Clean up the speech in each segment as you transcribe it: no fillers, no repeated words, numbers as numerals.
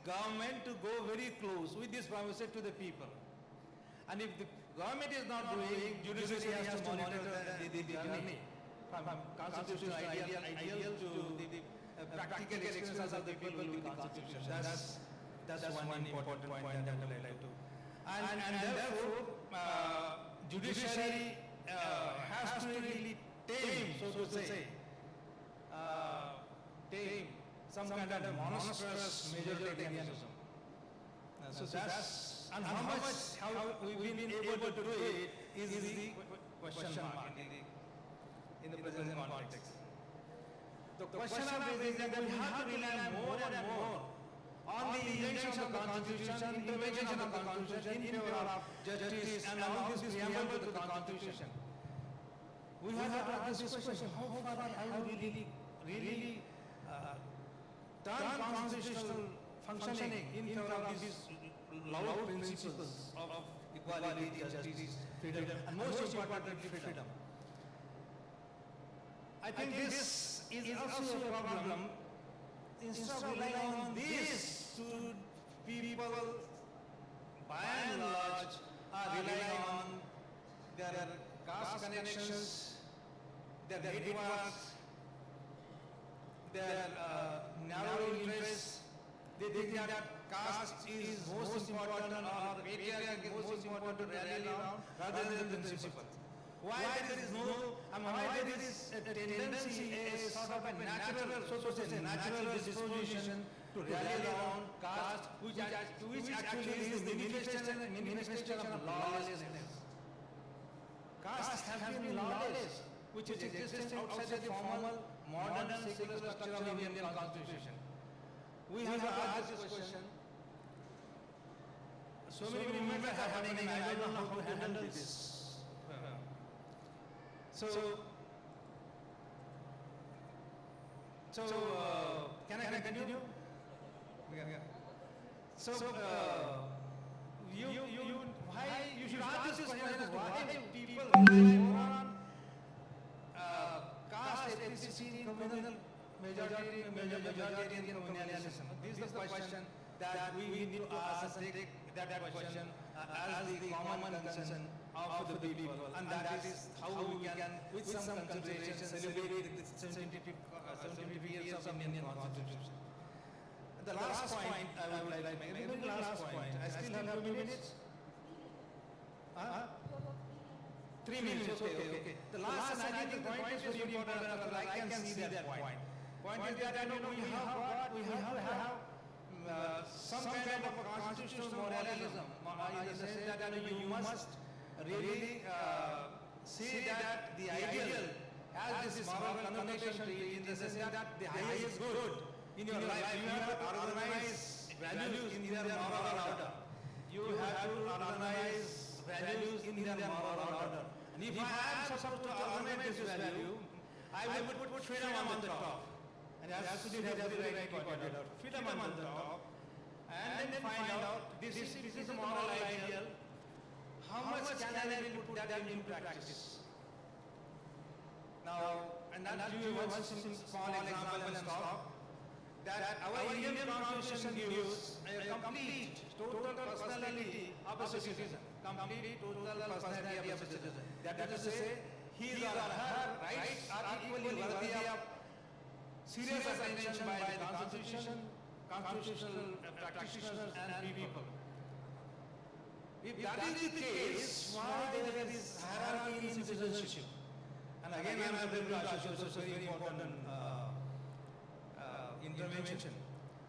Government to go very close with this promises to the people. And if the government is not doing, judiciary has to monitor the journey from constitutional ideal to the practical experience of the people with the constitution. That's one important point that I would like to. And therefore, judiciary has to really tame, so to say, tame some kind of monstrous majoritarianism. So that's, and how we've been able to do it is the question mark in the present context. The question of is that we have to rely more and more on the injunction of the Constitution, intervention of the Constitution in favor of justice and all this preamble to the Constitution. We have to ask this question: how far have we really turn constitutional functioning in favor of these loud principles of equality, justice, freedom, and most importantly, freedom. I think this is also a problem. Instead of relying on this, people, by and large, are relying on their caste connections, their networks, their narrow interests. They think that caste is most important or patriarchy is most important to rally around rather than the principle. Why there is no, why there is a tendency, a sort of a natural, so to say, natural disposition to rally around caste, which actually is the manifestation of lawlessness. Caste has been lawless, which is existing outside the formal, modern, secular structure of Indian Constitution. We have to ask this question. So many movements are happening, and I don't know how to handle this. Can I continue? So, why you should ask this question: why people rely more on caste ethnicity, communal majoritarian communalism? This is the question that we need to ask and take that question as the common concern of the people, and that is how we can, with some consideration, celebrate the 75 years of Indian Constitution. The last point I would like to make, the last point, I still have 2 minutes? 3 minutes, okay. The last and I think the point is very important, I can see that point. Point is that we have to have some kind of a constitutional moralism. In the sense that you must really say that the ideal has this moral connotation to it, in the sense that the highest good in your life, you have to organize values in their moral order. You have to organize values in their moral order. And if I am supposed to organize this value, I would put freedom on the top. And as Sudhir has very rightly pointed out, freedom on the top, and then find out this is a moral ideal. How much can I really put that into practice? Now, and I'll give you one small example and stop. That our Indian Constitution gives a complete, total personality of a citizen. Complete, total personality of a citizen. That is to say, his or her rights are equally worthy of serious attention by the Constitution, constitutional practitioners and people. If that is the case, why there is hierarchy in citizenship? And again, I am going to associate a very important intervention.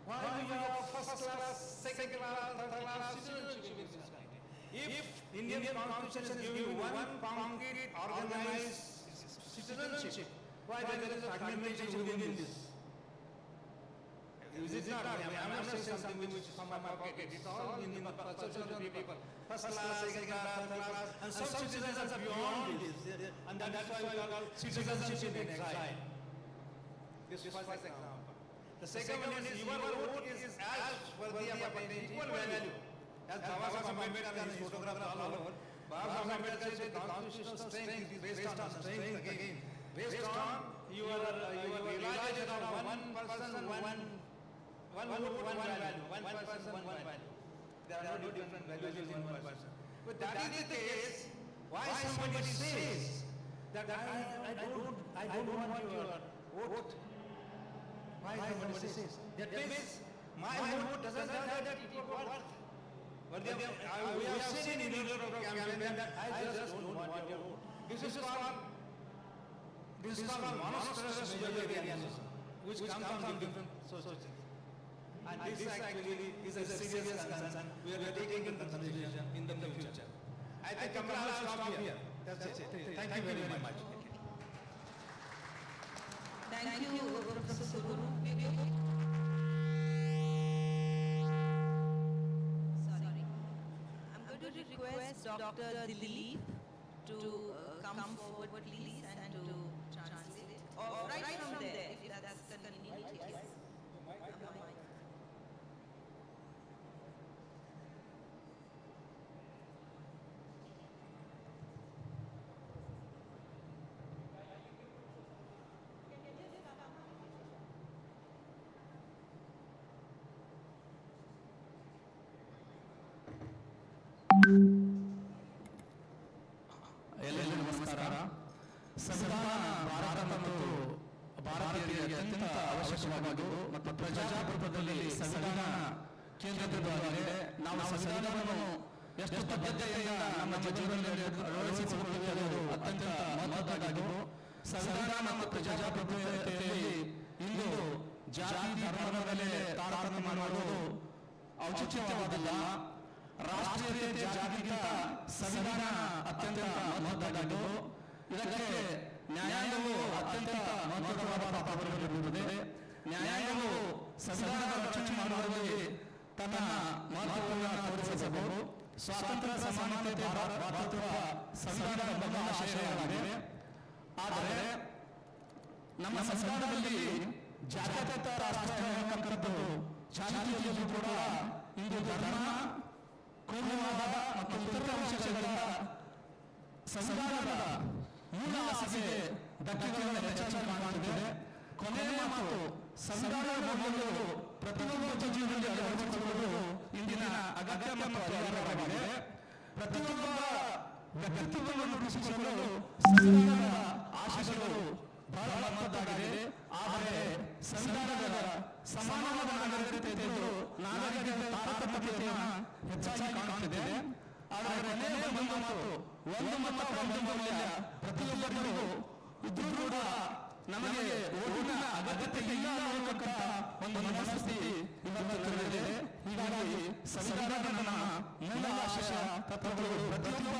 Why do you have first class, second class, third class citizenship in this country? If Indian Constitution is giving one concrete organized citizenship, why there is a fragmentation within this? Is it not? I'm not saying something which is from my pocket. It's all in the perception of the people. First class, second class, third class, and some citizens are beyond this. And that's why we call citizenship in exile. This is first example. The second one is your vote is as worthy of attention, equal value. As Baba Saheb Ambedkar and his photographs all over, Baba Saheb Ambedkar said the constitutional strength is based on strength again. Based on your realization of one person, one vote, one value. One person, one value. There are no different values in one person. But that is the case. Why somebody says that I don't want your vote? Why somebody says that means my vote doesn't have that equal worth. But we have seen in Europe campaign that I just don't want your vote. This is called monstrous majoritarianism, which comes from different sources. And this actually is a serious concern we are taking into consideration in the future. I think I'll stop here. That's it. Thank you very much. Thank you, Professor Guru. Sorry. I'm going to request Dr. Dilip to come forward, please, and to translate. Or right from there, if that's convenient. Yes. ಎಲ್ಲರಿಗೂ ನಮಸ್ಕಾರ. ಸಂವಿಧಾನ ಭಾರತ ಮತ್ತು ಭಾರತೀಯರಿಗೆ ಅತ್ಯಂತ ಅವಶ್ಯಕವಾಗಿದ್ದು ಮತ್ತು ಪ್ರಜಾಪ್ರಭುತ್ವದಲ್ಲಿ ಸಂವಿಧಾನ ಕೇಂದ್ರೀಕೃತವಾಗಿದೆ. ನಾವು ಸಂವಿಧಾನವನ್ನು ಎಷ್ಟು ಬದ್ಧತೆಯಿಂದ ನಮ್ಮ ಜೀವನದಲ್ಲಿ ಅಳವಡಿಸಿಕೊಳ್ಳುತ್ತೇವೆ ಅದು ಅತ್ಯಂತ ಮಹತ್ವದ್ದಾಗಿದ್ದು, ಸಂವಿಧಾನ ಮತ್ತು ಪ್ರಜಾಪ್ರಭುತ್ವತೆಯಲ್ಲಿ ಇಂದು ಜಾತಿ ಧರ್ಮದ ಮೇಲೆ ತಾರತಮ್ಯ ಮಾಡುವುದು ಔಚಿತ್ಯವಾದಲ್ಲ. ರಾಷ್ಟ್ರೀಯತೆ ಜಾತಿಗಿಂತ ಸಂವಿಧಾನ ಅತ್ಯಂತ ಮಹತ್ವದ್ದಾಗಿದ್ದು, ಇದಕ್ಕೆ ನ್ಯಾಯಾಂಗವು ಅತ್ಯಂತ ಮಹತ್ವದ ಪಾತ್ರವಹಿಸುತ್ತದೆ. ನ್ಯಾಯಾಂಗವು ಸಂವಿಧಾನದ ರಕ್ಷಣೆ ಮಾಡುವಲ್ಲಿ ತನ್ನ ಮಹತ್ವವನ್ನು ತೋರಿಸಬೇಕು. ಸ್ವಾತಂತ್ರ್ಯ, ಸಮಾನತೆ, ಭಾತೃತ್ವ ಸಂವಿಧಾನದ ಬಂದ ಆಶಯಗಳಾಗಿವೆ. ಆದರೆ ನಮ್ಮ ಸಂವಿಧಾನದಲ್ಲಿ ಜಾತ್ಯತೀತ ರಾಷ್ಟ್ರ ಎಂಬತಕ್ಕಂಥದ್ದು ಜಾತಿಯಲ್ಲೂ ಕೂಡ ಇಂದು ಧರ್ಮ, ಕೋಮುವಾದ ಮತ್ತು ಇತರ ವಿಷಯಗಳಿಂದ ಸಂವಿಧಾನದ ಮೂಲ ಆಸೆಗೆ ಧಕ್ಕೆಗಳನ್ನು ಹೆಚ್ಚಾಗಿ ಕಾಣುತ್ತಿದೆ. ಕೊನೆಯ ಮಾತು, ಸಂವಿಧಾನದ ಮೌಲ್ಯಗಳು ಪ್ರತಿಯೊಬ್ಬ ಜೀವನದಲ್ಲಿ ಅಳವಡಿಸಿಕೊಳ್ಳುವುದು ಇಂದಿನ ಅಗತ್ಯ ಮತ್ತು ಅನಿವಾರ್ಯವಾಗಿದೆ. ಪ್ರತಿಯೊಬ್ಬ ವ್ಯಕ್ತಿತ್ವವನ್ನು ರೂಪಿಸಿಕೊಳ್ಳಲು ಸಂವಿಧಾನದ ಆಶಯಗಳು ಬಹಳ ಮಹತ್ವದ್ದಾಗಿದೆ. ಆದರೆ ಸಂವಿಧಾನದ ಸಮಾನವಾದ ನಾಗರಿಕತೆ ಇದ್ದು ನಾಗರಿಕತೆ ತಾರತಮ್ಯತೆಯನ್ನು ಹೆಚ್ಚಾಗಿ ಕಾಣುತ್ತಿದೆ. ಆದರೆ ಕೊನೆಯ ಒಂದು ಮಾತು, ಒಂದು ಮತ ಒಂದು ಮೌಲ್ಯ ಪ್ರತಿಯೊಬ್ಬರಿಗೂ ಇದ್ರೂ ಕೂಡ ನಮಗೆ ಓಟಿನ ಅಗತ್ಯತೆ ಇಲ್ಲ ಅನ್ನತಕ್ಕಂಥ ಒಂದು ಮನಸ್ಥಿತಿ ಇವತ್ತು ನಡೆದಿದೆ. ಹೀಗಾಗಿ ಸಂವಿಧಾನದ ನಮ್ಮ ಮೂಲ ಆಶಯ ತತ್ವಗಳು ಪ್ರತಿಯೊಬ್ಬ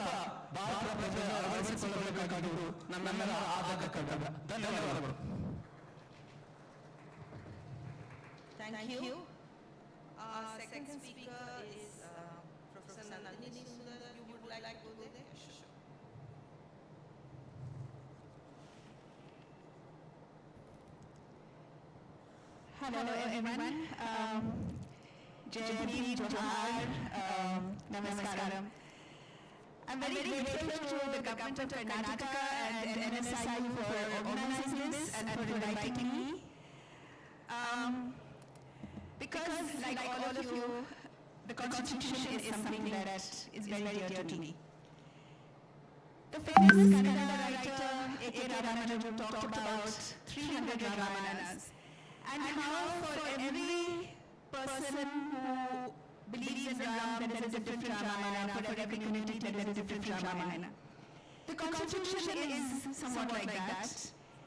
ಭಾರತ ಪ್ರಜೆ ಅಳವಡಿಸಿಕೊಳ್ಳಬೇಕಾಗಿರುವುದು ನಮ್ಮೆಲ್ಲರ ಆದ್ಯ ಕರ್ತವ್ಯ. ಧನ್ಯವಾದಗಳು. Thank you. Second speaker is Professor Nandini Sundar. You would like to go there? Sure. Hello everyone. Jai Hind, Johar, Namaskaram. I'm very grateful to the government of Karnataka and NSIU for organizing this and for inviting me. Because like all of you, the Constitution is something that is very dear to me. The famous Kannada writer A.K. Ramanaju talked about 300 Ramayanas and how for every person who believes in Ram there is a different Ramayana, for every community there is a different Ramayana. The Constitution is somewhat like that.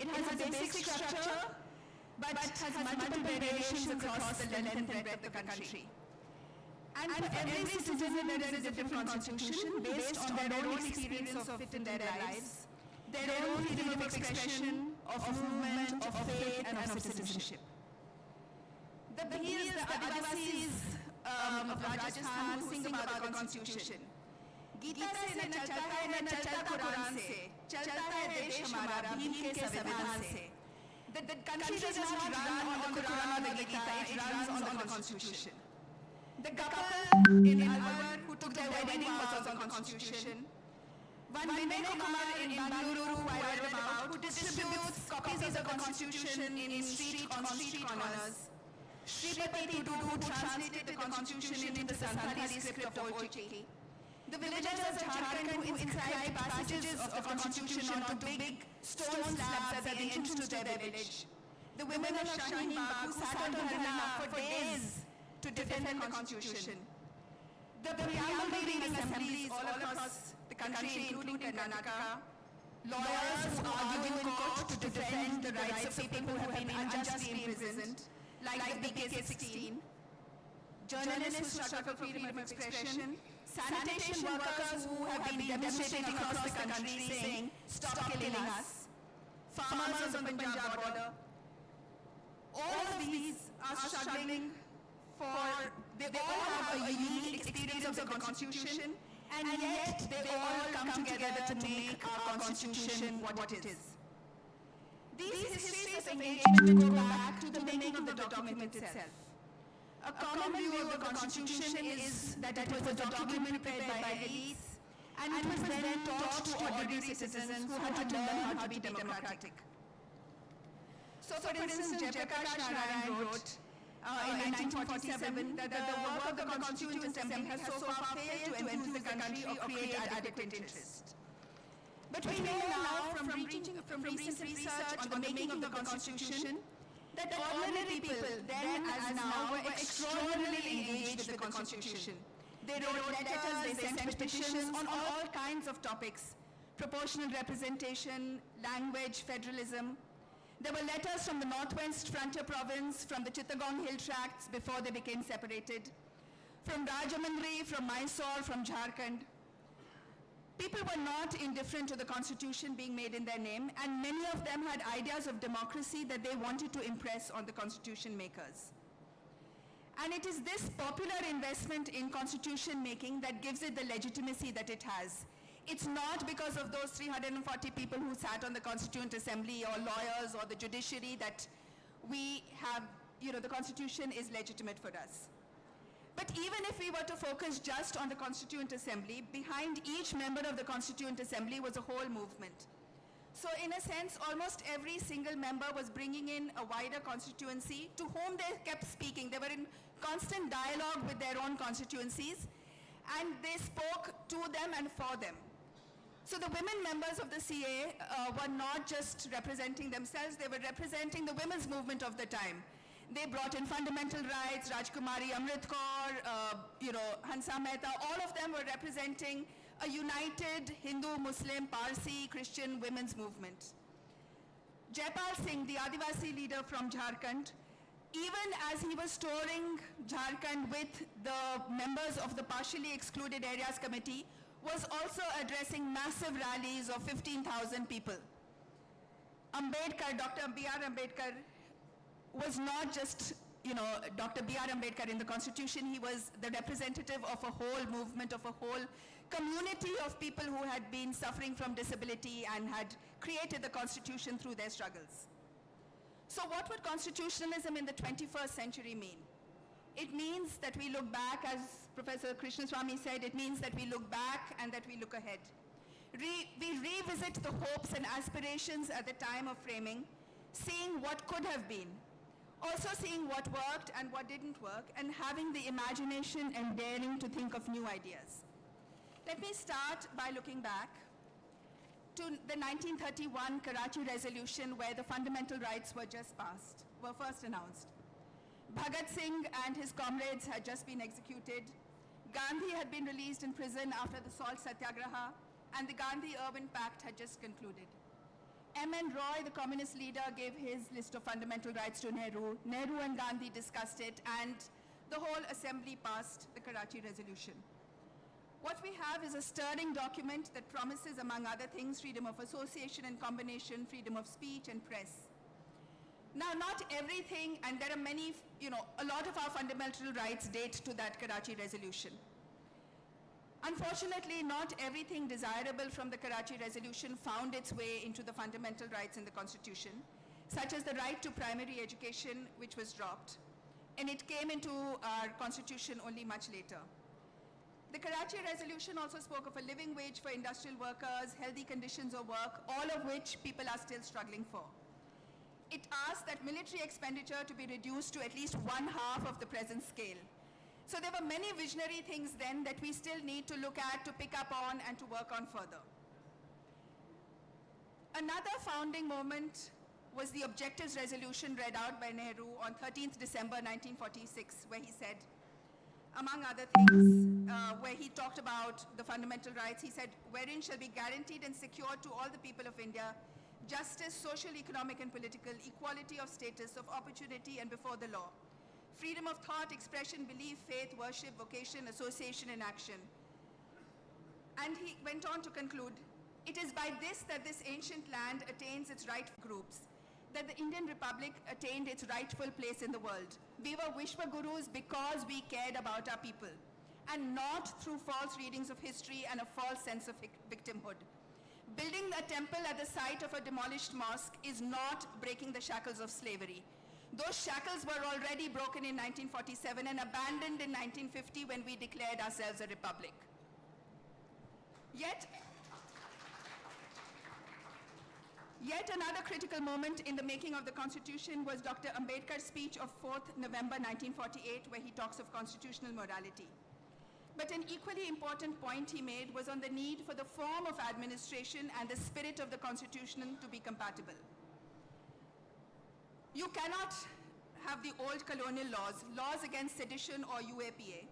It has a basic structure but has multiple variations across the length and breadth of the country. And for every citizen there is a different constitution based on their own experience of it in their lives, their own freedom of expression, of movement, of faith and of citizenship. The Bhils, the Adivasis of Rajasthan who sing about the constitution. Gita से न चलता है न चलता कुरान से, चलता है देश हमारा भीम के संविधान से. The country does not run on the Quran or the Gita, it runs on the constitution. The couple in Alwar who took their wedding vows on the constitution. One Vinay Kumar in Bangalore who I read about, who distributes copies of the constitution in street corners. Shripati Tudu who translated the constitution into the Santhali script of Old Chiki. The villagers of Jharkhand who inscribed passages of the constitution onto big stone slabs at the entrance to their village. The women of Shaheen Bagh who sat on Dharna for days to defend the constitution. The preamble reading assemblies all across the country, including Karnataka. Lawyers who argue in court to defend the rights of people who have been unjustly imprisoned, like the BK-16. Journalists who struggle for freedom of expression. Sanitation workers who have been demonstrating across the country saying, "Stop killing us." Farmers on the Punjab border. All of these are struggling they all have a unique experience of the Constitution, and yet they all come together to make our Constitution what it is. These histories of engagement go back to the making of the document itself. A common view of the Constitution is that it was a document prepared by elites and it was then taught to ordinary citizens who had to learn how to be democratic. So for instance, Jayaprakash Narayan wrote in 1947 that the work of the Constituent Assembly has so far failed to enthuse the country or create adequate interest. But we know now from recent research on the making of the Constitution that ordinary people, then as now, were extraordinarily engaged with the Constitution. They wrote letters, they sent petitions on all kinds of topics: proportional representation, language, federalism. There were letters from the Northwest Frontier Province, from the Chittagong Hill Tracts before they became separated, from Rajahmundry, from Mysore, from Jharkhand. People were not indifferent to the Constitution being made in their name, and many of them had ideas of democracy that they wanted to impress on the Constitution makers. And it is this popular investment in Constitution making that gives it the legitimacy that it has. It's not because of those 340 people who sat on the Constituent Assembly or lawyers or the judiciary that we have, the Constitution is legitimate for us. But even if we were to focus just on the Constituent Assembly, behind each member of the Constituent Assembly was a whole movement. So in a sense, almost every single member was bringing in a wider constituency to whom they kept speaking. They were in constant dialogue with their own constituencies, and they spoke to them and for them. So the women members of the CA were not just representing themselves, they were representing the women's movement of the time. They brought in fundamental rights, Rajkumari Amrit Kaur, Hansa Mehta, all of them were representing a united Hindu, Muslim, Parsi, Christian women's movement. Jaipal Singh, the Adivasi leader from Jharkhand, even as he was touring Jharkhand with the members of the Partially Excluded Areas Committee, was also addressing massive rallies of 15,000 people. Ambedkar, Dr. B.R. Ambedkar, was not just, Dr. B.R. Ambedkar in the Constitution. He was the representative of a whole movement, of a whole community of people who had been suffering from disability and had created the Constitution through their struggles. So what would constitutionalism in the 21st century mean? It means that we look back, as Professor Krishnaswamy said, it means that we look back and that we look ahead. We revisit the hopes and aspirations at the time of framing, seeing what could have been, also seeing what worked and what didn't work, and having the imagination and daring to think of new ideas. Let me start by looking back to the 1931 Karachi Resolution, where the fundamental rights were first announced. Bhagat Singh and his comrades had just been executed. Gandhi had been released in prison after the Salt Satyagraha, and the Gandhi-Irwin Pact had just concluded. M.N. Roy, the communist leader, gave his list of fundamental rights to Nehru. Nehru and Gandhi discussed it, and the whole assembly passed the Karachi Resolution. What we have is a stirring document that promises, among other things, freedom of association and combination, freedom of speech and press. Now, not everything, and there are many, a lot of our fundamental rights date to that Karachi resolution. Unfortunately, not everything desirable from the Karachi resolution found its way into the fundamental rights in the Constitution, such as the right to primary education, which was dropped. And it came into our Constitution only much later. The Karachi resolution also spoke of a living wage for industrial workers, healthy conditions of work, all of which people are still struggling for. It asked that military expenditure to be reduced to at least 1/2 of the present scale. So there were many visionary things then that we still need to look at, to pick up on, and to work on further. Another founding moment was the Objectives Resolution read out by Nehru on 13th December 1946, where he said, among other things, where he talked about the fundamental rights, he said, wherein shall be guaranteed and secured to all the people of India justice, social, economic, and political, equality of status, of opportunity, and before the law, freedom of thought, expression, belief, faith, worship, vocation, association, and action. And he went on to conclude, it is by this that this ancient land attains its right groups, that the Indian Republic attained its rightful place in the world. We were Vishwa Gurus because we cared about our people, and not through false readings of history and a false sense of victimhood. Building a temple at the site of a demolished mosque is not breaking the shackles of slavery. Those shackles were already broken in 1947 and abandoned in 1950 when we declared ourselves a republic. Yet another critical moment in the making of the Constitution was Dr. Ambedkar's speech of 4th November 1948, where he talks of constitutional morality. But an equally important point he made was on the need for the form of administration and the spirit of the Constitution to be compatible. You cannot have the old colonial laws against sedition or UAPA,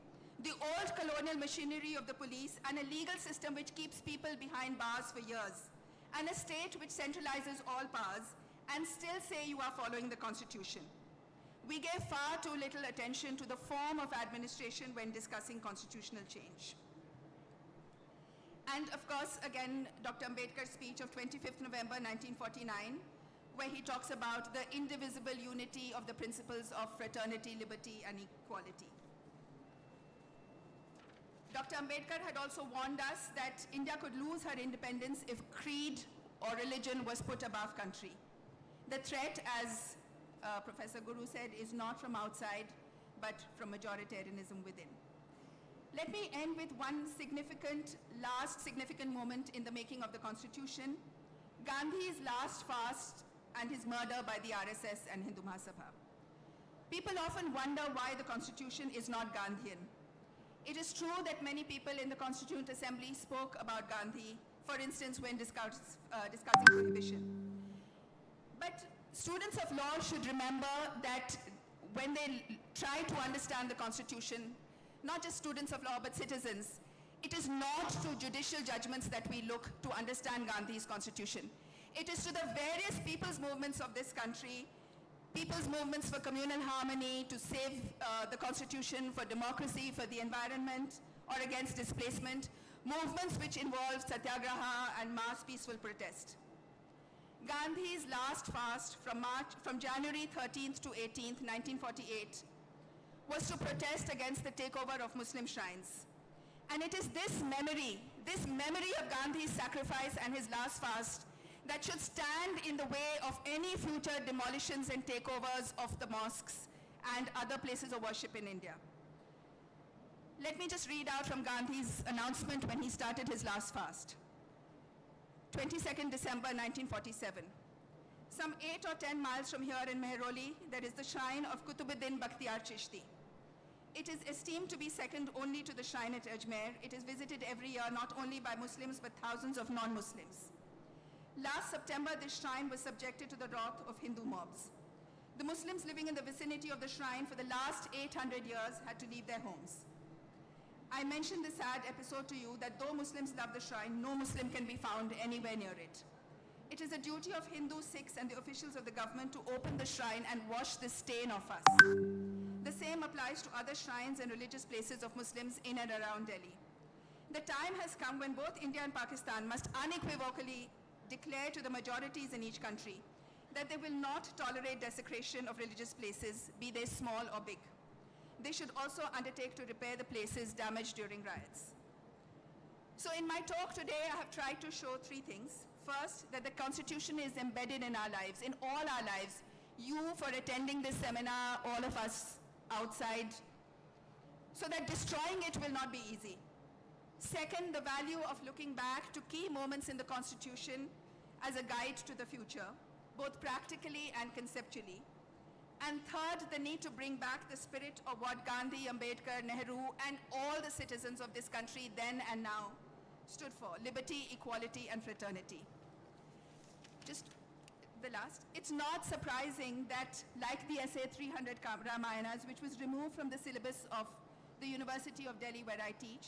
the old colonial machinery of the police, and a legal system which keeps people behind bars for years, and a state which centralizes all powers, and still say you are following the Constitution. We gave far too little attention to the form of administration when discussing constitutional change. And of course, again, Dr. Ambedkar's speech of 25th November 1949, where he talks about the indivisible unity of the principles of fraternity, liberty, and equality. Dr. Ambedkar had also warned us that India could lose her independence if creed or religion was put above country. The threat, as Professor Guru said, is not from outside, but from majoritarianism within. Let me end with one last significant moment in the making of the Constitution, Gandhi's last fast and his murder by the RSS and Hindu Mahasabha. People often wonder why the Constitution is not Gandhian. It is true that many people in the Constituent Assembly spoke about Gandhi, for instance, when discussing prohibition. But students of law should remember that when they try to understand the Constitution, not just students of law, but citizens, it is not to judicial judgments that we look to understand Gandhi's Constitution. It is to the various people's movements of this country, people's movements for communal harmony, to save the Constitution, for democracy, for the environment, or against displacement, movements which involve satyagraha and mass peaceful protest. Gandhi's last fast from January 13th to 18th, 1948, was to protest against the takeover of Muslim shrines. And it is this memory of Gandhi's sacrifice and his last fast that should stand in the way of any future demolitions and takeovers of the mosques and other places of worship in India. Let me just read out from Gandhi's announcement when he started his last fast. 22nd December 1947. Some 8 or 10 miles from here in Mehroli, there is the shrine of Qutubuddin Bakhtiyar Chishti. It is esteemed to be second only to the shrine at Ajmer. It is visited every year not only by Muslims but thousands of non-Muslims. Last September, this shrine was subjected to the wrath of Hindu mobs. The Muslims living in the vicinity of the shrine for the last 800 years had to leave their homes. I mentioned this sad episode to you that though Muslims love the shrine, no Muslim can be found anywhere near it. It is a duty of Hindus, Sikhs, and the officials of the government to open the shrine and wash the stain off us. The same applies to other shrines and religious places of Muslims in and around Delhi. The time has come when both India and Pakistan must unequivocally declare to the majorities in each country that they will not tolerate desecration of religious places, be they small or big. They should also undertake to repair the places damaged during riots. So in my talk today, I have tried to show three things. First, that the Constitution is embedded in our lives, in all our lives. You for attending this seminar, all of us outside, so that destroying it will not be easy. Second, the value of looking back to key moments in the Constitution as a guide to the future, both practically and conceptually. And third, the need to bring back the spirit of what Gandhi, Ambedkar, Nehru, and all the citizens of this country then and now stood for: liberty, equality, and fraternity. Just the last. It's not surprising that, like the essay 300 Ramayanas, which was removed from the syllabus of the University of Delhi where I teach,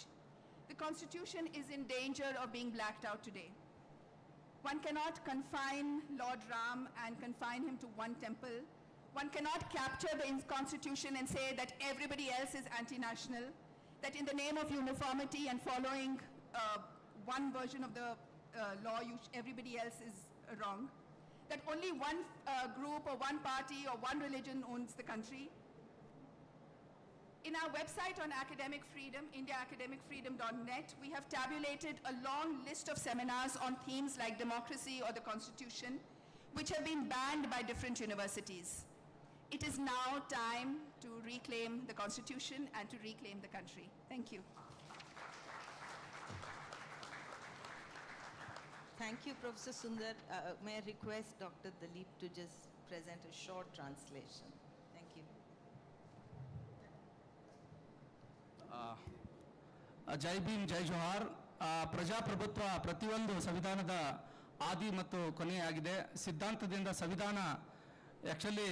the Constitution is in danger of being blacked out today. One cannot confine Lord Ram and confine him to one temple. One cannot capture the Constitution and say that everybody else is anti-national, that in the name of uniformity and following one version of the law, everybody else is wrong, that only one group or one party or one religion owns the country. In our website on academic freedom, indiaacademicfreedom.net, we have tabulated a long list of seminars on themes like democracy or the Constitution, which have been banned by different universities. It is now time to reclaim the Constitution and to reclaim the country. Thank you. Thank you, Professor Sundar. May I request Dr. Dilip to just present a short translation? Thank you. ಜೈ ಭೀಮ್ ಜೈ ಜೋಹಾರ್. ಪ್ರಜಾಪ್ರಭುತ್ವ ಪ್ರತಿಯೊಂದು ಸಂವಿಧಾನದ ಆದಿ ಮತ್ತು ಕೊನೆಯಾಗಿದೆ. ಸಿದ್ಧಾಂತದಿಂದ ಸಂವಿಧಾನ actually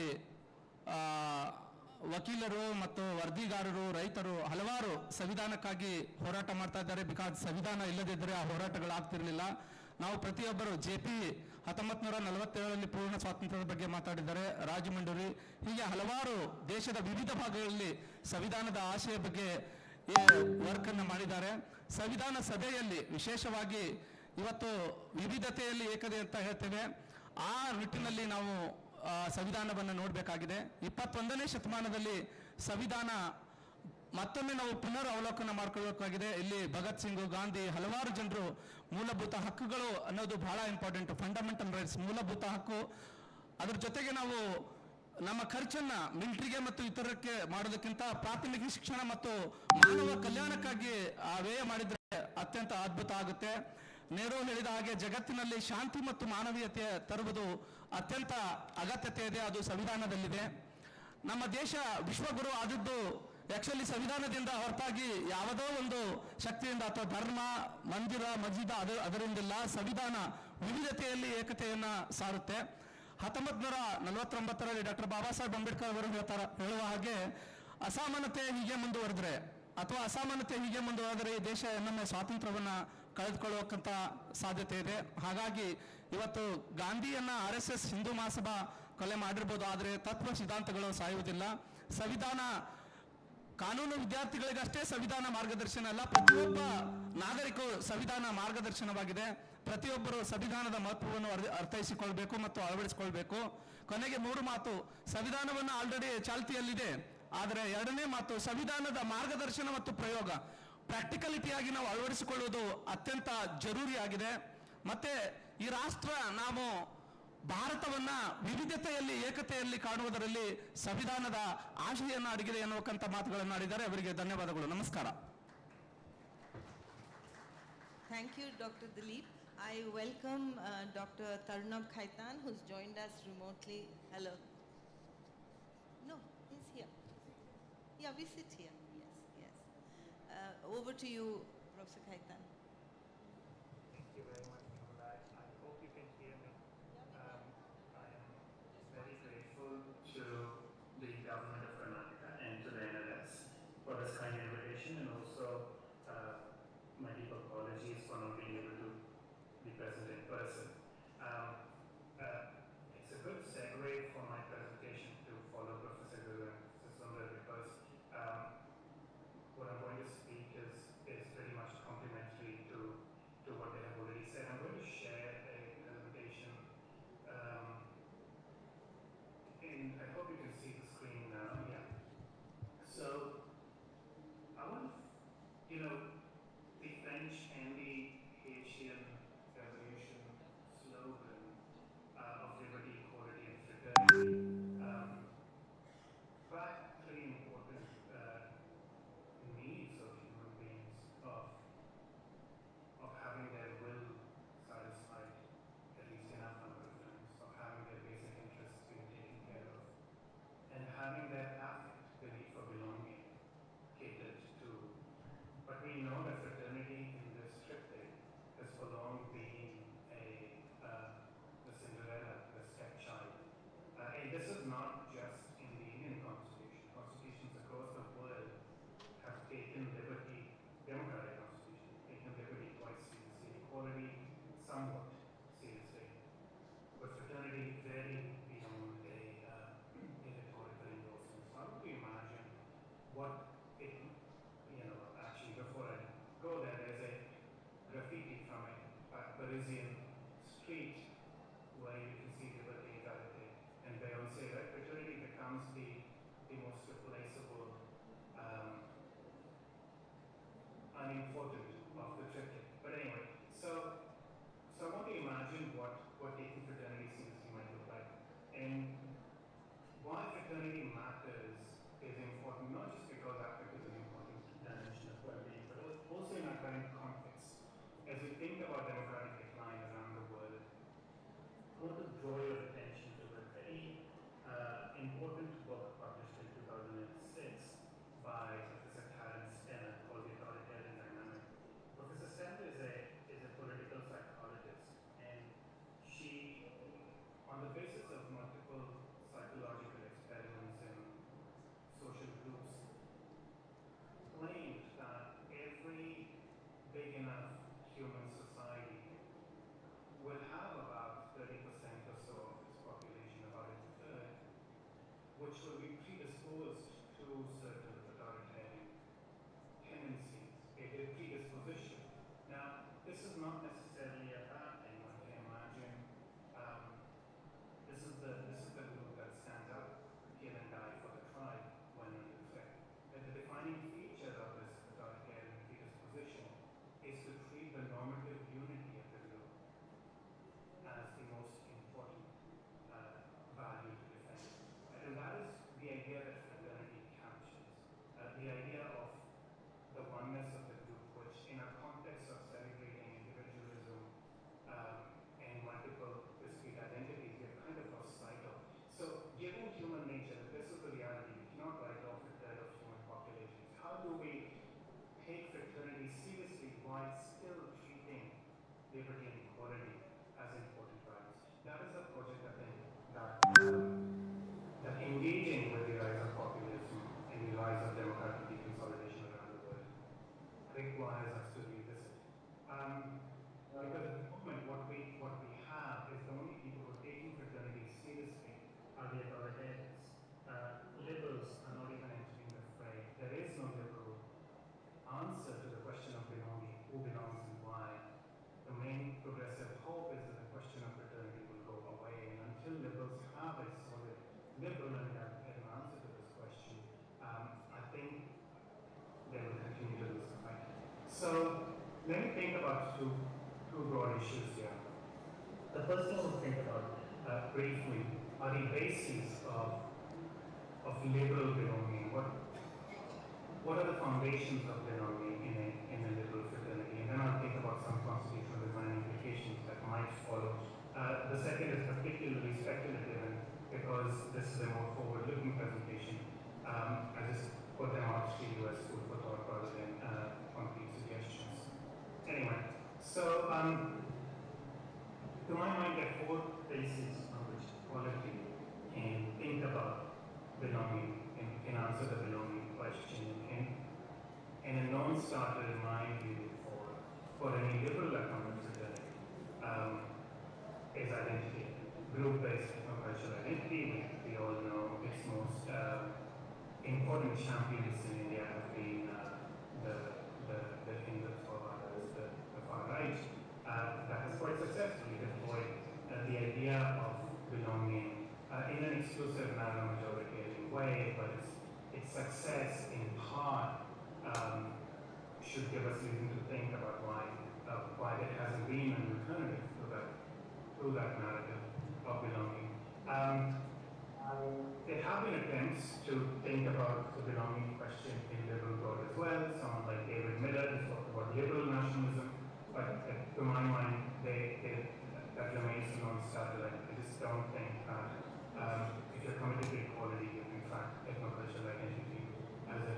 ವಕೀಲರು ಮತ್ತು ವರದಿಗಾರರು, ರೈತರು ಹಲವಾರು ಸಂವಿಧಾನಕ್ಕಾಗಿ ಹೋರಾಟ ಮಾಡ್ತಾ ಇದ್ದಾರೆ. ಬಿಕಾಸ್ ಸಂವಿಧಾನ ಇಲ್ಲದಿದ್ದರೆ ಆ ಹೋರಾಟಗಳಾಗ್ತಿರಲಿಲ್ಲ. ನಾವು ಪ್ರತಿಯೊಬ್ಬರು JP 1947ರಲ್ಲಿ ಪೂರ್ಣ ಸ್ವಾತಂತ್ರ್ಯದ ಬಗ್ಗೆ ಮಾತಾಡಿದ್ದಾರೆ, ರಾಜಮಂಡರಿ, ಹೀಗೆ ಹಲವಾರು ದೇಶದ ವಿವಿಧ ಭಾಗಗಳಲ್ಲಿ ಸಂವಿಧಾನದ ಆಶಯ ಬಗ್ಗೆ ವರ್ಕ್ ಅನ್ನು ಮಾಡಿದ್ದಾರೆ. ಸಂವಿಧಾನ ಸಭೆಯಲ್ಲಿ ವಿಶೇಷವಾಗಿ ಇವತ್ತು ವಿವಿಧತೆಯಲ್ಲಿ ಏಕತೆ ಅಂತ ಹೇಳ್ತೇವೆ. ಆ ನಿಟ್ಟಿನಲ್ಲಿ ನಾವು ಸಂವಿಧಾನವನ್ನು ನೋಡಬೇಕಾಗಿದೆ. 21ನೇ ಶತಮಾನದಲ್ಲಿ ಸಂವಿಧಾನ ಮತ್ತೊಮ್ಮೆ ನಾವು ಪುನರ್ ಅವಲೋಕನ ಮಾಡ್ಕೊಳ್ಬೇಕಾಗಿದೆ. ಇಲ್ಲಿ ಭಗತ್ ಸಿಂಗ್, ಗಾಂಧಿ, ಹಲವಾರು ಜನರು ಮೂಲಭೂತ ಹಕ್ಕುಗಳು ಅನ್ನೋದು ಬಹಳ ಇಂಪಾರ್ಟೆಂಟ್. ಫಂಡಮೆಂಟಲ್ ರೈಟ್ಸ್, ಮೂಲಭೂತ ಹಕ್ಕು. ಅದ್ರ ಜೊತೆಗೆ ನಾವು ನಮ್ಮ ಖರ್ಚನ್ನ ಮಿಲಿಟರಿಗೆ ಮತ್ತು ಇತರಕ್ಕೆ ಮಾಡೋದಕ್ಕಿಂತ ಪ್ರಾಥಮಿಕ ಶಿಕ್ಷಣ ಮತ್ತು ಮಾನವ ಕಲ್ಯಾಣಕ್ಕಾಗಿ ವ್ಯಯ ಮಾಡಿದ್ರೆ ಅತ್ಯಂತ ಅದ್ಭುತ ಆಗುತ್ತೆ. ನೆಹರು ಹೇಳಿದ ಹಾಗೆ ಜಗತ್ತಿನಲ್ಲಿ ಶಾಂತಿ ಮತ್ತು ಮಾನವೀಯತೆ ತರುವುದು ಅತ್ಯಂತ ಅಗತ್ಯತೆ ಇದೆ, ಅದು ಸಂವಿಧಾನದಲ್ಲಿದೆ. ನಮ್ಮ ದೇಶ ವಿಶ್ವಗುರು ಆದದ್ದು ಆಕ್ಚುಲಿ ಸಂವಿಧಾನದಿಂದ ಹೊರತಾಗಿ ಯಾವುದೋ ಒಂದು ಶಕ್ತಿಯಿಂದ ಅಥವಾ ಧರ್ಮ, ಮಂದಿರ, ಮಸ್ಜಿದ್ ಅದರಿಂದಿಲ್ಲ. ಸಂವಿಧಾನ ವಿವಿಧತೆಯಲ್ಲಿ ಏಕತೆಯನ್ನ ಸಾರುತ್ತೆ. 1949ರಲ್ಲಿ ಡಾಕ್ಟರ್ ಬಾಬಾ ಸಾಹೇಬ್ ಅಂಬೇಡ್ಕರ್ ಅವರು ಹೇಳುವ ಹಾಗೆ ಅಸಮಾನತೆ ಹೀಗೆ ಮುಂದುವರೆದ್ರೆ ಅಥವಾ ಅಸಮಾನತೆ ಹೀಗೆ ಮುಂದುವರೆದರೆ ಈ ದೇಶ ಇನ್ನೊಮ್ಮೆ ಸ್ವಾತಂತ್ರ್ಯವನ್ನ ಕಳೆದುಕೊಳ್ಳುವಂತ ಸಾಧ್ಯತೆ ಇದೆ. ಹಾಗಾಗಿ ಇವತ್ತು ಗಾಂಧಿಯನ್ನ RSS ಹಿಂದೂ ಮಹಾಸಭಾ ಕೊಲೆ ಮಾಡಿರ್ಬೋದು, ಆದರೆ ತತ್ವ ಸಿದ್ಧಾಂತಗಳು ಸಾಯುವುದಿಲ್ಲ. ಸಂವಿಧಾನ ಕಾನೂನು ವಿದ್ಯಾರ್ಥಿಗಳಿಗಷ್ಟೇ ಸಂವಿಧಾನ ಮಾರ್ಗದರ್ಶನ ಅಲ್ಲ, ಪ್ರತಿಯೊಬ್ಬ ನಾಗರಿಕರು ಸಂವಿಧಾನ ಮಾರ್ಗದರ್ಶನವಾಗಿದೆ. ಪ್ರತಿಯೊಬ್ಬರು ಸಂವಿಧಾನದ ಮಹತ್ವವನ್ನು ಅರ್ಥೈಸಿಕೊಳ್ಬೇಕು ಮತ್ತು ಅಳವಡಿಸಿಕೊಳ್ಬೇಕು. ಕೊನೆಗೆ 3 ಮಾತು. ಸಂವಿಧಾನವನ್ನು ಆಲ್ರೆಡಿ ಚಾಲ್ತಿಯಲ್ಲಿದೆ, ಆದರೆ 2ನೇ ಮಾತು ಸಂವಿಧಾನದ ಮಾರ್ಗದರ್ಶನ ಮತ್ತು ಪ್ರಯೋಗ, ಪ್ರಾಕ್ಟಿಕಲಿಟಿಯಾಗಿ ನಾವು ಅಳವಡಿಸಿಕೊಳ್ಳುವುದು ಅತ್ಯಂತ ಜರೂರಿಯಾಗಿದೆ. ಮತ್ತೆ ಈ ರಾಷ್ಟ್ರ, ನಾವು ಭಾರತವನ್ನ ವಿವಿಧತೆಯಲ್ಲಿ ಏಕತೆಯಲ್ಲಿ ಕಾಣುವುದರಲ್ಲಿ ಸಂವಿಧಾನದ ಆಶೆಯನ್ನು ಅಡಗಿದೆ ಎನ್ನುವಂತ ಮಾತುಗಳನ್ನು ಆಡಿದ್ದಾರೆ. ಅವರಿಗೆ ಧನ್ಯವಾದಗಳು. ನಮಸ್ಕಾರ. Thank you, Dr. Dilip. I welcome Dr. Tarunab Khaitan, who's joined us remotely. Hello. No, he's here. Yeah, we sit here. Yes, yes. Over to you, Professor Khaitan. Thank you very much, Nirmala. I hope you can hear me. I am very grateful to the government of Karnataka and to the NLS for this kind invitation, and also my deep apologies for not being able to be present in person. It's a good segue for my presentation to follow Professor Guru and Professor Sundar, because what I'm going to speak is pretty much complementary Parisian street where you can see liberty, equality, and Beyoncé, right? Fraternity becomes the most replaceable, unimportant of the triptych. But anyway, so I want to imagine what taking fraternity seriously might look like. And why fraternity matters is important, not just because Africa is an important dimension of well-being, but also in our current context. As we think about democratic decline around the world, I want to draw your attention to a very important book published in 2006 by Professor Karen Stenner called The Authoritarian Dynamic. Professor Stenner is a political psychologist, and she, on the basis of multiple psychological experiments in social groups, claimed that every big enough human society will have about 30% or so of its population, about a third, which will be predisposed to certain authoritarian tendencies, a predisposition. Now, this is not necessarily a bad thing. One can imagine this is the group that stands up, kill and die for the tribe when under threat. And the defining feature of this authoritarian predisposition is to treat the normative unity of the group as the most important value to defend. And that is the idea that fraternity captures. The idea of the oneness of the group, which in a context of celebrating individualism and multiple discrete identities, we have kind of lost sight of. So given human nature, this is the reality, we cannot write off a third of human populations. How do we take fraternity seriously while still treating liberty and equality as important values? That is a project, I think, that engaging with the rise of populism and the rise of democratic deconsolidation around the world requires us to revisit. Because at the moment, what we have is the only people who are taking fraternity seriously are the authoritarians. Liberals are not even entering the fray. There is no liberal answer to the question of belonging, who belongs and why. The main progressive hope is that the question of fraternity will go away, and until liberals have a solid liberal and egalitarian answer to this question, I think they will continue to lose the fight. So let me think about two broad issues here. The first thing we'll think about briefly are the bases of liberal belonging. What are the foundations of belonging in a liberal fraternity? And then I'll think about some constitutional design implications that might follow. The second is particularly speculative, and because this is a more forward-looking presentation, I just put them out to you as food for thought rather than concrete suggestions. Anyway, so to my mind, there are four bases on which quality can think about belonging and can answer the belonging question. And a non-starter in my view for any liberal economic fraternity is identity. Group-based ethno-cultural identity, we all know its most important champions in India have been the Hindus or others, the far right, that has quite successfully deployed the idea of belonging in an exclusive, narrow, majoritarian way, but its success in part should give us reason to think about why there hasn't been an alternative to that narrative of belonging. There have been attempts to think about the belonging question in liberal thought as well. Someone like David Miller has talked about liberal nationalism, but to my mind, that remains a non-starter. I just don't think that if you're committed to equality, you can track ethno-cultural identity as a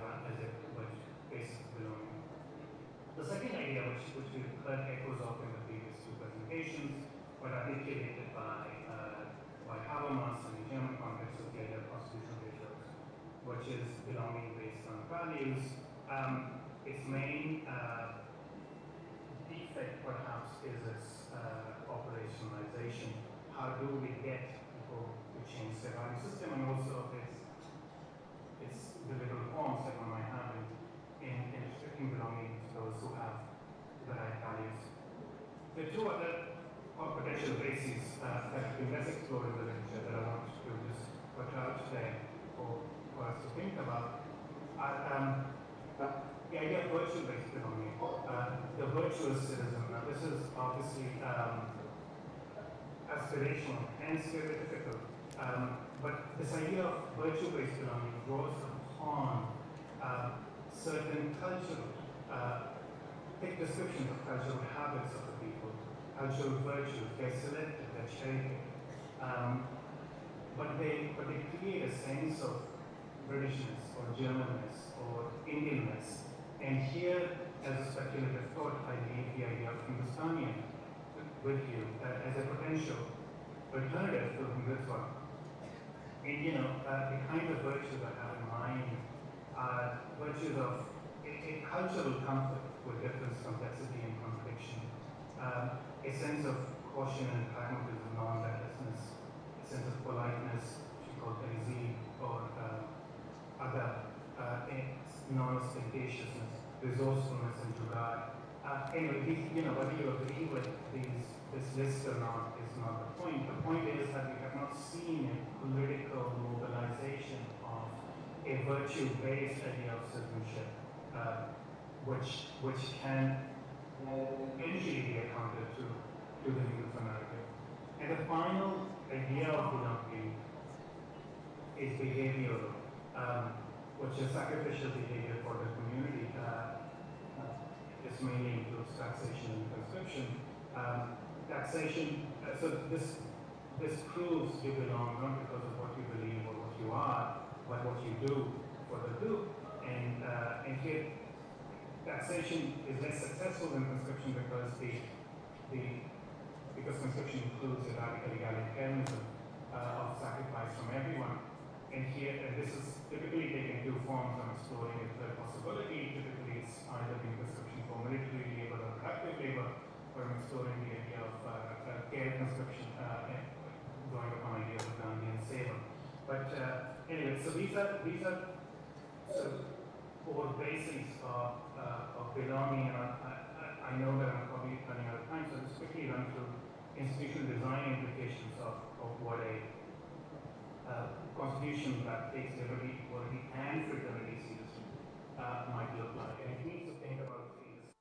basis of belonging. The second idea, which we've heard echoes of in the previous two presentations, but articulated by Habermas in the German context of the idea of constitutional rituals, which is belonging based on values. Its main defect, perhaps, is its operationalization. How do we get people to change their value system, and also its deliberate forms that one might have in restricting belonging to those who have the right values. There are two other potential bases that have been less explored in the literature that I want to just put out today for us to think about. The idea of virtue-based belonging, the virtuous citizen. Now, this is obviously aspirational and stereotypical, but this idea of virtue-based belonging draws upon certain cultural, thick descriptions of cultural habits of the people, cultural virtues. They're selected, they're cherry-picked, but they create a sense of Britishness or Germanness or Indianness. And here, as a speculative thought, I leave the idea of Hindustanian with you as a potential alternative to Hindutva. And the kind of virtues I have in mind are virtues of a cultural comfort with difference, complexity, and contradiction, a sense of caution and pragmatism, non-recklessness, a sense of politeness, which we call tahzeeb, or other, non-ostentatiousness, resourcefulness, and jugaad. Anyway, whether you agree with this list or not is not the point. The point is that we have not seen a political mobilization of a virtue-based idea of citizenship, which can easily be accounted to the Hindu narrative. And the final idea of belonging is behavioral, which is sacrificial behavior for the community. This mainly includes taxation and conscription. Taxation, so this proves you belong not because of what you believe or what you are, but what you do for the group. And here, taxation is less successful than conscription because because conscription includes a radical egalitarianism of sacrifice from everyone. And here, this is typically taken two forms. I'm exploring it, the possibility. Typically, it's either being conscription for military labor or productive labor, or I'm exploring the idea of care conscription, going upon ideas of Gandhian savor. But anyway, so these are sort of four bases of belonging. And I know that I'm probably running out of time, so I'll just quickly run through institutional design implications of what a constitution that takes liberty, equality, and fraternity seriously might look like. And it needs to think about things.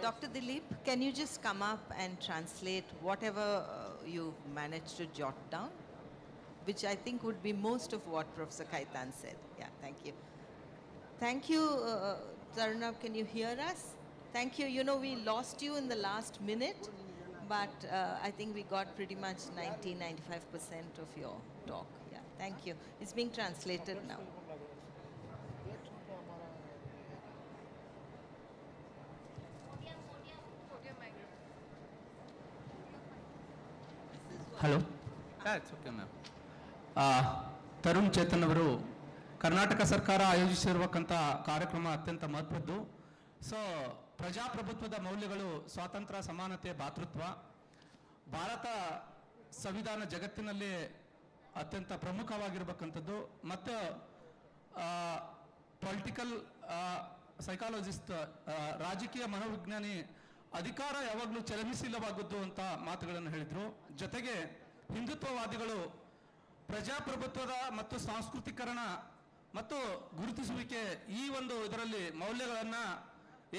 Dr. Dilip, can you just come up and translate whatever you managed to jot down? Which I think would be most of what Professor Kaitan said. Yeah, thank you. Thank you, Tarunab, can you hear us? Thank you. You know, we lost you in the last minute, but I think we got pretty much 95% of your talk. Yeah, thank you. It's being translated now. Hello okay ma'am Tarun Chetan ಅವರು ಕರ್ನಾಟಕ ಸರ್ಕಾರ ಆಯೋಜಿಸಿರುವಕ್ಕಂಥ ಕಾರ್ಯಕ್ರಮ ಅತ್ಯಂತ ಮಹತ್ವದ್ದು. So ಪ್ರಜಾಪ್ರಭುತ್ವದ ಮೌಲ್ಯಗಳು ಸ್ವಾತಂತ್ರ್ಯ, ಸಮಾನತೆ, ಭಾತೃತ್ವ. ಭಾರತ ಸಂವಿಧಾನ ಜಗತ್ತಿನಲ್ಲಿ ಅತ್ಯಂತ ಪ್ರಮುಖವಾಗಿರಬೇಕಂಥದ್ದು. ಮತ್ತು ಪೊಲಿಟಿಕಲ್ ಸೈಕಾಲಜಿಸ್ಟ್, ರಾಜಕೀಯ ಮನೋವಿಜ್ಞಾನಿ ಅಧಿಕಾರ ಯಾವಾಗಲೂ ಚಲನಶೀಲವಾಗುವುದು ಅಂತ ಮಾತುಗಳನ್ನು ಹೇಳಿದರು. ಜೊತೆಗೆ ಹಿಂದುತ್ವವಾದಿಗಳು ಪ್ರಜಾಪ್ರಭುತ್ವದ ಮತ್ತು ಸಾಂಸ್ಕೃತಿಕರಣ ಮತ್ತು ಗುರುತಿಸುವಿಕೆ ಈ ಒಂದು ಇದರಲ್ಲಿ ಮೌಲ್ಯಗಳನ್ನು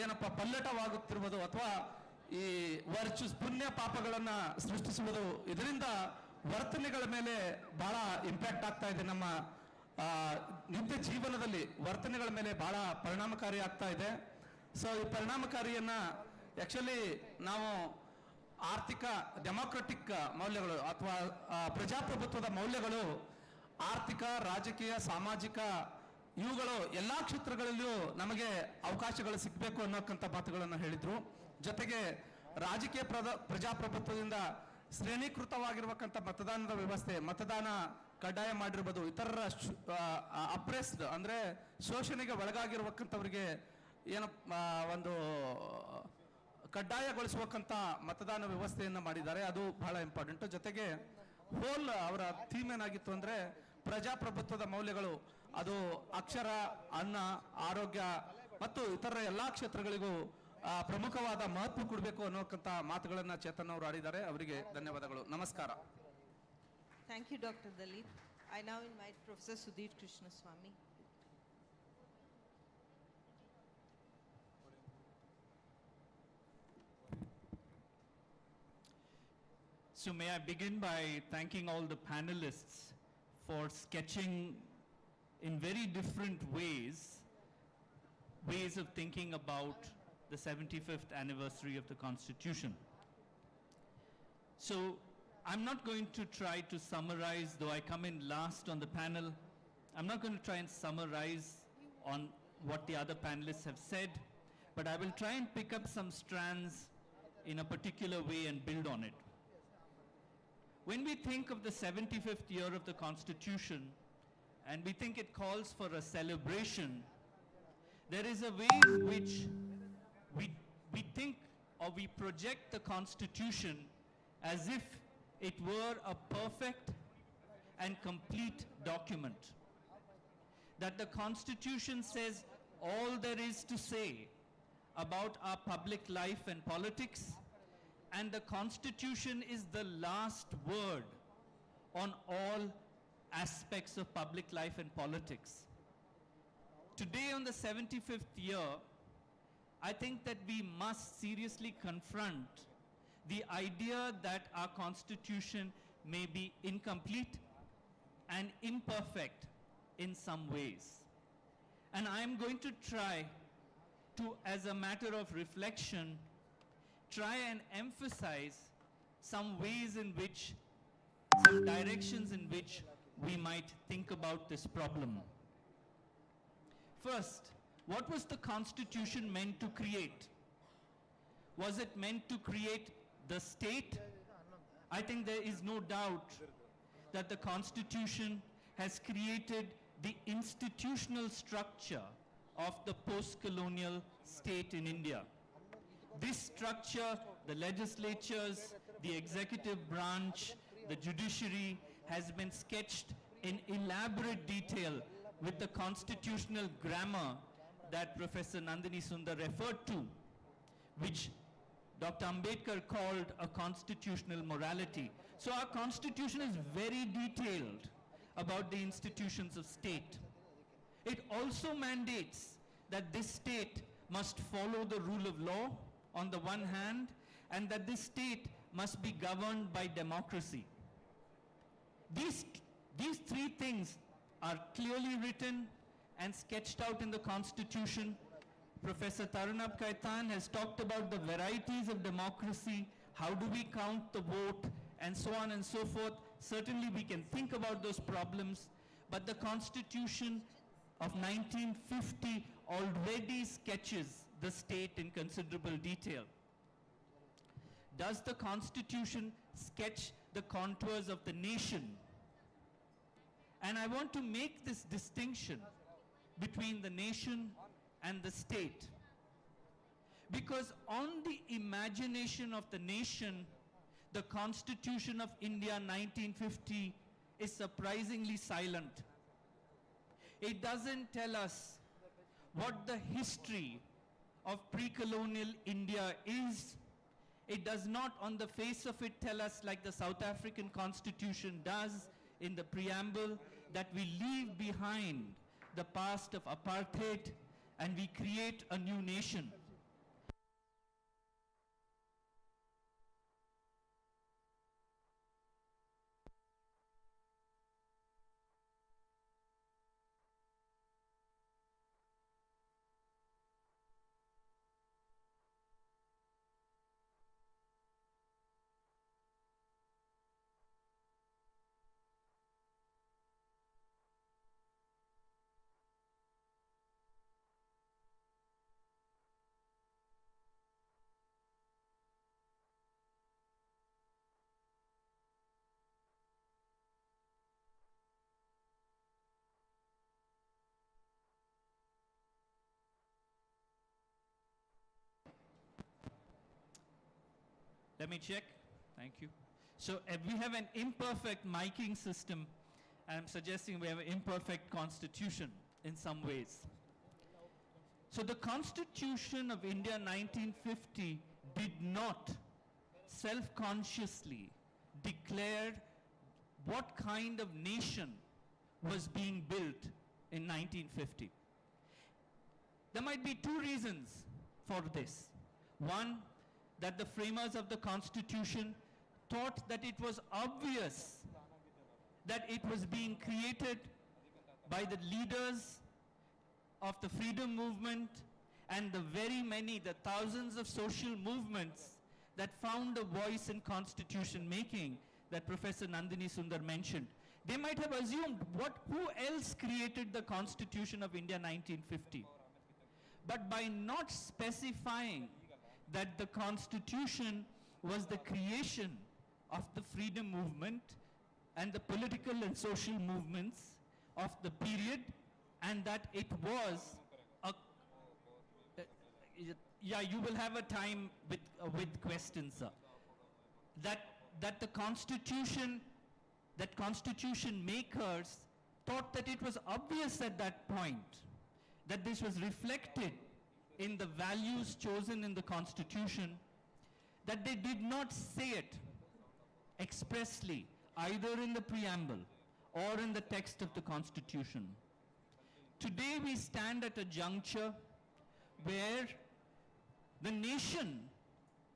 ಏನಪ್ಪ ಪಲ್ಲಟವಾಗುತ್ತಿರುವುದು ಅಥವಾ ಈ ವರ್ಚುಸ್ ಪುಣ್ಯ ಪಾಪಗಳನ್ನು ಸೃಷ್ಟಿಸುವುದು, ಇದರಿಂದ ವರ್ತನೆಗಳ ಮೇಲೆ ಬಹಳ ಇಂಪ್ಯಾಕ್ಟ್ ಆಗ್ತಾ ಇದೆ. ನಮ್ಮ ನಿತ್ಯ ಜೀವನದಲ್ಲಿ ವರ್ತನೆಗಳ ಮೇಲೆ ಬಹಳ ಪರಿಣಾಮಕಾರಿ ಆಗ್ತಾ ಇದೆ. ಸೊ ಈ ಪರಿಣಾಮಕಾರಿಯನ್ನ ಆಕ್ಚುಲಿ ನಾವು ಆರ್ಥಿಕ ಡೆಮಾಕ್ರೆಟಿಕ್ ಮೌಲ್ಯಗಳು ಅಥವಾ ಪ್ರಜಾಪ್ರಭುತ್ವದ ಮೌಲ್ಯಗಳು ಆರ್ಥಿಕ, ರಾಜಕೀಯ, ಸಾಮಾಜಿಕ ಇವುಗಳು ಎಲ್ಲ ಕ್ಷೇತ್ರಗಳಲ್ಲಿಯೂ ನಮಗೆ ಅವಕಾಶಗಳು ಸಿಗಬೇಕು ಅನ್ನೋಕ್ಕಂಥ ಮಾತುಗಳನ್ನು ಹೇಳಿದ್ರು. ಜೊತೆಗೆ ರಾಜಕೀಯ ಪ್ರಜಾಪ್ರಭುತ್ವದಿಂದ ಶ್ರೇಣೀಕೃತವಾಗಿರುವಕ್ಕಂಥ ಮತದಾನದ ವ್ಯವಸ್ಥೆ, ಮತದಾನ ಕಡ್ಡಾಯ ಮಾಡಿರ್ಬೋದು, ಇತರರ ಅಪ್ರೆಸ್ಡ್ ಅಂದ್ರೆ ಶೋಷಣೆಗೆ ಒಳಗಾಗಿರುವಕ್ಕಂಥವ್ರಿಗೆ ಏನಪ್ಪ ಒಂದು ಕಡ್ಡಾಯಗೊಳಿಸುವಕ್ಕಂಥ ಮತದಾನ ವ್ಯವಸ್ಥೆಯನ್ನು ಮಾಡಿದ್ದಾರೆ. ಅದು ಬಹಳ ಇಂಪಾರ್ಟೆಂಟ್. ಜೊತೆಗೆ ಹೋಲ್ ಅವರ ಥೀಮ್ ಏನಾಗಿತ್ತು ಅಂದ್ರೆ ಪ್ರಜಾಪ್ರಭುತ್ವದ ಮೌಲ್ಯಗಳು, ಅದು ಅಕ್ಷರ, ಅನ್ನ, ಆರೋಗ್ಯ ಮತ್ತು ಇತರ ಎಲ್ಲಾ ಕ್ಷೇತ್ರಗಳಿಗೂ ಪ್ರಮುಖವಾದ ಮಹತ್ವ ಕೊಡಬೇಕು ಅನ್ನೋಕ್ಕಂಥ ಮಾತುಗಳನ್ನ ಚೇತನ್ ಅವರು ಆಡಿದ್ದಾರೆ. ಅವರಿಗೆ ಧನ್ಯವಾದಗಳು. ನಮಸ್ಕಾರ. Thank you, Dr. Dalip. I now invite Professor Sudhir Krishnaswamy. So may I begin by thanking all the panelists for sketching in very different ways of thinking about the 75th anniversary of the Constitution. So I'm not going to try to summarize, though I come in last on the panel, I'm not going to try and summarize on what the other panelists have said, but I will try and pick up some strands in a particular way and build on it. When we think of the 75th year of the Constitution, and we think it calls for a celebration, there is a way in which we think or we project the Constitution as if it were a perfect and complete document. That the Constitution says all there is to say about our public life and politics, and the Constitution is the last word on all aspects of public life and politics. Today, on the 75th year, I think that we must seriously confront the idea that our Constitution may be incomplete and imperfect in some ways. And I'm going to try to, as a matter of reflection, try and emphasize some ways in which, some directions in which we might think about this problem. First, what was the Constitution meant to create? Was it meant to create the state? I think there is no doubt that the Constitution has created the institutional structure of the post-colonial state in India. This structure, the legislatures, the executive branch, the judiciary, has been sketched in elaborate detail with the constitutional grammar that Professor Nandini Sundar referred to, which Dr. Ambedkar called a constitutional morality. So our Constitution is very detailed about the institutions of state. It also mandates that this state must follow the rule of law on the one hand, and that this state must be governed by democracy. These three things are clearly written and sketched out in the Constitution. Professor Tarunab Kaitan has talked about the varieties of democracy, how do we count the vote, and so on and so forth. Certainly we can think about those problems, but the Constitution of 1950 already sketches the state in considerable detail. Does the Constitution sketch the contours of the nation? And I want to make this distinction between the nation and the state, because on the imagination of the nation, the Constitution of India 1950 is surprisingly silent. It doesn't tell us what the history of pre-colonial India is. It does not on the face of it tell us, like the South African Constitution does in the preamble, that we leave behind the past of apartheid and we create a new nation. Let me check. Thank you. So we have an imperfect miking system. I'm suggesting we have an imperfect constitution in some ways. So the Constitution of India 1950 did not self-consciously declare what kind of nation was being built in 1950. There might be two reasons for this. One, that the framers of the Constitution thought that it was obvious that it was being created by the leaders of the freedom movement and the very many, the thousands of social movements that found a voice in constitution making that Professor Nandini Sundar mentioned. They might have assumed who else created the Constitution of India 1950? But by not specifying that the Constitution was the creation of the freedom movement and the political and social movements of the period, and that it was a yeah, you will have a time with questions, sir. That the Constitution, that Constitution makers thought that it was obvious at that point that this was reflected in the values chosen in the Constitution, that they did not say it expressly either in the preamble or in the text of the Constitution. Today we stand at a juncture where the nation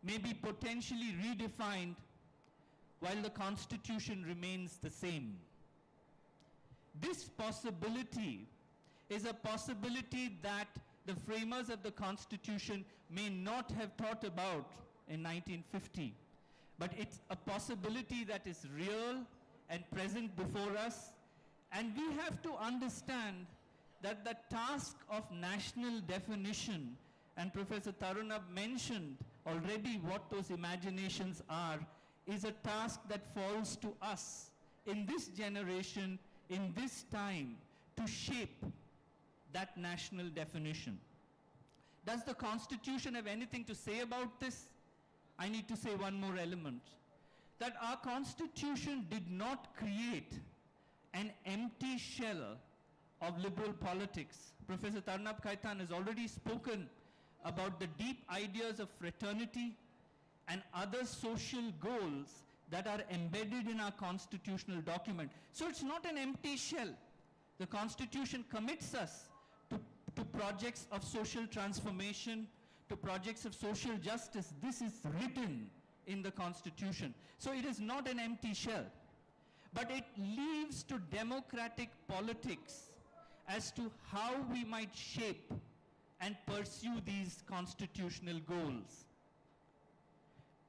may be potentially redefined while the Constitution remains the same. This possibility is a possibility that the framers of the Constitution may not have thought about in 1950, but it's a possibility that is real and present before us, and we have to understand that the task of national definition, and Professor Tarunab mentioned already what those imaginations are, is a task that falls to us in this generation, in this time, to shape that national definition. Does the Constitution have anything to say about this? I need to say one more element, that our Constitution did not create an empty shell of liberal politics. Professor Tarunab Kaitan has already spoken about the deep ideas of fraternity and other social goals that are embedded in our constitutional document. So it's not an empty shell. The Constitution commits us to to projects of social transformation, to projects of social justice. This is written in the Constitution. So it is not an empty shell, but it leaves to democratic politics as to how we might shape and pursue these constitutional goals.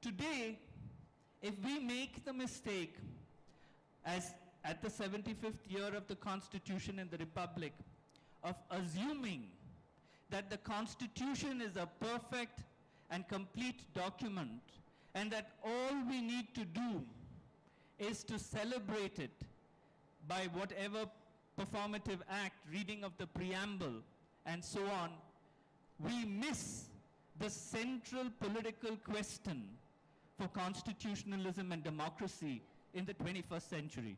Today, if we make the mistake, as at the 75th year of the Constitution and the Republic, of assuming that the Constitution is a perfect and complete document, and that all we need to do is to celebrate it by whatever performative act, reading of the preamble, and so on, we miss the central political question for constitutionalism and democracy in the 21st century.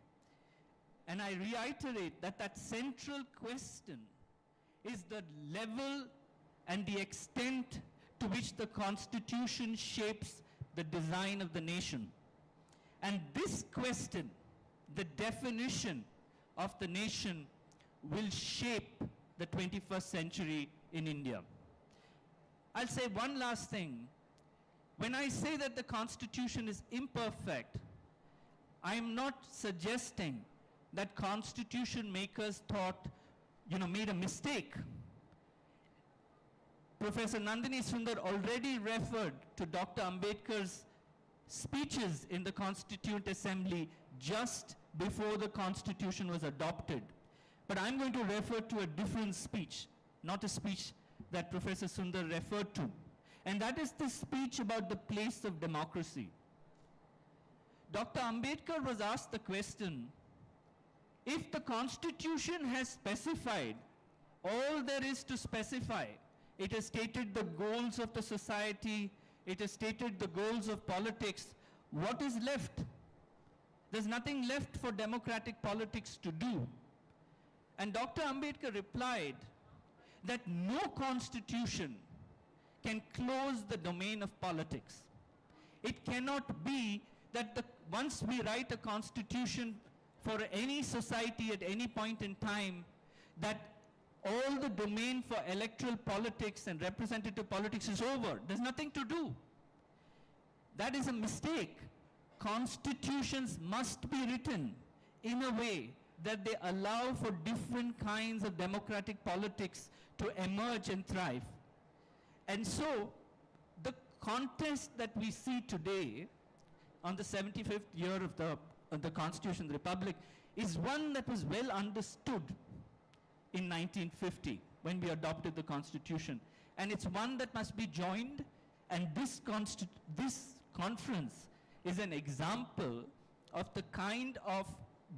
And I reiterate that that central question is the level and the extent to which the Constitution shapes the design of the nation. And this question, the definition of the nation, will shape the 21st century in India. I'll say one last thing. When I say that the Constitution is imperfect, I am not suggesting that Constitution makers thought, made a mistake. Professor Nandini Sundar already referred to Dr. Ambedkar's speeches in the Constituent Assembly just before the Constitution was adopted. But I'm going to refer to a different speech, not a speech that Professor Sundar referred to. And that is the speech about the place of democracy. Dr. Ambedkar was asked the question, if the Constitution has specified all there is to specify, it has stated the goals of the society, it has stated the goals of politics, what is left? There's nothing left for democratic politics to do. And Dr. Ambedkar replied that no constitution can close the domain of politics. It cannot be that once we write a constitution for any society at any point in time, that all the domain for electoral politics and representative politics is over. There's nothing to do. That is a mistake. Constitutions must be written in a way that they allow for different kinds of democratic politics to emerge and thrive. And so, the contest that we see today on the 75th year of the Constitution of the Republic is one that was well understood in 1950 when we adopted the Constitution. And it's one that must be joined, and this conference is an example of the kind of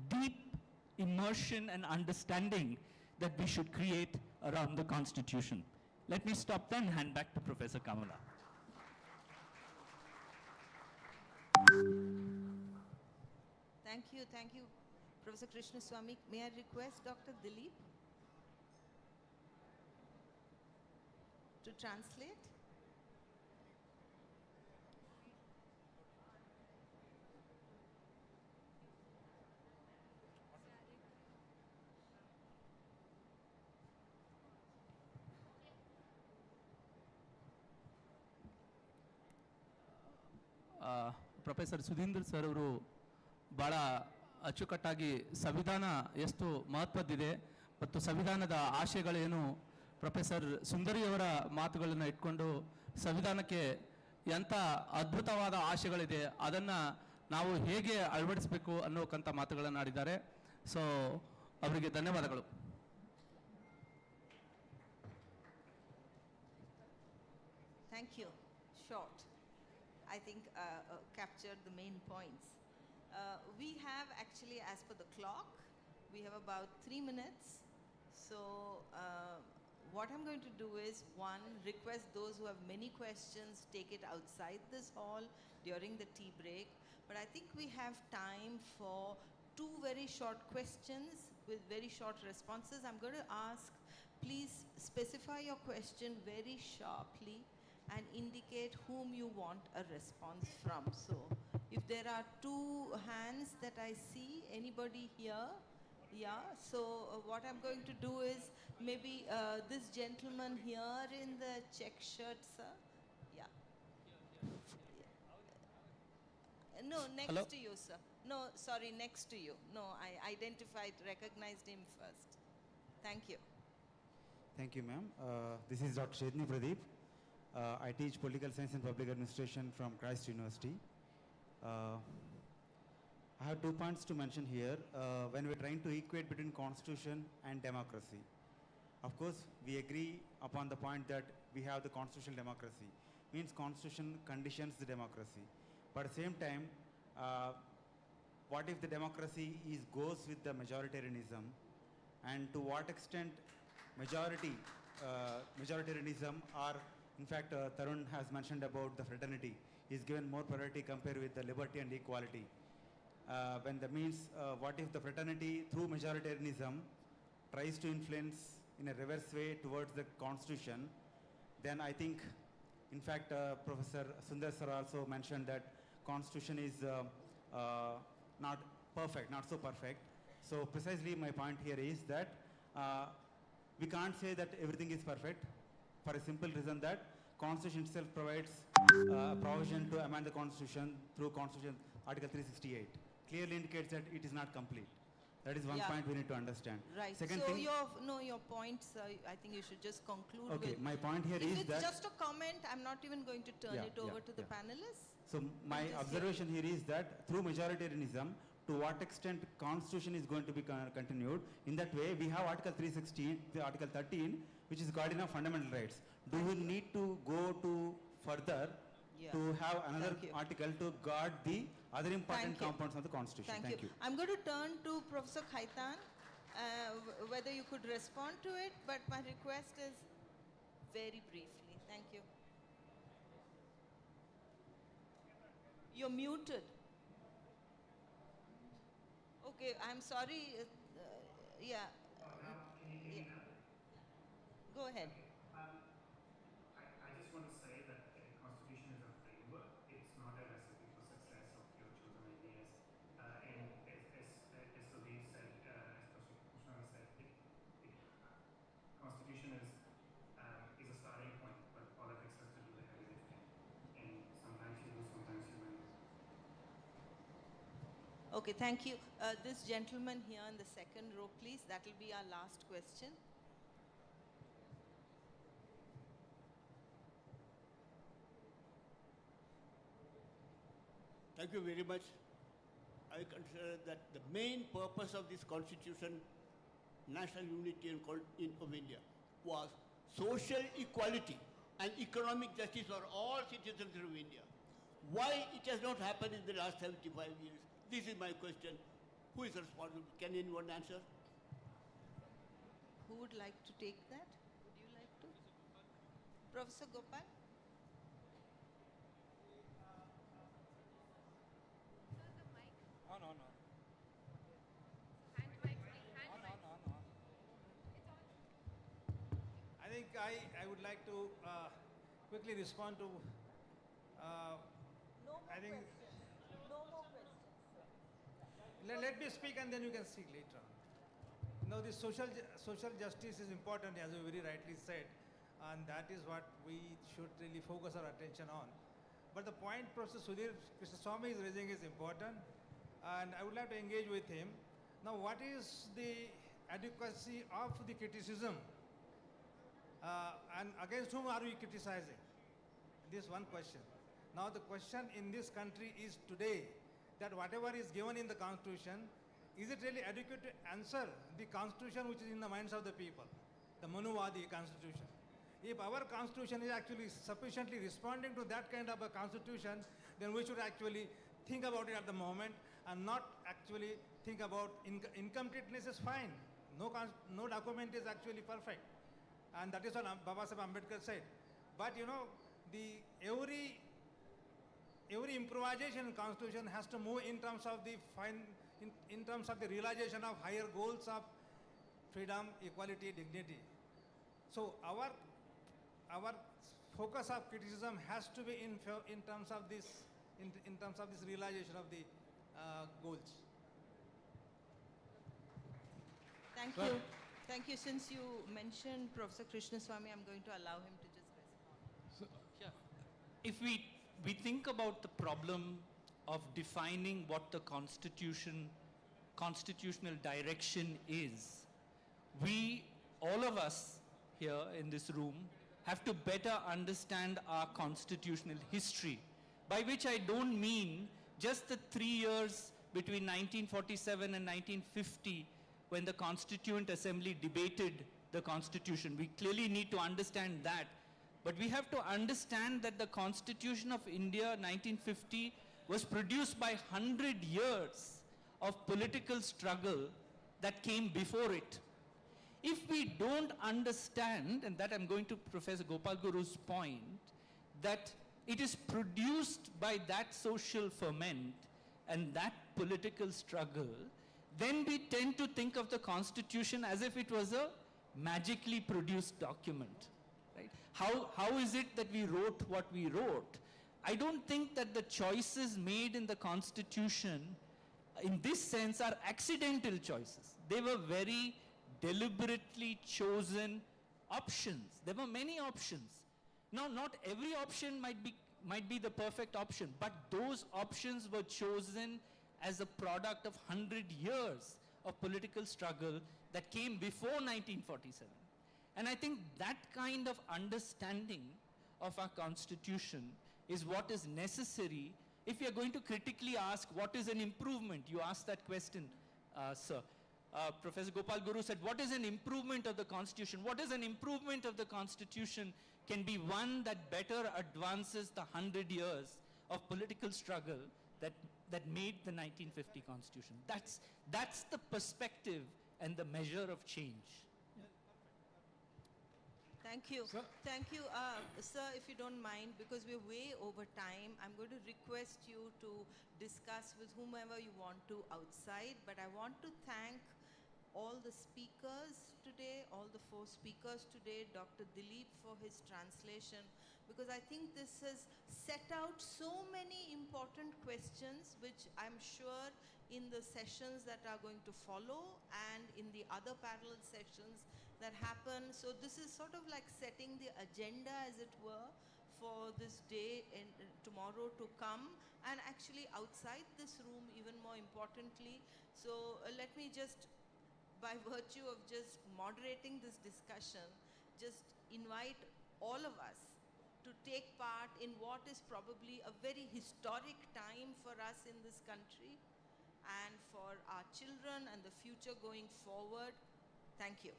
deep immersion and understanding that we should create around the Constitution. Let me stop then and hand back to Professor Kamala. Thank you, Professor Krishnaswamy. May I request Dr. Dilip to translate? Professor Sudhindra sir ಅವರು ಭಾಳ ಅಚ್ಚುಕಟ್ಟಾಗಿ ಸಂವಿಧಾನ ಎಷ್ಟು ಮಹತ್ವದ್ದಿದೆ ಮತ್ತು ಸಂವಿಧಾನದ ಆಶಯಗಳೇನು, professor ಸುಂದರಿಯವರ ಮಾತುಗಳನ್ನು ಇಟ್ಕೊಂಡು ಸಂವಿಧಾನಕ್ಕೆ ಎಂಥ ಅದ್ಭುತವಾದ ಆಶಯಗಳಿದೆ ಅದನ್ನು ನಾವು ಹೇಗೆ ಅಳವಡಿಸಬೇಕು ಅನ್ನೋಕ್ಕಂಥ ಮಾತುಗಳನ್ನು ಆಡಿದ್ದಾರೆ. ಸೊ ಅವರಿಗೆ ಧನ್ಯವಾದಗಳು. Thank you. Short. I think captured the main points. We have actually, as per the clock, we have about 3 minutes. So what I'm going to do is, one, request those who have many questions, take it outside this hall during the tea break. But I think we have time for 2 very short questions with very short responses. I'm going to ask, please specify your question very sharply and indicate whom you want a response from. So if there are 2 hands that I see, anybody here Yeah, so what I'm going to do is maybe this gentleman here in the check shirt, sir. Yeah. No, next Hello? to you, sir. No, sorry, next to you. No, I identified, recognized him first. Thank you. Thank you, ma'am. This is Dr. Chetni Pradeep. I teach political science and public administration from Christ University. I have 2 points to mention here when we're trying to equate between constitution and democracy. Of course, we agree upon the point that we have the constitutional democracy. Means constitution conditions the democracy. But at the same time, what if the democracy goes with the majoritarianism, and to what extent majoritarianism, or in fact Tarun has mentioned about the fraternity, is given more priority compared with the liberty and equality. When the means, what if the fraternity through majoritarianism tries to influence in a reverse way towards the constitution, then I think, in fact, Professor Sundar sir also mentioned that constitution is not perfect, not so perfect. So precisely my point here is that we can't say that everything is perfect for a simple reason that constitution itself provides provision to amend the constitution through constitution article 368 clearly indicates that it is not complete. That is one Yeah. point we need to understand. Right. Second So thing, your points, I think you should just conclude okay, with. my point here If is it's that just a comment, I'm not even going to turn Yeah, it over yeah, to the yeah. panelists. so my Just observation here is that through majoritarianism, to what extent constitution is going to be continued. In that way, we have article 316, the article 13, which is guardian of fundamental rights. Do we need to go to further Yeah. to have another Thank you. article to guard the other important Thank you. components of the constitution? Thank you. I'm going to turn to Professor Khaitan, whether you could respond to it, but my request is very briefly. Thank you. You're muted. Okay, I'm sorry. Yeah. Yeah. Go ahead. I just want to say that the Constitution is a framework. It's not a recipe for success of your chosen ideas. And as Sudhir said, as Professor Krishnan said, Constitution is a starting point, but politics has to do the heavy lifting. And sometimes you lose, sometimes you win. Okay, thank you. This gentleman here in the second row, please. That will be our last question. Thank you very much. I consider that the main purpose of this constitution, national unity of India, was social equality and economic justice for all citizens of India. Why it has not happened in the last 75 years? This is my question. Who is responsible? Can anyone answer? Who would like to take that? Would you like to? Professor Gopal? Oh, no, no. I think I would like to quickly respond to. No more I think. questions. No more questions. Let me speak and then you can speak later on. Now, this social justice is important, as you very rightly said, and that is what we should really focus our attention on. But the point Professor Sudhir Krishnaswamy is raising is important, and I would like to engage with him. Now, what is the adequacy of the criticism, and against whom are we criticizing? This one question. Now, the question in this country is today that whatever is given in the Constitution, is it really adequate to answer the Constitution which is in the minds of the people, the Manuvadi Constitution? If our Constitution is actually sufficiently responding to that kind of a Constitution, then we should actually think about it at the moment and not actually think about incompleteness is fine. No document is actually perfect. And that is what Baba Saheb Ambedkar said. But you know, every improvisation in Constitution has to move in terms of the in terms of the realization of higher goals of freedom, equality, dignity. So our focus of criticism has to be in terms of this realization of the goals. Thank Well- you. Thank you. Since you mentioned Professor Krishnaswamy, I'm going to allow him to just respond. Yeah. If we think about the problem of defining what the constitutional direction is, we, all of us here in this room, have to better understand our constitutional history, by which I don't mean just the 3 years between 1947 and 1950 when the Constituent Assembly debated the Constitution. We clearly need to understand that. But we have to understand that the Constitution of India 1950 was produced by 100 years of political struggle that came before it. If we don't understand, and that I'm going to Professor Gopal Guru's point, that it is produced by that social ferment and that political struggle, then we tend to think of the Constitution as if it was a magically produced document. Right? How is it that we wrote what we wrote? I don't think that the choices made in the Constitution in this sense are accidental choices. They were very deliberately chosen options. There were many options. Now, not every option might be the perfect option, but those options were chosen as a product of 100 years of political struggle that came before 1947. And I think that kind of understanding of our Constitution is what is necessary if we are going to critically ask what is an improvement. You asked that question, sir. Professor Gopal Guru said, what is an improvement of the Constitution? What is an improvement of the Constitution can be one that better advances the 100 years of political struggle that made the 1950 Constitution. That's the perspective and the measure of change. Thank you. Sir? Thank you. Sir, if you don't mind, because we're way over time, I'm going to request you to discuss with whomever you want to outside, but I want to thank all the speakers today, all the 4 speakers today, Dr. Dilip for his translation, because I think this has set out so many important questions which I'm sure in the sessions that are going to follow and in the other parallel sessions that happen. So this is sort of like setting the agenda, as it were, for this day and tomorrow to come, and actually outside this room even more importantly. So let me just, by virtue of just moderating this discussion, just invite all of us to take part in what is probably a very historic time for us in this country and for our children and the future going forward. Thank you.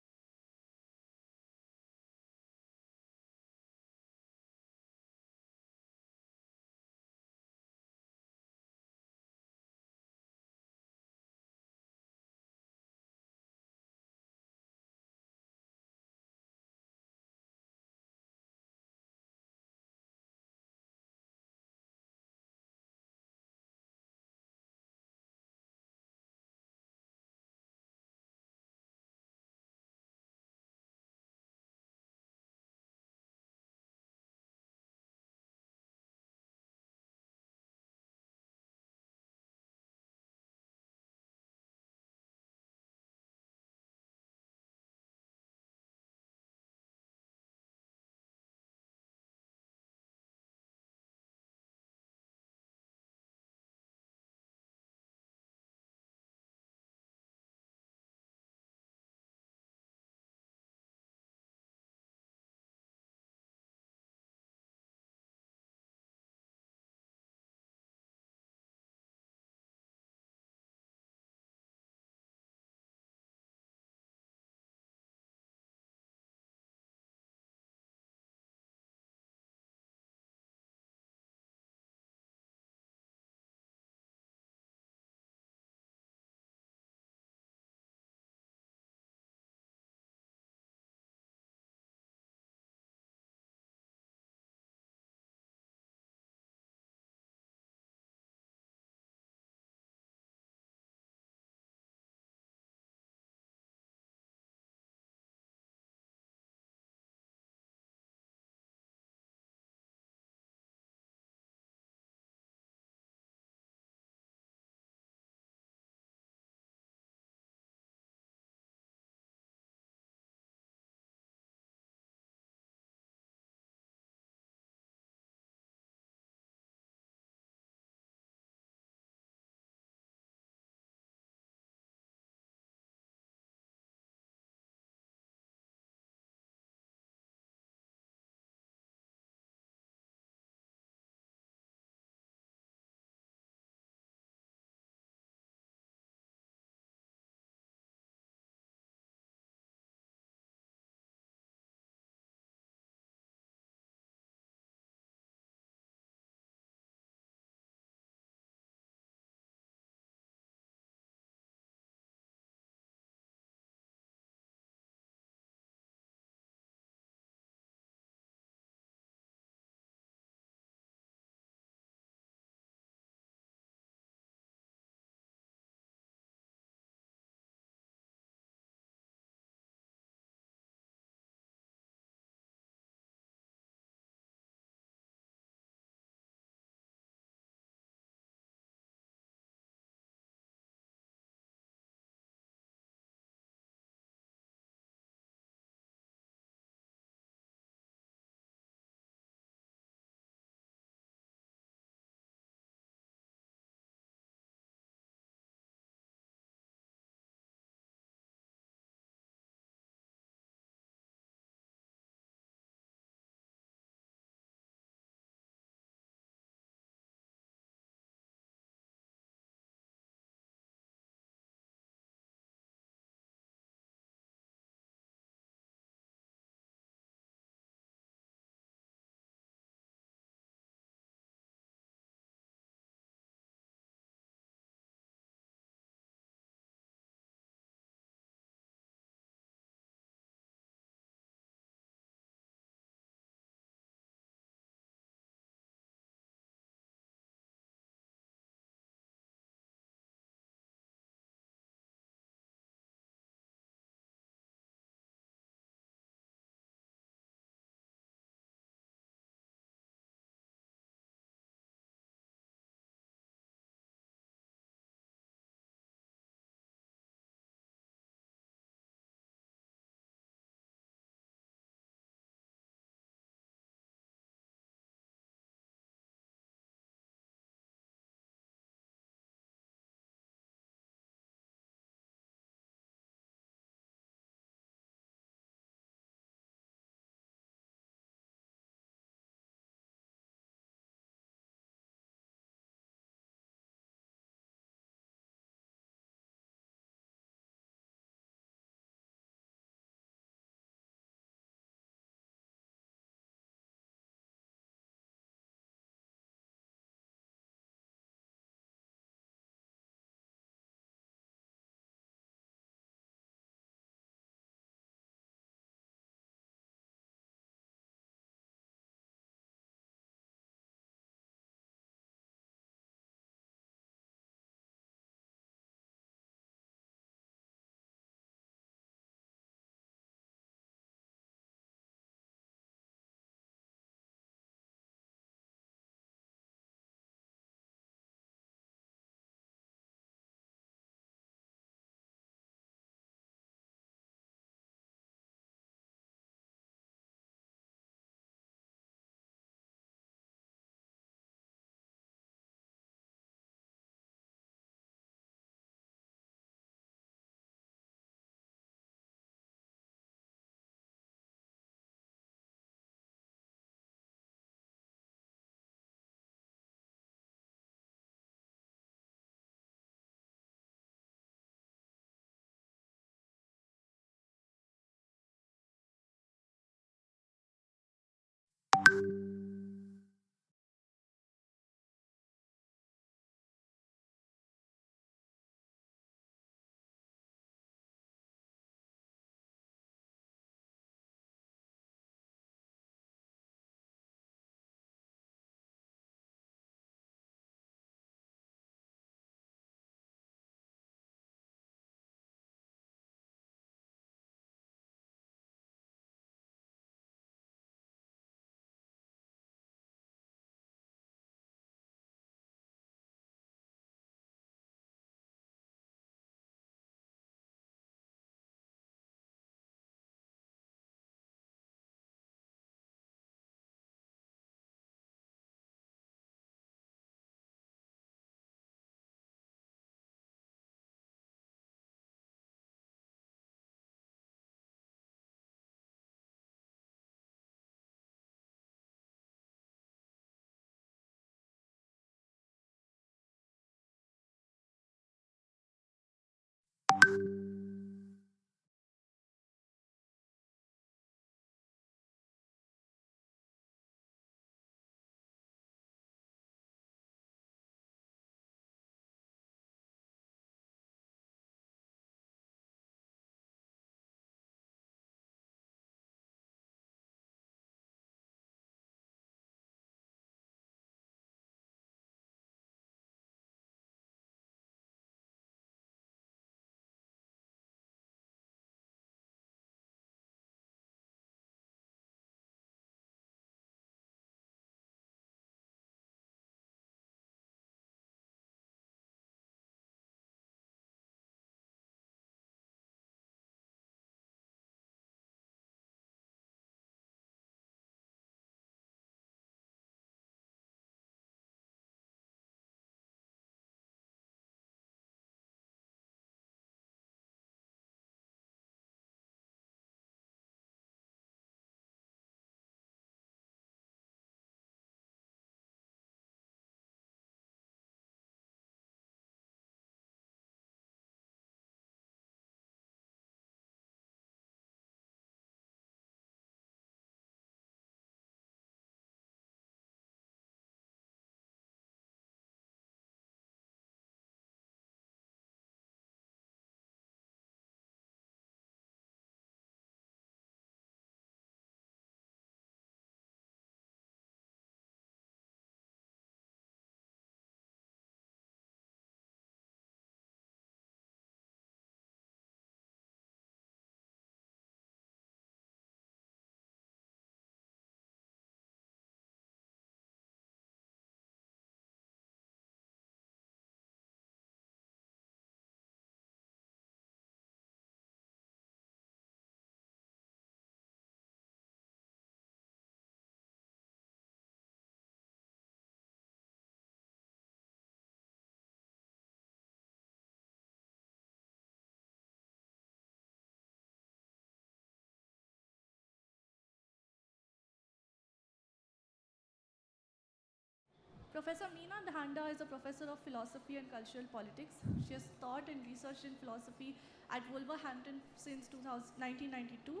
Professor Meena Dhanda is a professor of philosophy and cultural politics. She has taught and researched in philosophy at Wolverhampton since 1992.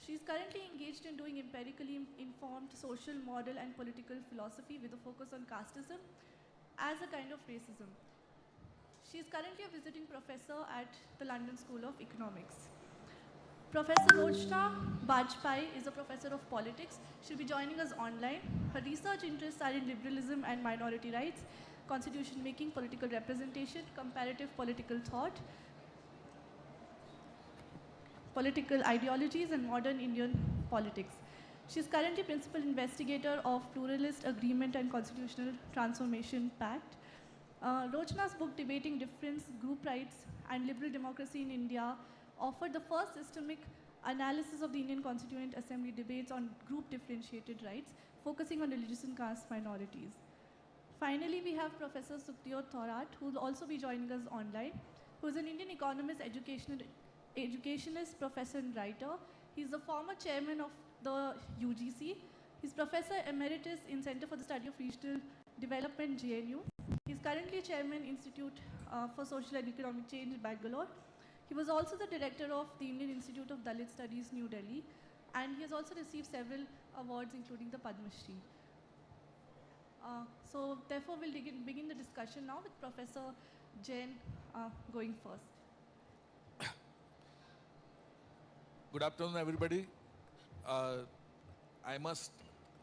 She is currently engaged in doing empirically informed social, moral, and political philosophy with a focus on casteism as a kind of racism. She is currently a visiting professor at the London School of Economics. Professor Rochna Bajpai is a professor of politics. She'll be joining us online. Her research interests are in liberalism and minority rights, constitution making, political representation, comparative political thought, political ideologies, and modern Indian politics. She is currently principal investigator of Pluralist Agreement and Constitutional Transformation Pact. Rochna's book, Debating Difference, Group Rights, and Liberal Democracy in India, offered the first systemic analysis of the Indian Constituent Assembly debates on group differentiated rights, focusing on religious and caste minorities. Finally, we have Professor Sukhdev Thorat, who will also be joining us online, who is an Indian economist, educationist, professor, and writer. He's the former chairman of the UGC. He's Professor Emeritus in Center for the Study of Regional Development, JNU. He's currently chairman, Institute for Social and Economic Change, Bangalore. He was also the director of the Indian Institute of Dalit Studies, New Delhi, and he has also received several awards, including the Padma Shri. So therefore, we'll begin the discussion now with Professor Jain going first. Good afternoon, everybody. I must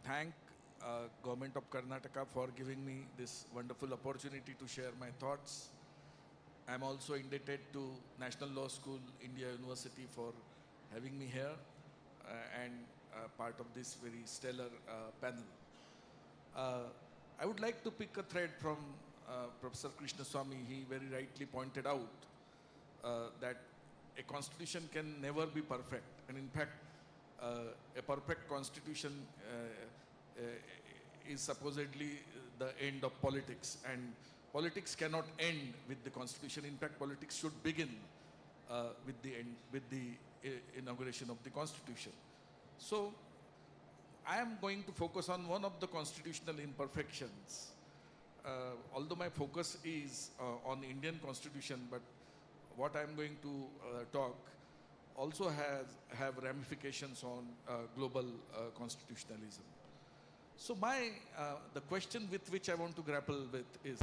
thank Government of Karnataka for giving me this wonderful opportunity to share my thoughts. I'm also indebted to National Law School, India University for having me here and part of this very stellar panel. I would like to pick a thread from Professor Krishnaswamy. He very rightly pointed out that a constitution can never be perfect. And in fact, a perfect constitution is supposedly the end of politics. And politics cannot end with the constitution. In fact, politics should begin with the inauguration of the constitution. So, I am going to focus on one of the constitutional imperfections. Although my focus is on Indian constitution, but what I am going to talk also have ramifications on global constitutionalism. So the question with which I want to grapple with is,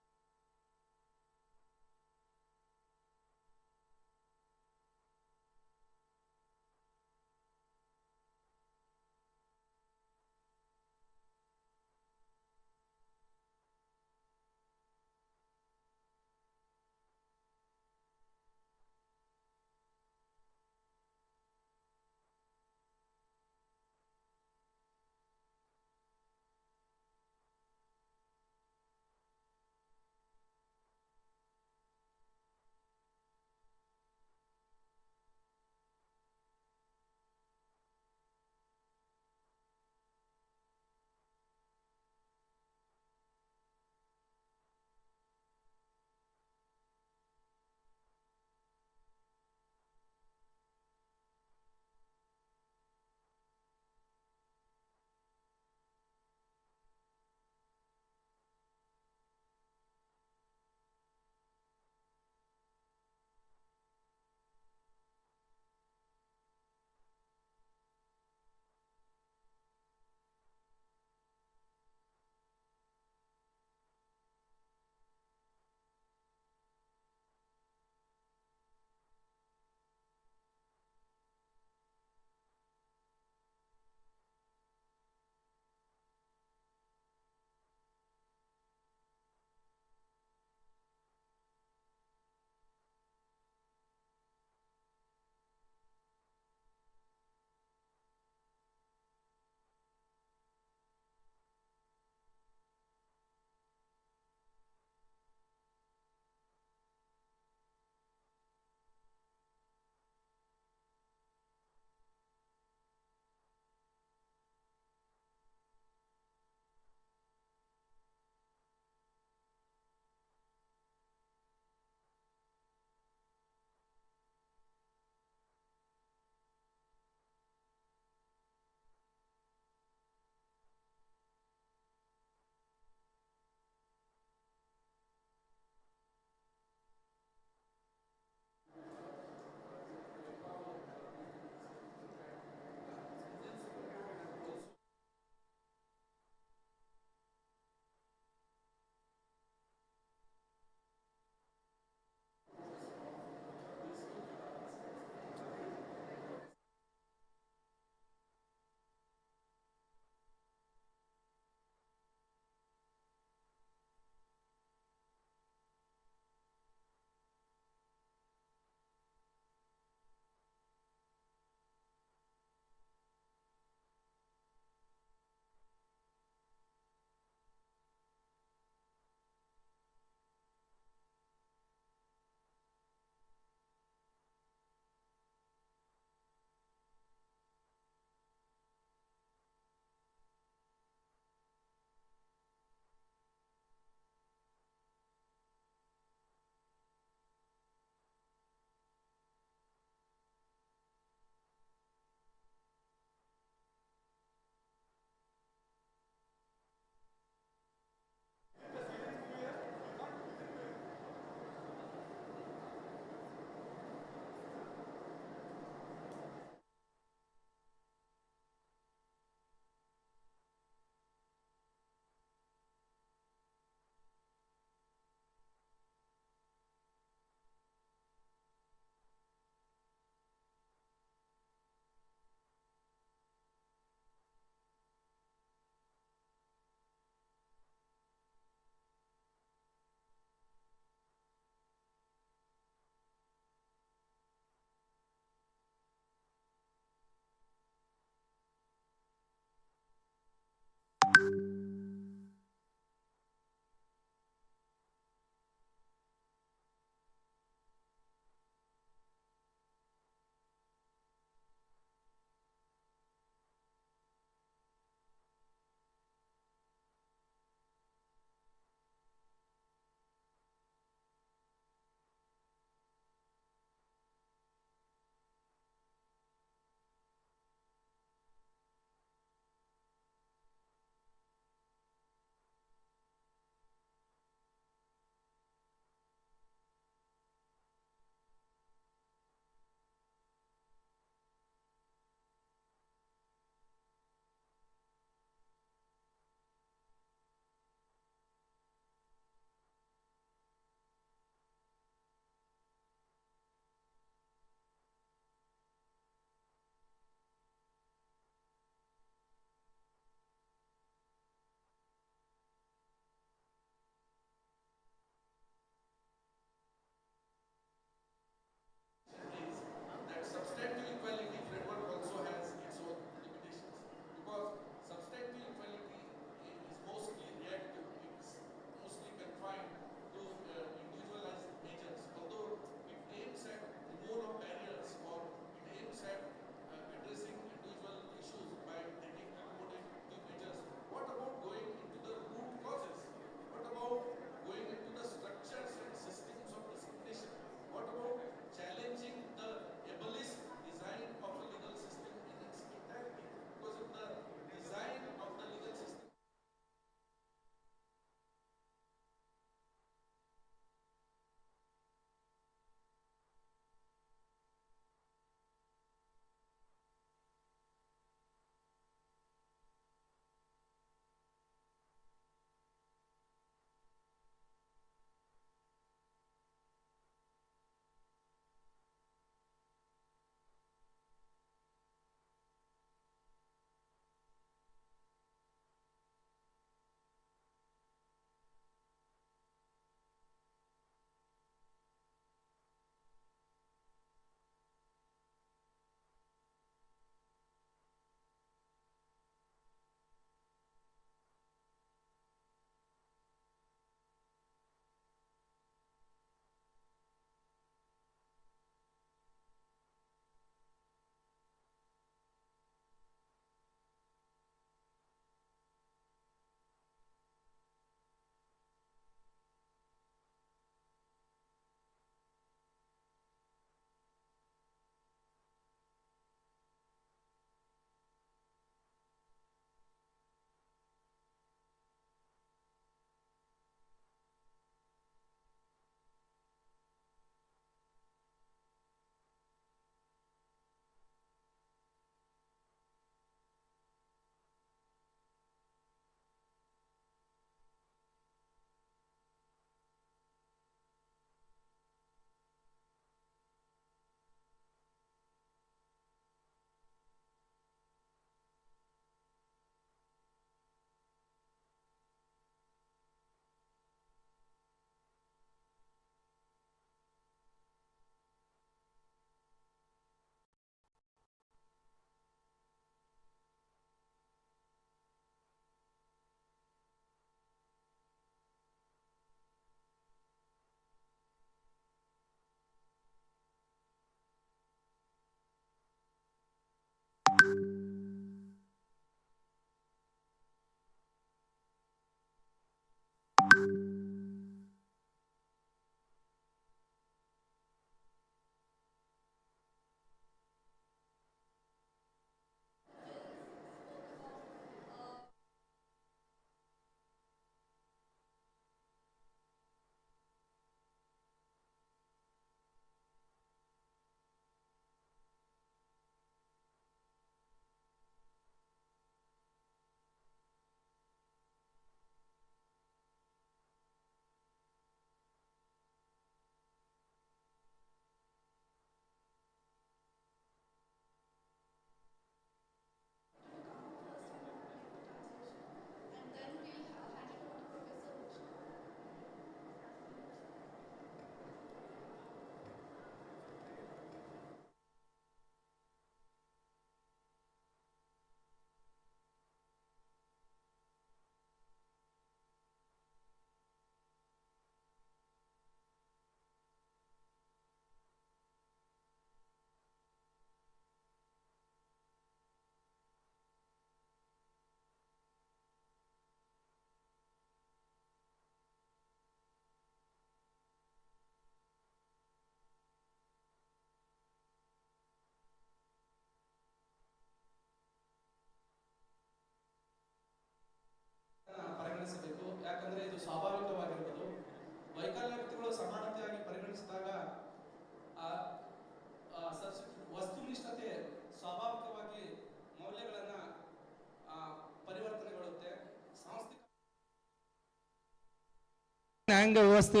ನ್ಯಾಯಾಂಗ ವ್ಯವಸ್ಥೆ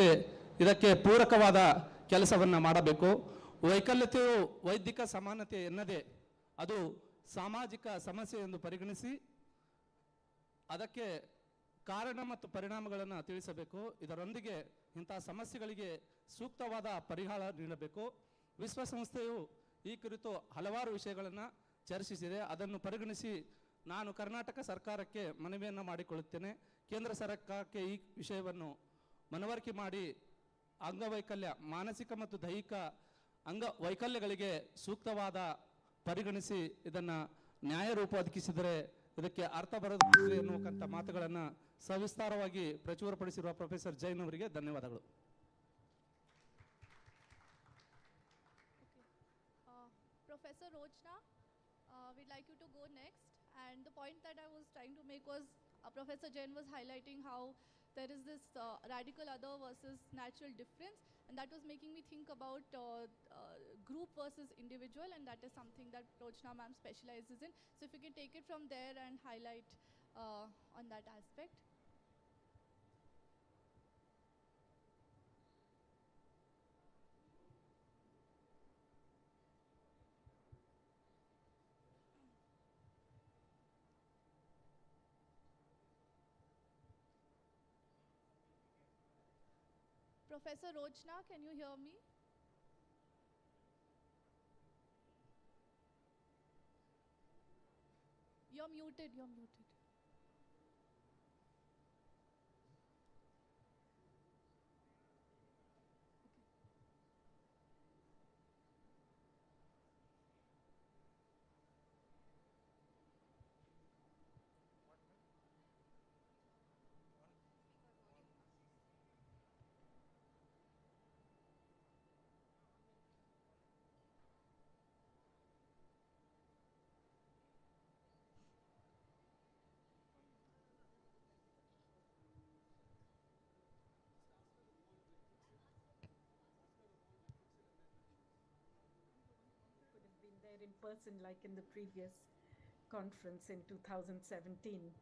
ಇದಕ್ಕೆ ಪೂರಕವಾದ ಕೆಲಸವನ್ನು ಮಾಡಬೇಕು. ವೈಕಲ್ಯತೆಯು ವೈದ್ಯಕ ಸಮಾನತೆ ಎನ್ನದೇ ಅದು ಸಾಮಾಜಿಕ ಸಮಸ್ಯೆ ಎಂದು ಪರಿಗಣಿಸಿ ಅದಕ್ಕೆ ಕಾರಣ ಮತ್ತು ಪರಿಣಾಮಗಳನ್ನು ತಿಳಿಸಬೇಕು. ಇದರೊಂದಿಗೆ ಇಂತಹ ಸಮಸ್ಯೆಗಳಿಗೆ ಸೂಕ್ತವಾದ ಪರಿಹಾರ ನೀಡಬೇಕು. ವಿಶ್ವಸಂಸ್ಥೆಯು ಈ ಕುರಿತು ಹಲವಾರು ವಿಷಯಗಳನ್ನು ಚರ್ಚಿಸಿದೆ. ಅದನ್ನು ಪರಿಗಣಿಸಿ ನಾನು ಕರ್ನಾಟಕ ಸರ್ಕಾರಕ್ಕೆ ಮನವಿಯನ್ನು ಮಾಡಿಕೊಳ್ಳುತ್ತೇನೆ. ಕೇಂದ್ರ ಸರ್ಕಾರಕ್ಕೆ ಈ ವಿಷಯವನ್ನು ಮನವರಿಕೆ ಮಾಡಿ ಅಂಗವೈಕಲ್ಯ, ಮಾನಸಿಕ ಮತ್ತು ದೈಹಿಕ ಅಂಗವೈಕಲ್ಯಗಳಿಗೆ ಸೂಕ್ತವಾದ ಪರಿಗಣಿಸಿ ಇದನ್ನು ನ್ಯಾಯರೂಪ ಒದಗಿಸಿದರೆ ಇದಕ್ಕೆ ಅರ್ಥ ಬರುತ್ತದೆ ಎನ್ನುವಂಥ ಮಾತುಗಳನ್ನು ಸವಿಸ್ತಾರವಾಗಿ ಪ್ರಚುರಪಡಿಸಿರುವ ಪ್ರೊಫೆಸರ್ ಜೈನ್ ಅವರಿಗೆ ಧನ್ಯವಾದಗಳು. Professor Rochna, we'd like you to go next. And the point that I was trying to make was Professor Jain was highlighting how there is this radical other versus natural difference, and that was making me think about group versus individual, and that is something that Rochna ma'am specializes in. So if you can take it from there and highlight on that aspect. Professor Rochna, can you hear me? You're muted, you're muted. There in person like in the previous conference in 2017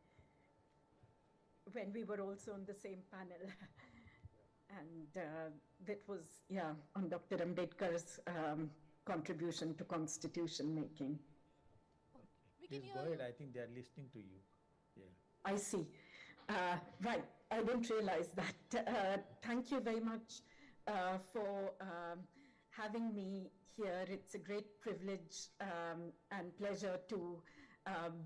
when we were also on the same panel. And that was, on Dr. Ambedkar's contribution to constitution making. Please go ahead, I think they are listening to you. Yeah. I see. Right, I didn't realize that. Thank you very much for having me here. It's a great privilege and pleasure to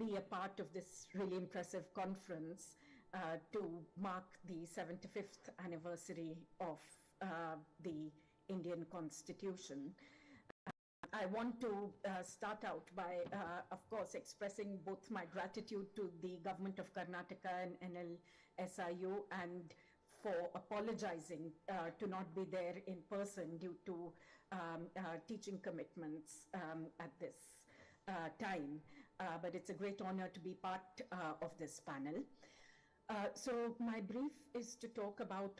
be a part of this really impressive conference to mark the 75th anniversary of the Indian Constitution. I want to start out by, of course, expressing both my gratitude to the Government of Karnataka and NLSIU, and for apologizing to not be there in person due to teaching commitments at this time. But it's a great honor to be part of this panel. So my brief is to talk about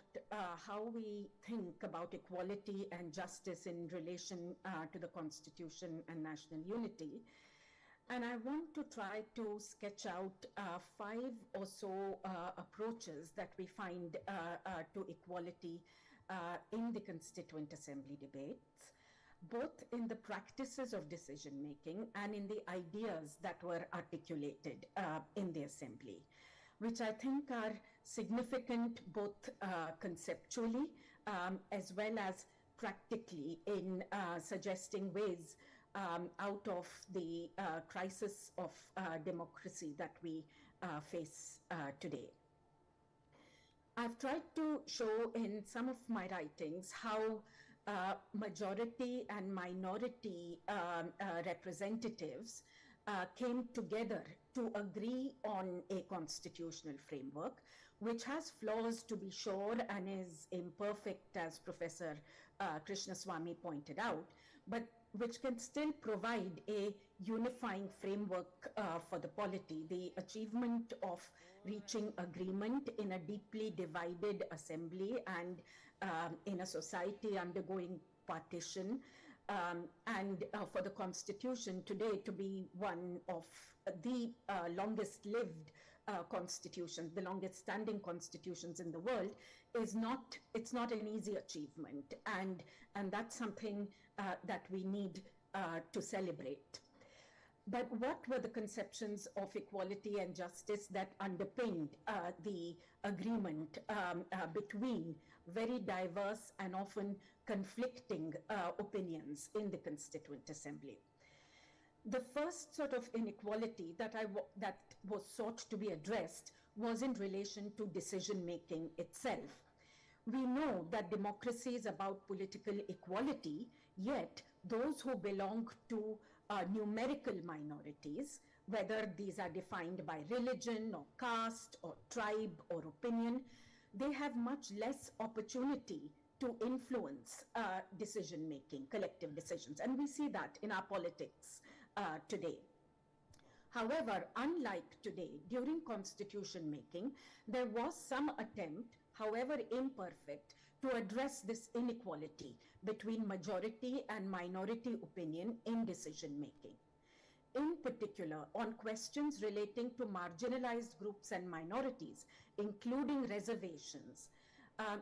how we think about equality and justice in relation to the Constitution and national unity. And I want to try to sketch out 5 or so approaches that we find to equality in the Constituent Assembly debates, both in the practices of decision making and in the ideas that were articulated in the Assembly, which I think are significant both conceptually as well as practically in suggesting ways out of the crisis of democracy that we face today. I've tried to show in some of my writings how majority and minority representatives came together to agree on a constitutional framework, which has flaws to be sure and is imperfect, as Professor Krishnaswamy pointed out, but which can still provide a unifying framework for the polity. The achievement of reaching agreement in a deeply divided assembly and in a society undergoing partition, and for the Constitution today to be one of the longest lived constitutions, the longest standing constitutions in the world, it's not an easy achievement. And that's something that we need to celebrate. But what were the conceptions of equality and justice that underpinned the agreement between very diverse and often conflicting opinions in the Constituent Assembly? The first sort of inequality that was sought to be addressed was in relation to decision-making itself. We know that democracy is about political equality, yet those who belong to numerical minorities, whether these are defined by religion or caste or tribe or opinion, they have much less opportunity to influence decision-making, collective decisions. And we see that in our politics today. However, unlike today, during constitution making, there was some attempt, however imperfect, to address this inequality between majority and minority opinion in decision making. In particular, on questions relating to marginalized groups and minorities, including reservations,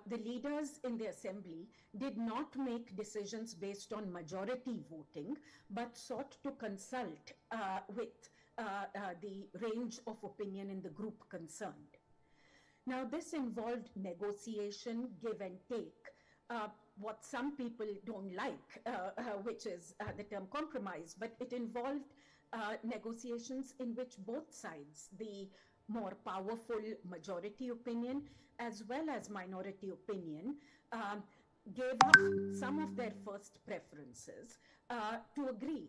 the leaders in the assembly did not make decisions based on majority voting, but sought to consult with the range of opinion in the group concerned. Now, this involved negotiation, give and take, what some people don't like, which is the term compromise, but it involved negotiations in which both sides, the more powerful majority opinion as well as minority opinion, gave up some of their first preferences to agree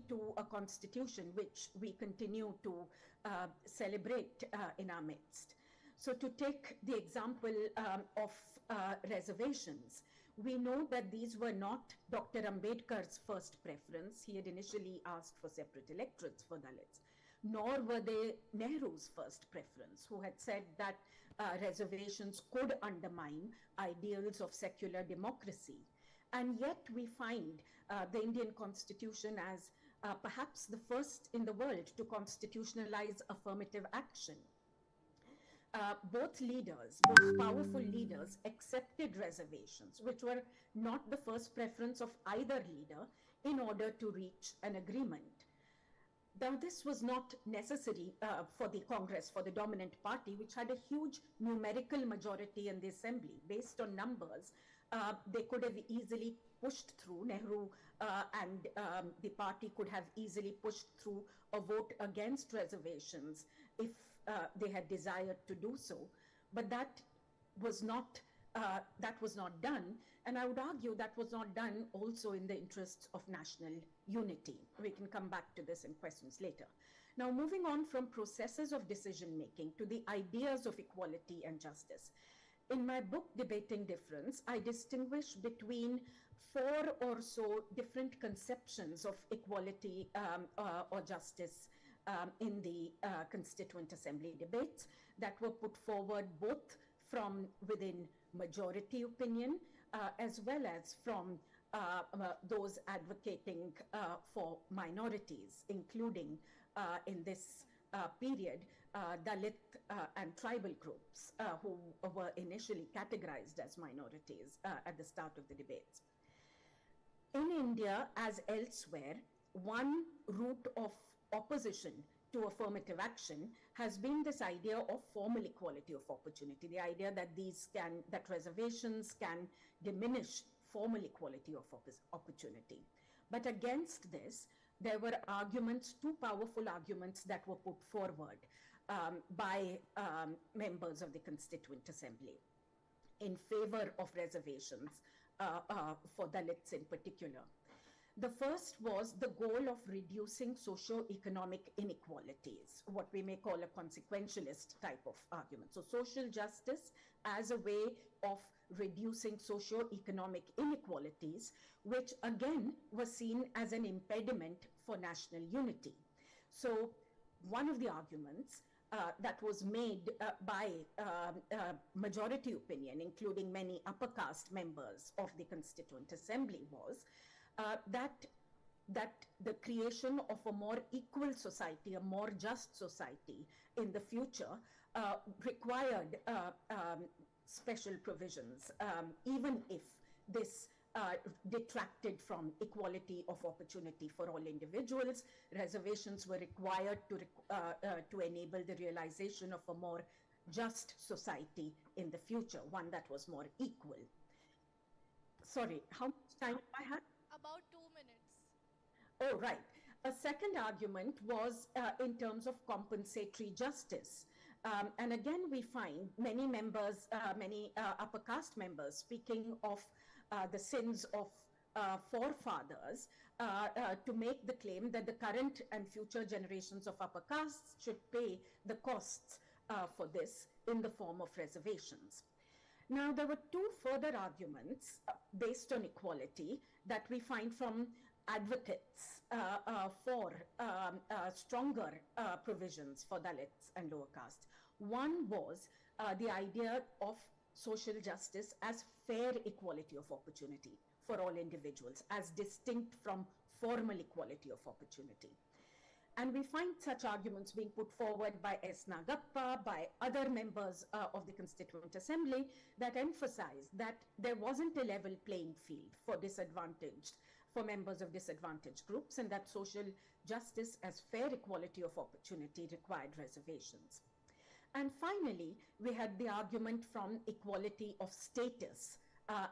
to a constitution which we continue to celebrate in our midst. So to take the example of reservations, we know that these were not Dr. Ambedkar's first preference. He had initially asked for separate electorates for Dalits, nor were they Nehru's first preference, who had said that reservations could undermine ideals of secular democracy. And yet we find the Indian Constitution as perhaps the first in the world to constitutionalize affirmative action. Both leaders, both powerful leaders, accepted reservations, which were not the first preference of either leader, in order to reach an agreement. Now, this was not necessary for the Congress, for the dominant party, which had a huge numerical majority in the assembly. Based on numbers, they could have easily pushed through, Nehru and the party could have easily pushed through a vote against reservations if they had desired to do so. But that was not done. And I would argue that was not done also in the interests of national unity. We can come back to this in questions later. Now, moving on from processes of decision-making to the ideas of equality and justice. In my book, Debating Difference, I distinguish between 4 or so different conceptions of equality or justice in the Constituent Assembly debates that were put forward both from within majority opinion as well as from those advocating for minorities, including in this period Dalit and tribal groups who were initially categorized as minorities at the start of the debates. In India, as elsewhere, one route of opposition to affirmative action has been this idea of formal equality of opportunity, the idea that that reservations can diminish formal equality of opportunity. But against this, there were arguments, 2 powerful arguments that were put forward by members of the Constituent Assembly in favor of reservations for Dalits in particular. The first was the goal of reducing socio-economic inequalities, what we may call a consequentialist type of argument. So social justice as a way of reducing socio-economic inequalities, which again was seen as an impediment for national unity. So one of the arguments that was made by majority opinion, including many upper caste members of the Constituent Assembly, was that that the creation of a more equal society, a more just society in the future required special provisions, even if this detracted from equality of opportunity for all individuals. Reservations were required to enable the realization of a more just society in the future, one that was more equal. Sorry, how much time do I have? About 2 minutes. Oh, right. A second argument was in terms of compensatory justice. And again, we find many members, many upper caste members speaking of the sins of forefathers to make the claim that the current and future generations of upper castes should pay the costs for this in the form of reservations. Now, there were two further arguments based on equality that we find from advocates for stronger provisions for Dalits and lower castes. One was the idea of social justice as fair equality of opportunity for all individuals, as distinct from formal equality of opportunity. And we find such arguments being put forward by S. Nagappa, by other members of the Constituent Assembly that emphasize that there wasn't a level playing field for members of disadvantaged groups, and that social justice as fair equality of opportunity required reservations. And finally, we had the argument from equality of status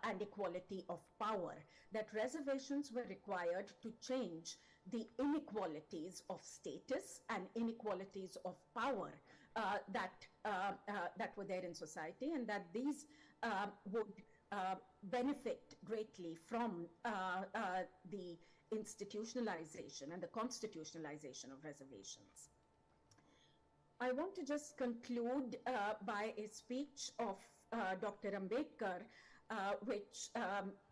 and equality of power, that reservations were required to change the inequalities of status and inequalities of power that were there in society, and that these would benefit greatly from the institutionalization and the constitutionalization of reservations. I want to just conclude by a speech of Dr. Ambedkar, which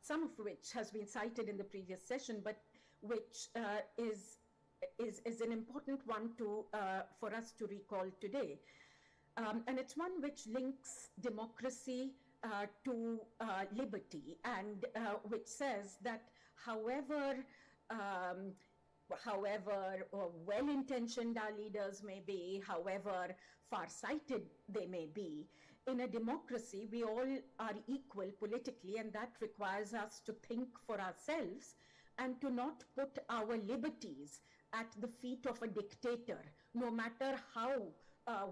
some of which has been cited in the previous session, but which is an important one for us to recall today. And it's one which links democracy to liberty, and which says that however well-intentioned our leaders may be, however far-sighted they may be, in a democracy we all are equal politically, and that requires us to think for ourselves and to not put our liberties at the feet of a dictator, no matter how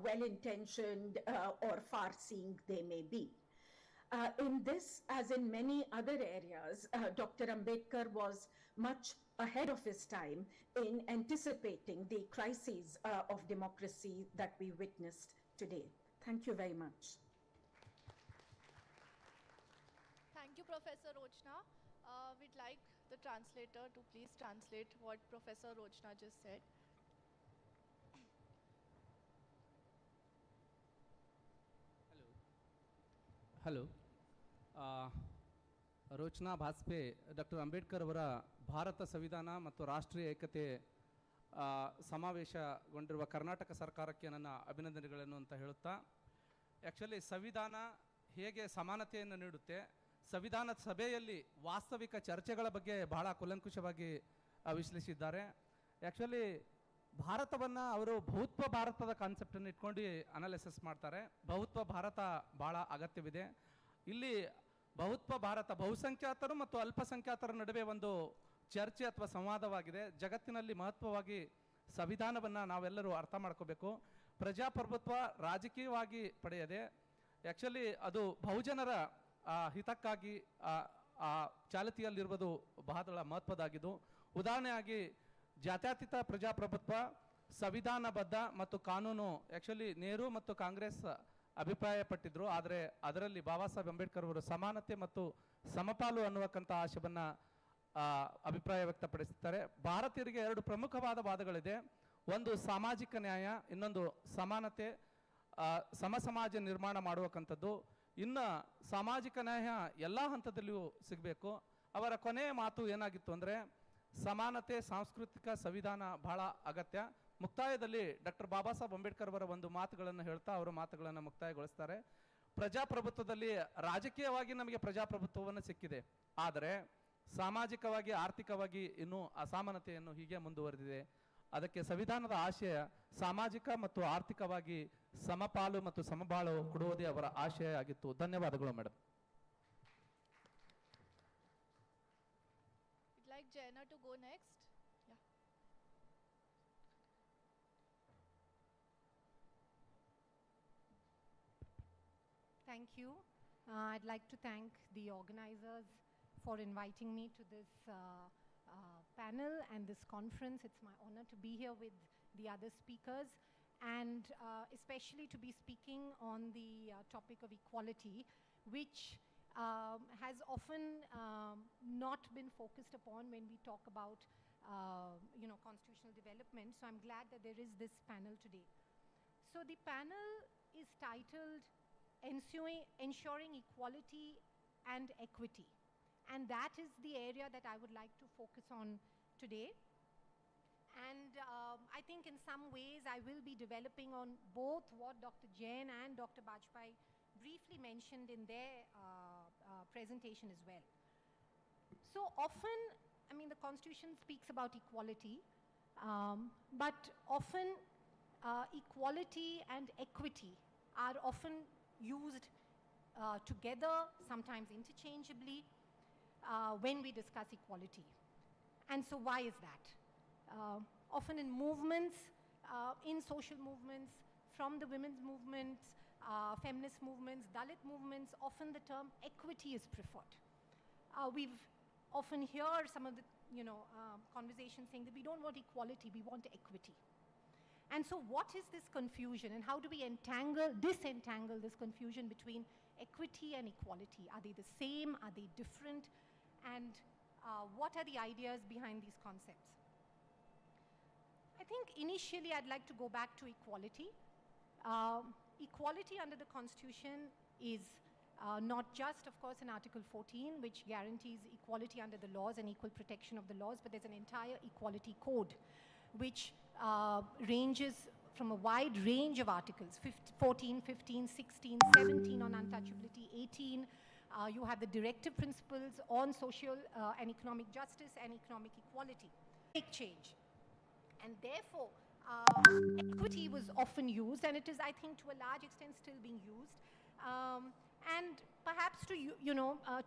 well-intentioned or far-seeing they may be. In this, as in many other areas, Dr. Ambedkar was much ahead of his time in anticipating the crises of democracy that we witnessed today. Thank you very much. Thank you, Professor Rochna. We'd like the translator to please translate what Professor Rochna just said. Hello Rochana ಭಾಸ್ಪೆ doctor Ambedkar ಅವರ ಭಾರತ ಸಂವಿಧಾನ ಮತ್ತು ರಾಷ್ಟ್ರೀಯ ಏಕತೆ ಸಮಾವೇಶಗೊಂಡಿರುವ ಕರ್ನಾಟಕ ಸರ್ಕಾರಕ್ಕೆ ನನ್ನ ಅಭಿನಂದನೆಗಳನ್ನು ಅಂತ ಹೇಳುತ್ತಾ, ಆ್ಯಕ್ಚುಲಿ ಸಂವಿಧಾನ ಹೇಗೆ ಸಮಾನತೆಯನ್ನು ನೀಡುತ್ತೆ, ಸಂವಿಧಾನದ ಸಭೆಯಲ್ಲಿ ವಾಸ್ತವಿಕ ಚರ್ಚೆಗಳ ಬಗ್ಗೆ ಬಹಳ ಕೂಲಂಕುಷವಾಗಿ ವಿಶ್ಲೇಷಿಸಿದ್ದಾರೆ. ಆ್ಯಕ್ಚುಲಿ ಭಾರತವನ್ನು ಅವರು ಬಹುತ್ವ ಭಾರತದ ಕಾನ್ಸೆಪ್ಟನ್ನು ಇಟ್ಕೊಂಡು ಅನಾಲಿಸಿಸ್ ಮಾಡ್ತಾರೆ. ಬಹುತ್ವ ಭಾರತ ಭಾಳ ಅಗತ್ಯವಿದೆ. ಇಲ್ಲಿ ಬಹುತ್ವ ಭಾರತ ಬಹುಸಂಖ್ಯಾತರು ಮತ್ತು ಅಲ್ಪಸಂಖ್ಯಾತರ ನಡುವೆ ಒಂದು ಚರ್ಚೆ ಅಥವಾ ಸಂವಾದವಾಗಿದೆ. ಜಗತ್ತಿನಲ್ಲಿ ಮಹತ್ವವಾಗಿ ಸಂವಿಧಾನವನ್ನು ನಾವೆಲ್ಲರೂ ಅರ್ಥ ಮಾಡ್ಕೋಬೇಕು. ಪ್ರಜಾಪ್ರಭುತ್ವ ರಾಜಕೀಯವಾಗಿ ಪಡೆಯದೆ ಆ್ಯಕ್ಚುಲಿ ಅದು ಬಹುಜನರ ಹಿತಕ್ಕಾಗಿ ಚಾಲ್ತಿಯಲ್ಲಿರುವುದು ಬಹಳ ಮಹತ್ವದಾಗಿದ್ದು. ಉದಾಹರಣೆಯಾಗಿ ಜಾತ್ಯತೀತ ಪ್ರಜಾಪ್ರಭುತ್ವ ಸಂವಿಧಾನಬದ್ಧ ಮತ್ತು ಕಾನೂನು ಆ್ಯಕ್ಚುಲಿ ನೆಹರು ಮತ್ತು ಕಾಂಗ್ರೆಸ್ ಅಭಿಪ್ರಾಯಪಟ್ಟಿದ್ರು. ಆದರೆ ಅದರಲ್ಲಿ ಬಾಬಾ ಸಾಹೇಬ್ ಅಂಬೇಡ್ಕರ್ ಅವರು ಸಮಾನತೆ ಮತ್ತು ಸಮಪಾಲು ಅನ್ನುವಕ್ಕಂಥ ಆಶಯವನ್ನು ಅಭಿಪ್ರಾಯ ವ್ಯಕ್ತಪಡಿಸುತ್ತಾರೆ. ಭಾರತೀಯರಿಗೆ ಎರಡು ಪ್ರಮುಖವಾದ ವಾದಗಳಿದೆ. ಒಂದು ಸಾಮಾಜಿಕ ನ್ಯಾಯ, ಇನ್ನೊಂದು ಸಮಾನತೆ, ಸಮಾಜ ನಿರ್ಮಾಣ ಮಾಡುವಕ್ಕಂಥದ್ದು. ಇನ್ನು ಸಾಮಾಜಿಕ ನ್ಯಾಯ ಎಲ್ಲ ಹಂತದಲ್ಲಿಯೂ ಸಿಗಬೇಕು. ಅವರ ಕೊನೆಯ ಮಾತು ಏನಾಗಿತ್ತು ಅಂದರೆ ಸಮಾನತೆ, ಸಾಂಸ್ಕೃತಿಕ ಸಂವಿಧಾನ ಬಹಳ ಅಗತ್ಯ. ಮುಕ್ತಾಯದಲ್ಲಿ ಡಾಕ್ಟರ್ ಬಾಬಾ ಸಾಹೇಬ್ ಅಂಬೇಡ್ಕರ್ ಅವರ ಒಂದು ಮಾತುಗಳನ್ನು ಹೇಳ್ತಾ ಅವರ ಮಾತುಗಳನ್ನು ಮುಕ್ತಾಯಗೊಳಿಸ್ತಾರೆ. ಪ್ರಜಾಪ್ರಭುತ್ವದಲ್ಲಿ ರಾಜಕೀಯವಾಗಿ ನಮಗೆ ಪ್ರಜಾಪ್ರಭುತ್ವವನ್ನು ಸಿಕ್ಕಿದೆ, ಆದರೆ ಸಾಮಾಜಿಕವಾಗಿ ಆರ್ಥಿಕವಾಗಿ ಇನ್ನೂ ಅಸಮಾನತೆಯನ್ನು ಹೀಗೆ ಮುಂದುವರೆದಿದೆ. ಅದಕ್ಕೆ ಸಂವಿಧಾನದ ಆಶಯ ಸಾಮಾಜಿಕ ಮತ್ತು ಆರ್ಥಿಕವಾಗಿ ಸಮಪಾಲು ಮತ್ತು ಸಮಬಾಳು ಕೊಡುವುದೇ ಅವರ ಆಶಯ ಆಗಿತ್ತು. ಧನ್ಯವಾದಗಳು madam. I'd like Jaina to go next. Yeah. Thank you. I'd like to thank the organizers for inviting me to this panel and this conference. It's my honor to be here with the other speakers and especially to be speaking on the topic of equality, which has often not been focused upon when we talk about constitutional development. So I'm glad that there is this panel today. So the panel is titled Ensuring Equality and Equity, and that is the area that I would like to focus on today. And I think in some ways I will be developing on both what Dr. Jain and Dr. Bajpai briefly mentioned in their presentation as well. So often, I mean, the Constitution speaks about equality, but often equality and equity are often used together, sometimes interchangeably, when we discuss equality. And so why is that? Often in movements, in social movements, from the women's movements, feminist movements, Dalit movements, often the term equity is preferred. We've often heard some of the conversations saying that we don't want equality, we want equity. And so what is this confusion, and how do we disentangle this confusion between equity and equality? Are they the same? Are they different? And what are the ideas behind these concepts? I think initially I'd like to go back to equality. Equality under the Constitution is not just, of course, in Article 14, which guarantees equality under the laws and equal protection of the laws, but there's an entire equality code, which ranges from a wide range of articles, 14, 15, 16, 17 on untouchability, 18. You have the directive principles on social and economic justice and economic equality. Big change. And therefore, equity was often used, and it is, I think, to a large extent still being used. And perhaps to,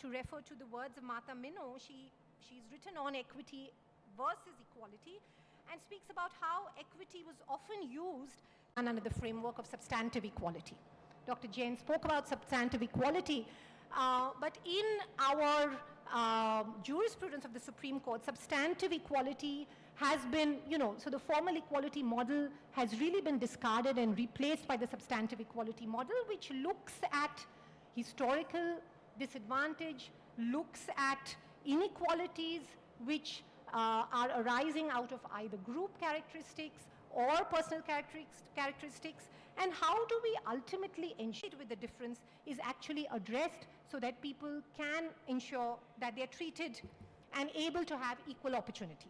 to refer to the words of Mata Minow, she's written on equity versus equality, and speaks about how equity was often used and under the framework of substantive equality. Dr. Jain spoke about substantive equality, but in our jurisprudence of the Supreme Court, substantive equality has been, so the formal equality model has really been discarded and replaced by the substantive equality model, which looks at historical disadvantage, looks at inequalities which are arising out of either group characteristics or personal characteristics, and how do we ultimately ensure with the difference is actually addressed so that people can ensure that they're treated and able to have equal opportunity.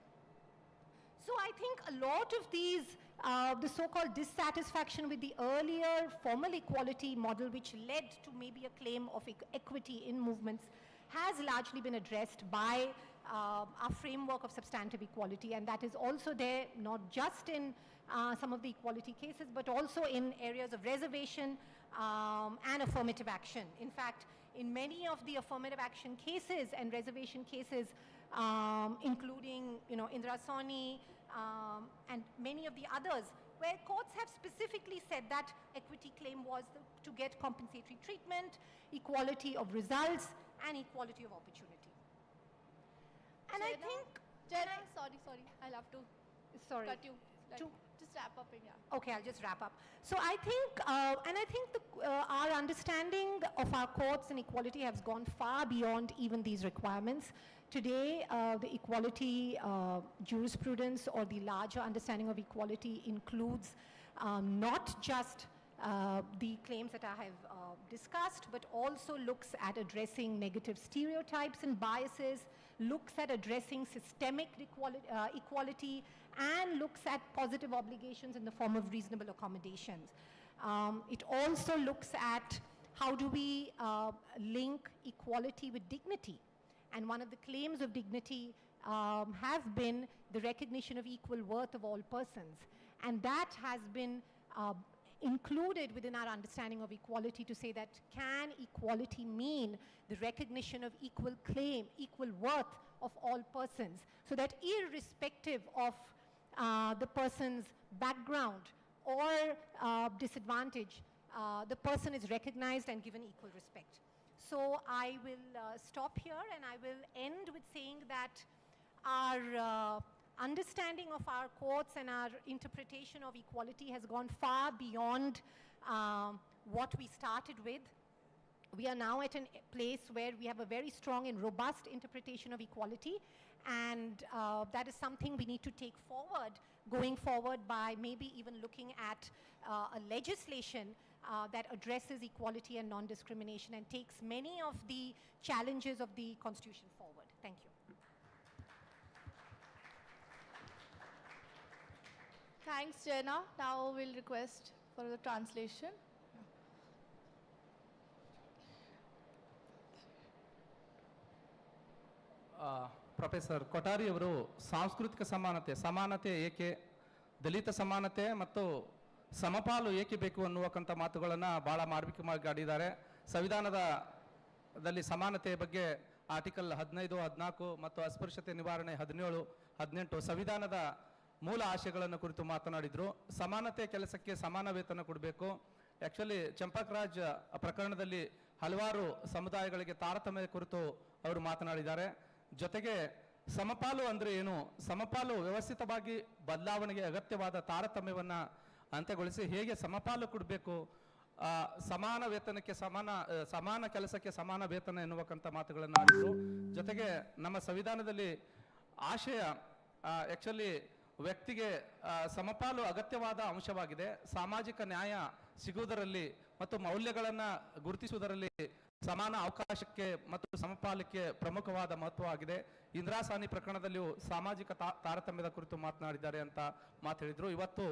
So I think a lot of these, the so-called dissatisfaction with the earlier formal equality model, which led to maybe a claim of equity in movements, has largely been addressed by our framework of substantive equality, and that is also there not just in some of the equality cases, but also in areas of reservation and affirmative action. In fact, in many of the affirmative action cases and reservation cases, including Indira Sawhney and many of the others, where courts have specifically said that equity claim was to get compensatory treatment, equality of results, and equality of opportunity. And I think... Jaina, sorry, I'll have to cut you. Just wrap up in, yeah. Okay, I'll just wrap up. So I think, and I think our understanding of our courts and equality has gone far beyond even these requirements. Today, the equality jurisprudence or the larger understanding of equality includes not just the claims that I have discussed, but also looks at addressing negative stereotypes and biases, looks at addressing systemic equality, and looks at positive obligations in the form of reasonable accommodations. It also looks at how do we link equality with dignity. And one of the claims of dignity has been the recognition of equal worth of all persons. And that has been included within our understanding of equality to say that can equality mean the recognition of equal claim, equal worth of all persons, so that irrespective of the person's background or disadvantage, the person is recognized and given equal respect. So I will stop here, and I will end with saying that our understanding of our courts and our interpretation of equality has gone far beyond what we started with. We are now at a place where we have a very strong and robust interpretation of equality, and that is something we need to take forward, going forward by maybe even looking at a legislation that addresses equality and non-discrimination and takes many of the challenges of the Constitution forward. Thank you. Thanks, Jenna. Now we'll request for the translation. Professor Kothari ಅವರು ಸಾಂಸ್ಕೃತಿಕ ಸಮಾನತೆ ಏಕೆ, ದಲಿತ ಸಮಾನತೆ ಮತ್ತು ಸಮಪಾಲು ಏಕೆ ಬೇಕು ಅನ್ನುವಕ್ಕಂಥ ಮಾತುಗಳನ್ನು ಭಾಳ ಮಾರ್ಮಿಕವಾಗಿ ಆಡಿದ್ದಾರೆ. ಸಂವಿಧಾನದಲ್ಲಿ ಸಮಾನತೆಯ ಬಗ್ಗೆ ಆರ್ಟಿಕಲ್ 15, 14 ಮತ್ತು ಅಸ್ಪೃಶ್ಯತೆ ನಿವಾರಣೆ 17, 18 ಸಂವಿಧಾನದ ಮೂಲ ಆಶಯಗಳನ್ನು ಕುರಿತು ಮಾತನಾಡಿದರು. ಸಮಾನತೆ ಕೆಲಸಕ್ಕೆ ಸಮಾನ ವೇತನ ಕೊಡಬೇಕು. ಆ್ಯಕ್ಚುಲಿ ಚಂಪಕ್ ರಾಜ್ ಪ್ರಕರಣದಲ್ಲಿ ಹಲವಾರು ಸಮುದಾಯಗಳಿಗೆ ತಾರತಮ್ಯ ಕುರಿತು ಅವರು ಮಾತನಾಡಿದ್ದಾರೆ. ಜೊತೆಗೆ ಸಮಪಾಲು ಅಂದರೆ ಏನು, ಸಮಪಾಲು ವ್ಯವಸ್ಥಿತವಾಗಿ ಬದಲಾವಣೆಗೆ ಅಗತ್ಯವಾದ ತಾರತಮ್ಯವನ್ನು ಅಂತ್ಯಗೊಳಿಸಿ ಹೇಗೆ ಸಮಪಾಲು ಕೊಡಬೇಕು, ಸಮಾನ ವೇತನಕ್ಕೆ ಸಮಾನ ಕೆಲಸಕ್ಕೆ ಸಮಾನ ವೇತನ ಎನ್ನುವಕ್ಕಂಥ ಮಾತುಗಳನ್ನು ಆಡಿದರು. ಜೊತೆಗೆ ನಮ್ಮ ಸಂವಿಧಾನದಲ್ಲಿ ಆಶಯ ಆ್ಯಕ್ಚುಲಿ ವ್ಯಕ್ತಿಗೆ ಸಮಪಾಲು ಅಗತ್ಯವಾದ ಅಂಶವಾಗಿದೆ. ಸಾಮಾಜಿಕ ನ್ಯಾಯ ಸಿಗುವುದರಲ್ಲಿ ಮತ್ತು ಮೌಲ್ಯಗಳನ್ನು ಗುರುತಿಸುವುದರಲ್ಲಿ ಸಮಾನ ಅವಕಾಶಕ್ಕೆ ಮತ್ತು ಸಮಪಾಲಕ್ಕೆ ಪ್ರಮುಖವಾದ ಮಹತ್ವವಾಗಿದೆ. ಇಂದಿರಾ ಸಾಹ್ನಿ ಪ್ರಕರಣದಲ್ಲಿಯೂ ಸಾಮಾಜಿಕ ತಾರತಮ್ಯದ ಕುರಿತು ಮಾತನಾಡಿದ್ದಾರೆ ಅಂತ ಮಾತು ಹೇಳಿದರು. ಇವತ್ತು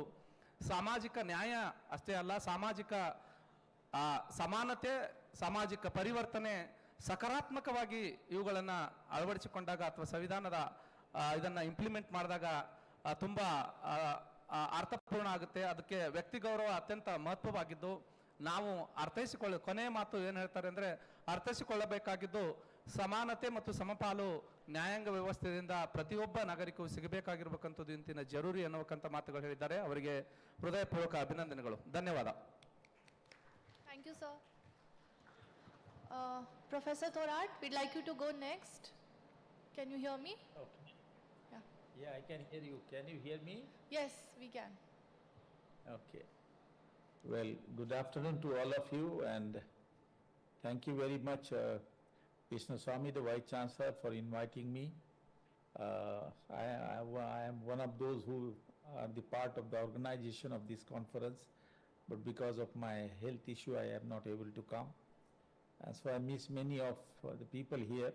ಸಾಮಾಜಿಕ ನ್ಯಾಯ ಅಷ್ಟೇ ಅಲ್ಲ, ಸಾಮಾಜಿಕ ಸಮಾನತೆ, ಸಾಮಾಜಿಕ ಪರಿವರ್ತನೆ ಸಕಾರಾತ್ಮಕವಾಗಿ ಇವುಗಳನ್ನು ಅಳವಡಿಸಿಕೊಂಡಾಗ ಅಥವಾ ಸಂವಿಧಾನದ ಇದನ್ನು ಇಂಪ್ಲಿಮೆಂಟ್ ಮಾಡಿದಾಗ ತುಂಬ ಅರ್ಥಪೂರ್ಣ ಆಗುತ್ತೆ. ಅದಕ್ಕೆ ವ್ಯಕ್ತಿ ಗೌರವ ಅತ್ಯಂತ ಮಹತ್ವವಾಗಿದ್ದು ನಾವು ಕೊನೆಯ ಮಾತು ಏನು ಹೇಳ್ತಾರೆ ಅಂದರೆ, ಅರ್ಥೈಸಿಕೊಳ್ಳಬೇಕಾಗಿದ್ದು ಸಮಾನತೆ ಮತ್ತು ಸಮಪಾಲು ನ್ಯಾಯಾಂಗ ವ್ಯವಸ್ಥೆಯಿಂದ ಪ್ರತಿಯೊಬ್ಬ ನಾಗರಿಕರು ಸಿಗಬೇಕಾಗಿರ್ಬೇಕಂತದ್ದು ಇಂತಿನ ಜರೂರಿ ಅನ್ನುವಕ್ಕಂಥ ಮಾತುಗಳು ಹೇಳಿದ್ದಾರೆ. ಅವರಿಗೆ ಹೃದಯಪೂರ್ವಕ ಅಭಿನಂದನೆಗಳು. ಧನ್ಯವಾದ. Thank you, sir. Professor Thorat, we'd like you to go next. Can you hear me? Okay. Yeah, I can hear you. Can you hear me? Yes, we can. Okay. Well, good afternoon to all of you, and thank you very much, Krishna Swami, the Vice Chancellor, for inviting me. I am one of those who are the part of the organization of this conference, but because of my health issue, I am not able to come. And so I miss many of the people here,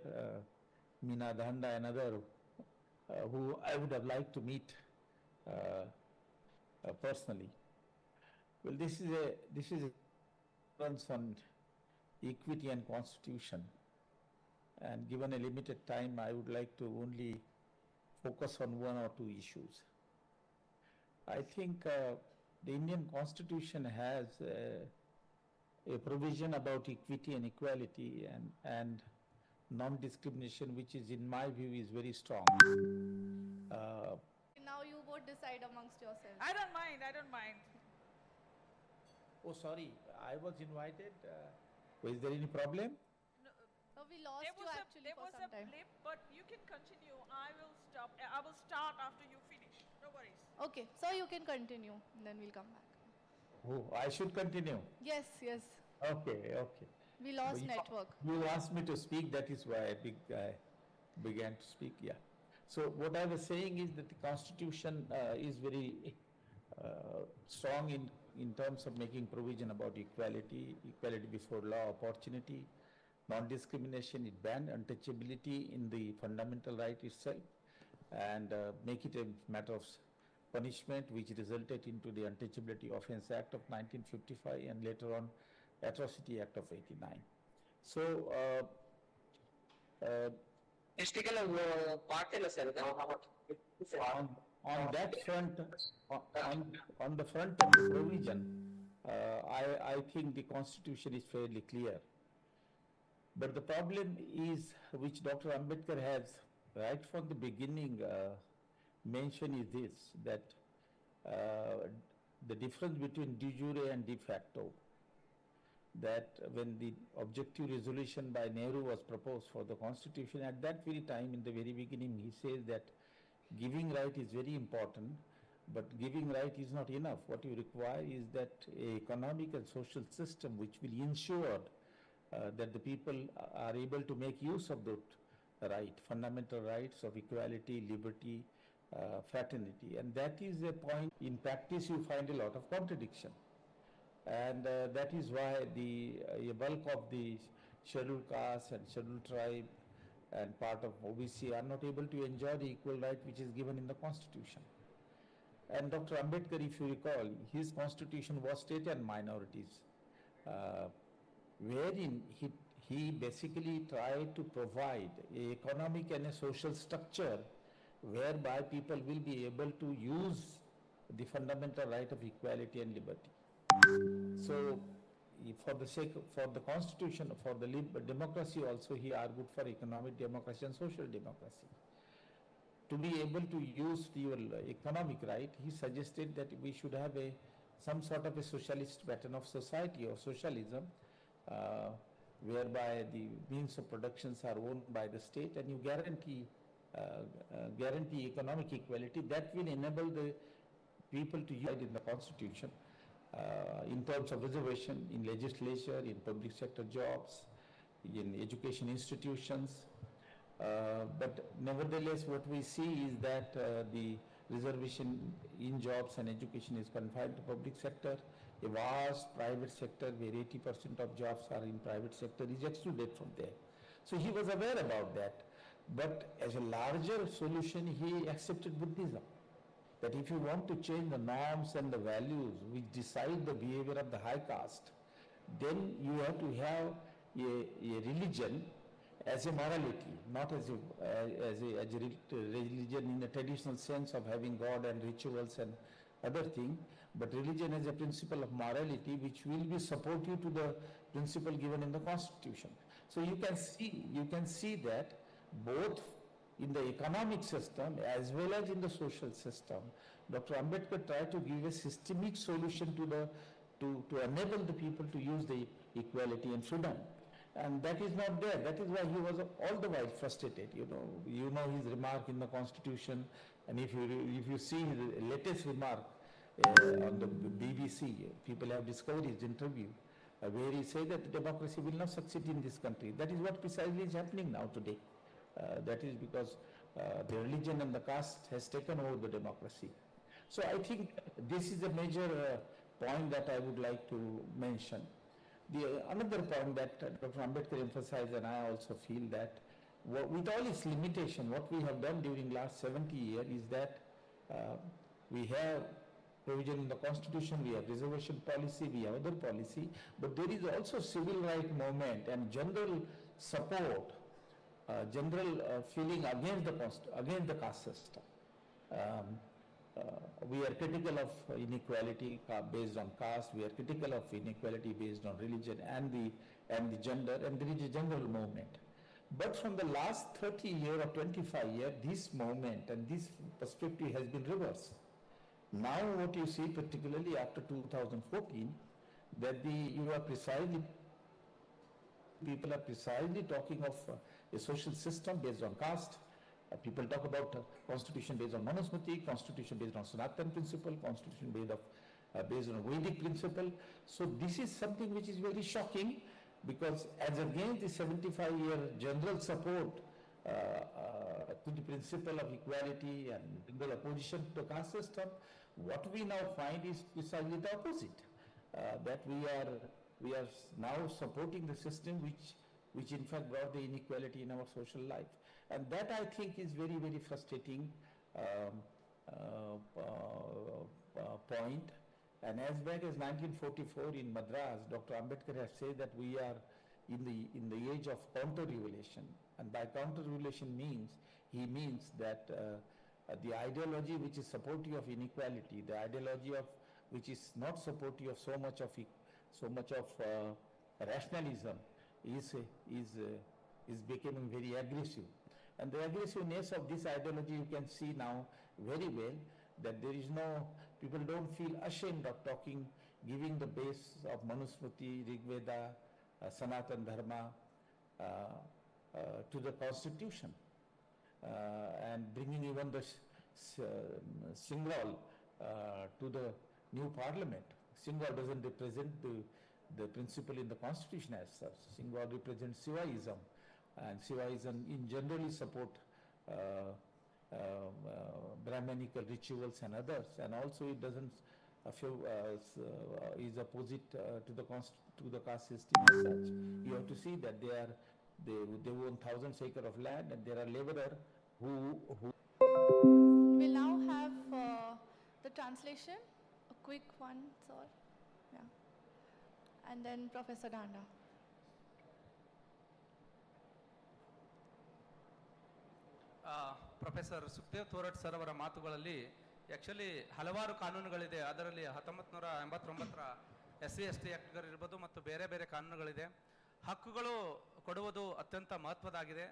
Meena Dhanda and other who I would have liked to meet personally. Well, this is a conference on equity and constitution, and given a limited time, I would like to only focus on one or two issues. I think the Indian Constitution has a provision about equity and equality and non-discrimination, which is, in my view, is very strong. Now you both decide amongst yourselves. I don't mind. Oh, sorry, I was invited. Was there any problem? No, we lost you actually there for was some a time. blip, but you can continue. I will start after you finish. No worries. Okay, so you can continue, and then we'll come back. Oh, I should continue. Yes. Okay. We lost Well, network. You asked me to speak, that is why I began to speak, yeah. So what I was saying is that the Constitution is very strong in terms of making provision about equality before law, opportunity, non-discrimination, it banned untouchability in the fundamental right itself, and make it a matter of punishment, which resulted into the Untouchability Offence Act of 1955 and later on Atrocity Act of 89. So On that front, on the front of the provision, I think the Constitution is fairly clear. But the problem is, which Dr. Ambedkar has right from the beginning mentioned, is this, that the difference between de jure and de facto, that when the objective resolution by Nehru was proposed for the Constitution, at that very time, in the very beginning, he says that giving right is very important, but giving right is not enough. What you require is that a economic and social system which will ensure that the people are able to make use of the right, fundamental rights of equality, liberty, fraternity. And that is a point. In practice, you find a lot of contradiction. And that is why a bulk of the scheduled caste and scheduled tribe and part of OBC are not able to enjoy the equal right which is given in the Constitution. And Dr. Ambedkar, if you recall, his Constitution was state and minorities, wherein he basically tried to provide an economic and a social structure whereby people will be able to use the fundamental right of equality and liberty. So, for the Constitution, for the democracy also, he argued for economic democracy and social democracy. To be able to use your economic right, he suggested that we should have some sort of a socialist pattern of society or socialism, whereby the means of productions are owned by the state, and you guarantee economic equality. That will enable the people to use it in the Constitution. In terms of reservation in legislature, in public sector jobs, in education institutions. But nevertheless, what we see is that the reservation in jobs and education is confined to public sector. A vast private sector where 80% of jobs are in private sector is excluded from there. So he was aware about that. But as a larger solution, he accepted Buddhism. That if you want to change the norms and the values which decide the behavior of the high caste, then you have to have a religion as a morality, not as a religion in a traditional sense of having God and rituals and other thing, but religion as a principle of morality which will be supportive to the principle given in the Constitution. So you can see that both in the economic system as well as in the social system, Dr. Ambedkar tried to give a systemic solution to enable the people to use the equality and freedom. And that is not there. That is why he was all the while frustrated. You know his remark in the Constitution, and if you see his latest remark on the BBC, people have discovered his interview, where he said that democracy will not succeed in this country. That is what precisely is happening now today. That is because the religion and the caste has taken over the democracy. So I think this is a major point that I would like to mention. Another point that Dr. Ambedkar emphasized, and I also feel that with all its limitation, what we have done during last 70 years is that we have provision in the Constitution, we have reservation policy, we have other policy, but there is also civil right movement and general support, general feeling against the caste system. We are critical of inequality based on caste. We are critical of inequality based on religion and the gender, and there is a general movement. But from the last 30 years or 25 years, this movement and this perspective has been reversed. Now what you see, particularly after 2014, that people are precisely talking of a social system based on caste. People talk about constitution based on Manusmriti, constitution based on Sanatan principle, constitution based on Vedic principle. So this is something which is very shocking, because as against the 75-year general support to the principle of equality and general opposition to the caste system, what we now find is precisely the opposite. That we are now supporting the system which in fact brought the inequality in our social life. And that, I think, is very, very frustrating point. And as back as 1944 in Madras, Dr. Ambedkar has said that we are in the age of counter-revolution. And by counter-revolution he means that the ideology which is supportive of inequality, the ideology which is not supportive of so much of rationalism is becoming very aggressive. And the aggressiveness of this ideology you can see now very well, that there is people don't feel ashamed of talking, giving the base of Manusmriti, Rigveda, Sanatan Dharma to the constitution, and bringing even the Singhal to the new parliament. Singhal doesn't represent the principle in the constitution as such. Singhal represents Shivaism, and Shivaism in generally support Brahmanical rituals and others, and also it doesn't is opposite to the caste system as such. You have to see that they own thousands acres of land, and there are laborers who We'll now have the translation, a quick one, sir. Yeah. And then Professor Danda. Professor Sukhdev Thorat sir ಅವರ ಮಾತುಗಳಲ್ಲಿ actually ಹಲವಾರು ಕಾನೂನುಗಳಿದೆ. ಅದರಲ್ಲಿ 1989ರ SC/ST ಆ್ಯಕ್ಟ್ಗಳಿರ್ಬೋದು ಮತ್ತು ಬೇರೆ ಬೇರೆ ಕಾನೂನುಗಳಿದೆ. ಹಕ್ಕುಗಳು ಕೊಡುವುದು ಅತ್ಯಂತ ಮಹತ್ವದಾಗಿದೆ.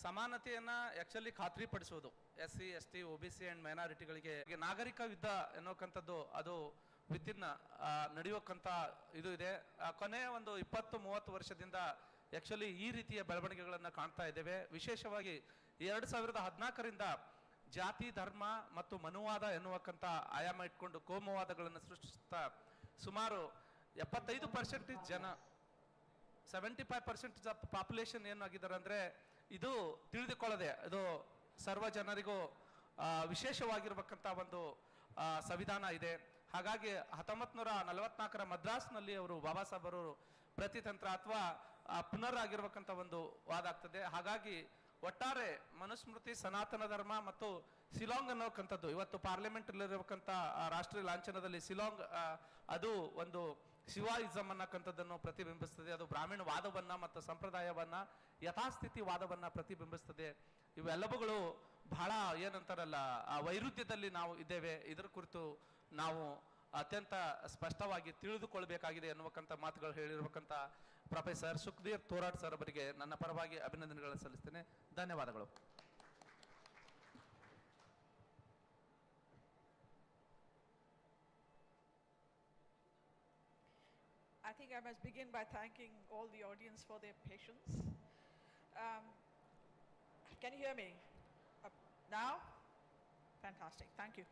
ಸಮಾನತೆಯನ್ನು ಆ್ಯಕ್ಚುಲಿ ಖಾತ್ರಿಪಡಿಸುವುದು SC/ST, OBC ಆ್ಯಂಡ್ ಮೈನಾರಿಟಿಗಳಿಗೆ. ನಾಗರಿಕ ಯುದ್ಧ ಎನ್ನುವಂಥದ್ದು ಅದು ವಿತಿನ್ ನಡೆಯುವಂಥ ಇದು ಇದೆ. ಕೊನೆಯ ಒಂದು 20-30 ವರ್ಷದಿಂದ ಆ್ಯಕ್ಚುಲಿ ಈ ರೀತಿಯ ಬೆಳವಣಿಗೆಗಳನ್ನು ಕಾಣ್ತಾ ಇದ್ದೇವೆ. ವಿಶೇಷವಾಗಿ 2014ರಿಂದ ಜಾತಿ, ಧರ್ಮ ಮತ್ತು ಮನುವಾದ ಎನ್ನುವಕ್ಕಂಥ ಆಯಾಮ ಇಟ್ಕೊಂಡು ಕೋಮುವಾದಗಳನ್ನು ಸೃಷ್ಟಿಸುತ್ತಾ ಸುಮಾರು 75% ಜನ 75% ಆಫ್ ಪಾಪ್ಯುಲೇಷನ್ ಏನಾಗಿದ್ದಾರೆ ಅಂದರೆ ಇದು ತಿಳಿದುಕೊಳ್ಳದೆ, ಇದು ಸರ್ವ ಜನರಿಗೂ ವಿಶೇಷವಾಗಿರ್ಬೇಕಂತ ಒಂದು ಸಂವಿಧಾನ ಇದೆ. ಹಾಗಾಗಿ 1944ರ ಮದ್ರಾಸ್ನಲ್ಲಿ ಅವರು ಬಾಬಾ ಸಾಹೇಬ್ ಅವರು ಪ್ರತಿತಂತ್ರ ಅಥವಾ ಪುನರ್ ಆಗಿರ್ಬೇಕಂತ ಒಂದು ವಾದ ಆಗ್ತದೆ. ಹಾಗಾಗಿ ಒಟ್ಟಾರೆ ಮನುಸ್ಮೃತಿ, ಸನಾತನ ಧರ್ಮ ಮತ್ತು ಶಿಲಾಂಗ್ ಅನ್ನೋಕ್ಕಂಥದ್ದು ಇವತ್ತು ಪಾರ್ಲಿಮೆಂಟ್ ಇರಬೇಕಂತ ರಾಷ್ಟ್ರೀಯ ಲಾಂಛನದಲ್ಲಿ ಶಿಲಾಂಗ್ ಅದು ಒಂದು ಶಿವಾಯಿಸಮ್ ಅನ್ನಕ್ಕಂಥದ್ದನ್ನು ಪ್ರತಿಬಿಂಬಿಸ್ತದೆ. ಅದು ಬ್ರಾಹ್ಮಣ ವಾದವನ್ನ ಮತ್ತು ಸಂಪ್ರದಾಯವನ್ನ ಯಥಾಸ್ಥಿತಿ ವಾದವನ್ನ ಪ್ರತಿಬಿಂಬಿಸ್ತದೆ. ಇವೆಲ್ಲವುಗಳು ಬಹಳ ಏನಂತಾರಲ್ಲ ವೈರುಧ್ಯದಲ್ಲಿ ನಾವು ಇದ್ದೇವೆ. ಇದರ ಕುರಿತು ನಾವು ಅತ್ಯಂತ ಸ್ಪಷ್ಟವಾಗಿ ತಿಳಿದುಕೊಳ್ಬೇಕಾಗಿದೆ ಎನ್ನುವಕ್ಕಂಥ ಮಾತುಗಳು ಹೇಳಿರ್ಬೇಕಂತ ಪ್ರೊಫೆಸರ್ ಸುಖದೇವ್ ಥೋರಾಟ್ ಸರ್ ಅವರಿಗೆ ನನ್ನ ಪರವಾಗಿ ಅಭಿನಂದನೆಗಳನ್ನು ಸಲ್ಲಿಸ್ತೇನೆ. ಧನ್ಯವಾದಗಳು. I think I must begin by thanking all the audience for their patience. Can you hear me? Now? Fantastic, thank you.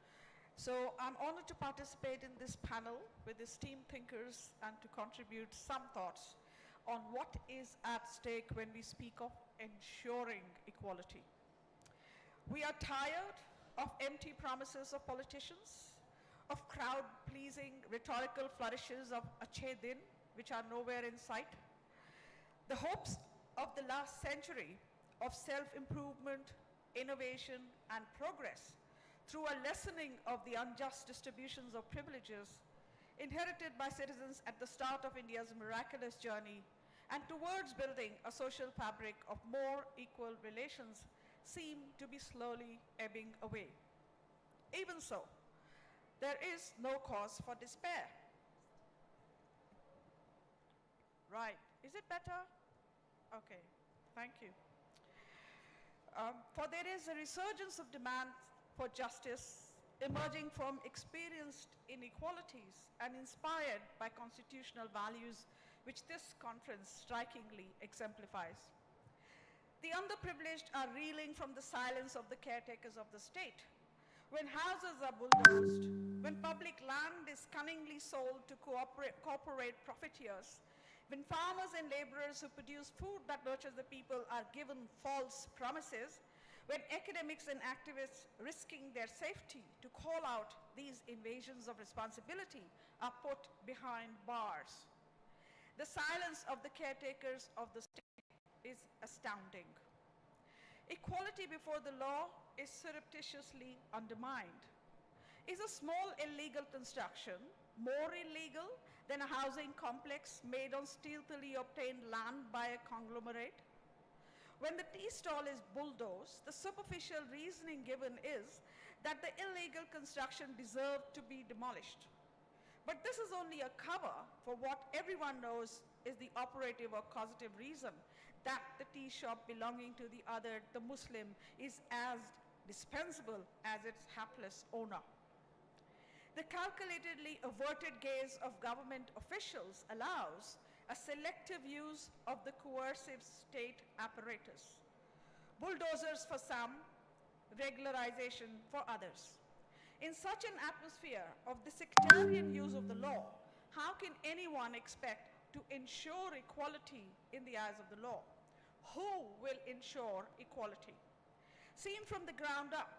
So I'm honored to participate in this panel with esteemed thinkers and to contribute some thoughts on what is at stake when we speak of ensuring equality. We are tired of empty promises of politicians, of crowd-pleasing rhetorical flourishes of Achhe Din, which are nowhere in sight. The hopes of the last century of self-improvement, innovation, and progress through a lessening of the unjust distributions of privileges inherited by citizens at the start of India's miraculous journey and towards building a social fabric of more equal relations seem to be slowly ebbing away. Even so, there is no cause for despair. Right, is it better? Okay, thank you. For there is a resurgence of demand for justice emerging from experienced inequalities and inspired by constitutional values which this conference strikingly exemplifies. The underprivileged are reeling from the silence of the caretakers of the state. When houses are bulldozed, when public land is cunningly sold to corporate profiteers, when farmers and laborers who produce food that nurtures the people are given false promises, when academics and activists risking their safety to call out these invasions of responsibility are put behind bars. The silence of the caretakers of the state is astounding. Equality before the law is surreptitiously undermined. Is a small illegal construction more illegal than a housing complex made on stealthily obtained land by a conglomerate? When the tea stall is bulldozed, the superficial reasoning given is that the illegal construction deserved to be demolished. But this is only a cover for what everyone knows is the operative or causative reason that the tea shop belonging to the other, the Muslim, is as dispensable as its hapless owner. The calculatedly averted gaze of government officials allows a selective use of the coercive state apparatus. Bulldozers for some, regularization for others. In such an atmosphere of the sectarian use of the law, how can anyone expect to ensure equality in the eyes of the law? Who will ensure equality? Seen from the ground up,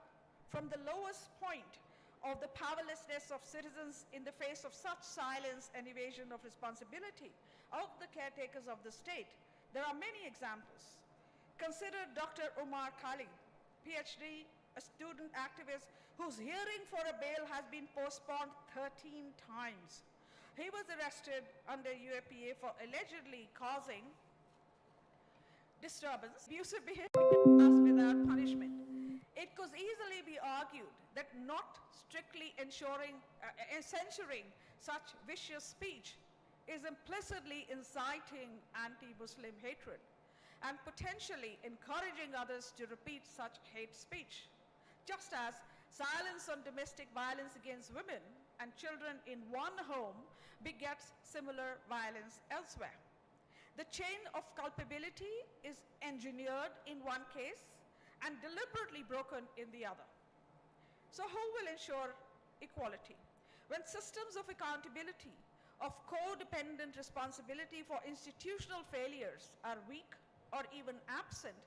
from the lowest point of the powerlessness of citizens in the face of such silence and evasion of responsibility of the caretakers of the state, there are many examples. Consider Dr. Omar Khalid, PhD, a student activist whose hearing for a bail has been postponed 13 times. He was arrested under UAPA for allegedly causing disturbance, abusive behavior without punishment. It could easily be argued that not strictly censoring such vicious speech is implicitly inciting anti-Muslim hatred and potentially encouraging others to repeat such hate speech, just as silence on domestic violence against women and children in one home begets similar violence elsewhere. The chain of culpability is engineered in one case and deliberately broken in the other. So who will ensure equality? When systems of accountability, of codependent responsibility for institutional failures are weak or even absent,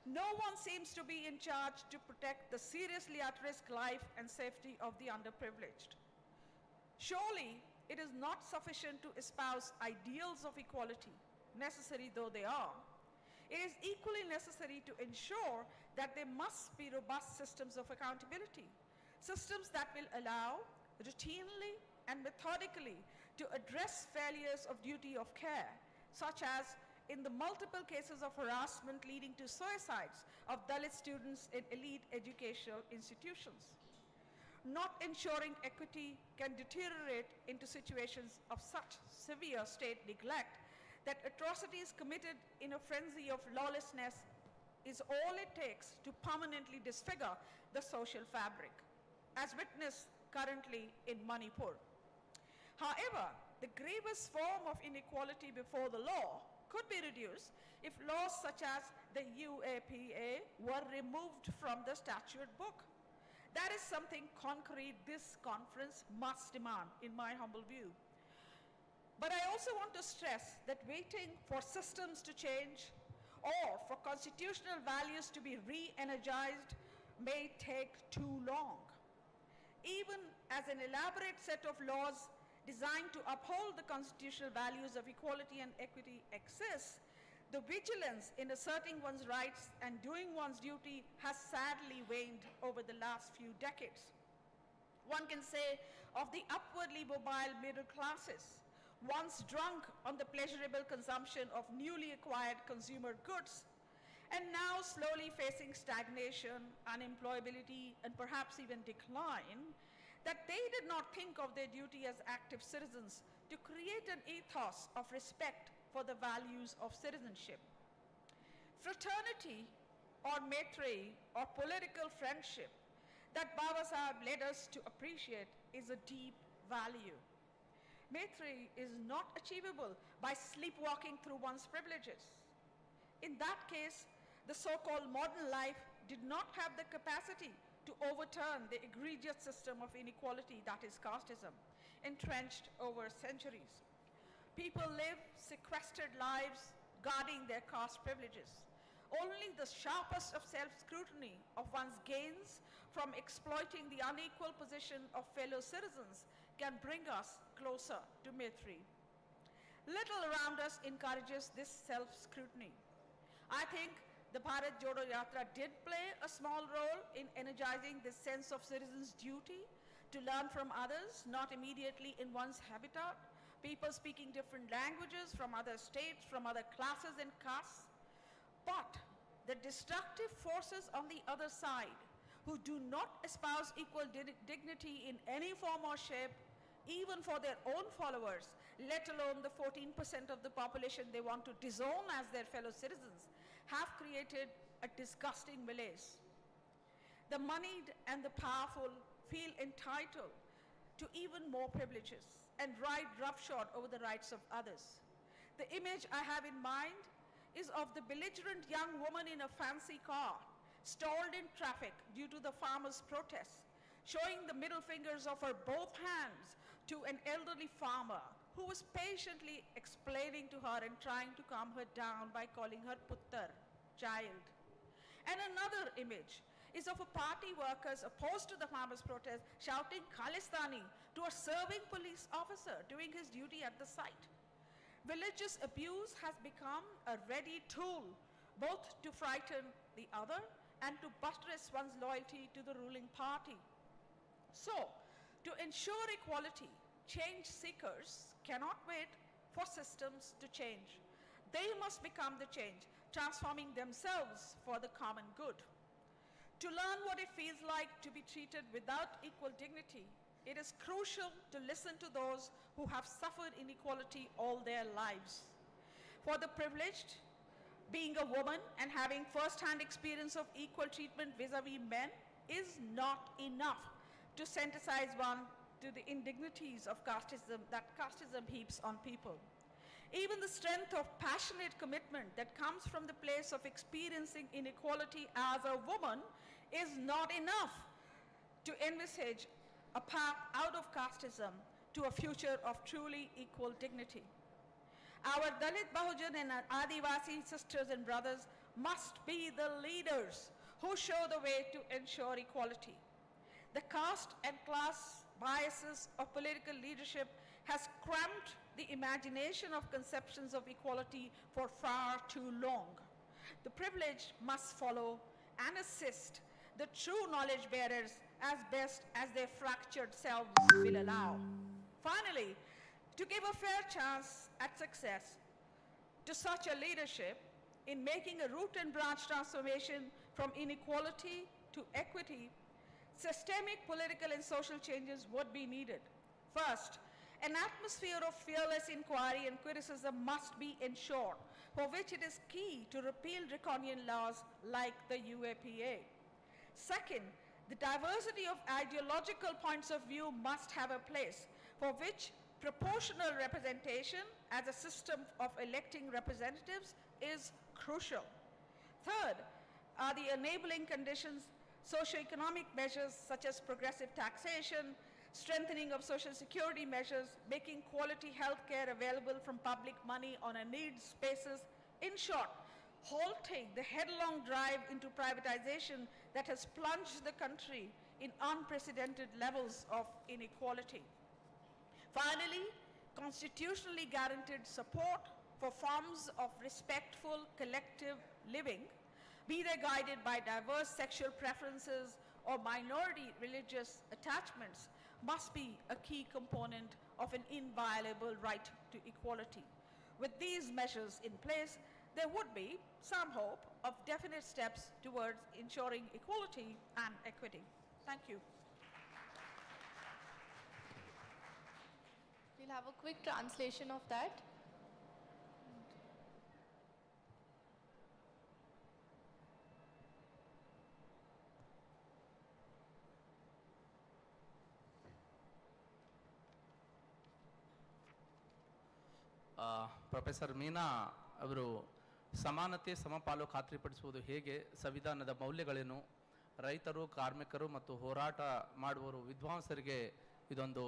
no one seems to be in charge to protect the seriously at-risk life and safety of the underprivileged. Surely, it is not sufficient to espouse ideals of equality, necessary though they are. It is equally necessary to ensure that there must be robust systems of accountability, systems that will allow routinely and methodically to address failures of duty of care, such as in the multiple cases of harassment leading to suicides of Dalit students in elite educational institutions. Not ensuring equity can deteriorate into situations of such severe state neglect that atrocities committed in a frenzy of lawlessness is all it takes to permanently disfigure the social fabric, as witnessed currently in Manipur. However, the gravest form of inequality before the law could be reduced if laws such as the UAPA were removed from the statute book. That is something concrete this conference must demand, in my humble view. But I also want to stress that waiting for systems to change or for constitutional values to be re-energized may take too long. Even as an elaborate set of laws designed to uphold the constitutional values of equality and equity exists, the vigilance in asserting one's rights and doing one's duty has sadly waned over the last few decades. One can say of the upwardly mobile middle classes, once drunk on the pleasurable consumption of newly acquired consumer goods, and now slowly facing stagnation, unemployability, and perhaps even decline, that they did not think of their duty as active citizens to create an ethos of respect for the values of citizenship. Fraternity or maitri or political friendship that Baba Sahib led us to appreciate is a deep value. Maitri is not achievable by sleepwalking through one's privileges. In that case, the so-called modern life did not have the capacity to overturn the egregious system of inequality that is casteism, entrenched over centuries. People live sequestered lives guarding their caste privileges. Only the sharpest of self-scrutiny of one's gains from exploiting the unequal position of fellow citizens can bring us closer to Maitri. Little around us encourages this self-scrutiny. I think the Bharat Jodo Yatra did play a small role in energizing this sense of citizens' duty to learn from others, not immediately in one's habitat, people speaking different languages from other states, from other classes and castes. But the destructive forces on the other side, who do not espouse equal dignity in any form or shape, even for their own followers, let alone the 14% of the population they want to disown as their fellow citizens, have created a disgusting malaise. The moneyed and the powerful feel entitled to even more privileges and ride roughshod over the rights of others. The image I have in mind is of the belligerent young woman in a fancy car, stalled in traffic due to the farmers' protests, showing the middle fingers of her both hands to an elderly farmer who was patiently explaining to her and trying to calm her down by calling her puttar, child. And another image is of a party workers opposed to the farmers' protest shouting Khalistani to a serving police officer doing his duty at the site. Religious abuse has become a ready tool both to frighten the other and to buttress one's loyalty to the ruling party. So, to ensure equality, change seekers cannot wait for systems to change. They must become the change, transforming themselves for the common good. To learn what it feels like to be treated without equal dignity, it is crucial to listen to those who have suffered inequality all their lives. For the privileged, being a woman and having first-hand experience of equal treatment vis-a-vis men is not enough to sensitize one to the indignities of casteism that casteism heaps on people. Even the strength of passionate commitment that comes from the place of experiencing inequality as a woman is not enough to envisage a path out of casteism to a future of truly equal dignity. Our Dalit, Bahujan and Adivasi sisters and brothers must be the leaders who show the way to ensure equality. The caste and class biases of political leadership has cramped the imagination of conceptions of equality for far too long. The privileged must follow and assist the true knowledge bearers as best as their fractured selves will allow. Finally, to give a fair chance at success to such a leadership in making a root and branch transformation from inequality to equity, systemic political and social changes would be needed. First, an atmosphere of fearless inquiry and criticism must be ensured, for which it is key to repeal draconian laws like the UAPA. Second, the diversity of ideological points of view must have a place, for which proportional representation as a system of electing representatives is crucial. Third, are the enabling conditions, socioeconomic measures such as progressive taxation, strengthening of social security measures, making quality healthcare available from public money on a needs basis. In short, halting the headlong drive into privatization that has plunged the country in unprecedented levels of inequality. Finally, constitutionally guaranteed support for forms of respectful collective living, be they guided by diverse sexual preferences or minority religious attachments, must be a key component of an inviolable right to equality. With these measures in place, there would be some hope of definite steps towards ensuring equality and equity. Thank you. We'll have a quick translation of that. Professor Meena ಅವರು ಸಮಾನತೆ ಸಮಪಾಲು ಖಾತ್ರಿಪಡಿಸುವುದು ಹೇಗೆ, ಸಂವಿಧಾನದ ಮೌಲ್ಯಗಳೇನು, ರೈತರು, ಕಾರ್ಮಿಕರು ಮತ್ತು ಹೋರಾಟ ಮಾಡುವವರು ವಿದ್ವಾಂಸರಿಗೆ ಇದೊಂದು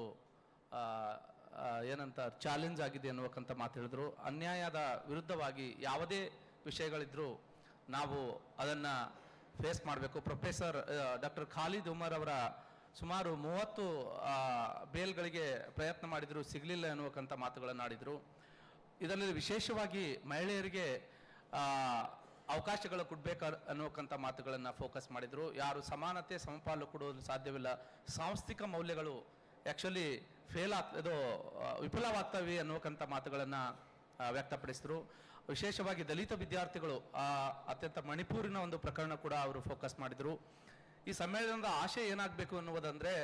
ಏನಂತ ಚಾಲೆಂಜ್ ಆಗಿದೆ ಅನ್ನುವಂಥ ಮಾತು ಹೇಳಿದ್ರು. ಅನ್ಯಾಯದ ವಿರುದ್ಧವಾಗಿ ಯಾವುದೇ ವಿಷಯಗಳಿದ್ರೂ ನಾವು ಅದನ್ನು ಫೇಸ್ ಮಾಡಬೇಕು. ಪ್ರೊಫೆಸರ್ ಡಾಕ್ಟರ್ ಖಾಲಿದ್ ಉಮರ್ ಅವರ ಸುಮಾರು 30 ಬೇಲ್ಗಳಿಗೆ ಪ್ರಯತ್ನ ಮಾಡಿದ್ರು, ಸಿಗಲಿಲ್ಲ ಅನ್ನುವಂಥ ಮಾತುಗಳನ್ನು ಆಡಿದರು. ಇದರಲ್ಲಿ ವಿಶೇಷವಾಗಿ ಮಹಿಳೆಯರಿಗೆ ಅವಕಾಶಗಳು ಕೊಡಬೇಕು ಅನ್ನುವಂಥ ಮಾತುಗಳನ್ನು ಫೋಕಸ್ ಮಾಡಿದರು. ಯಾರು ಸಮಾನತೆ ಸಮಪಾಲು ಕೊಡೋದು ಸಾಧ್ಯವಿಲ್ಲ, ಸಾಂಸ್ಥಿಕ ಮೌಲ್ಯಗಳು ಆ್ಯಕ್ಚುಲಿ ಇದು ವಿಫಲವಾಗ್ತವೆ ಅನ್ನುವಂಥ ಮಾತುಗಳನ್ನು ವ್ಯಕ್ತಪಡಿಸಿದ್ರು. ವಿಶೇಷವಾಗಿ ದಲಿತ ವಿದ್ಯಾರ್ಥಿಗಳು ಅತ್ಯಂತ ಮಣಿಪೂರಿನ ಒಂದು ಪ್ರಕರಣ ಕೂಡ ಅವರು ಫೋಕಸ್ ಮಾಡಿದರು. ಈ ಸಮ್ಮೇಳನದ ಆಶಯ ಏನಾಗಬೇಕು ಅನ್ನುವುದಂದರೆ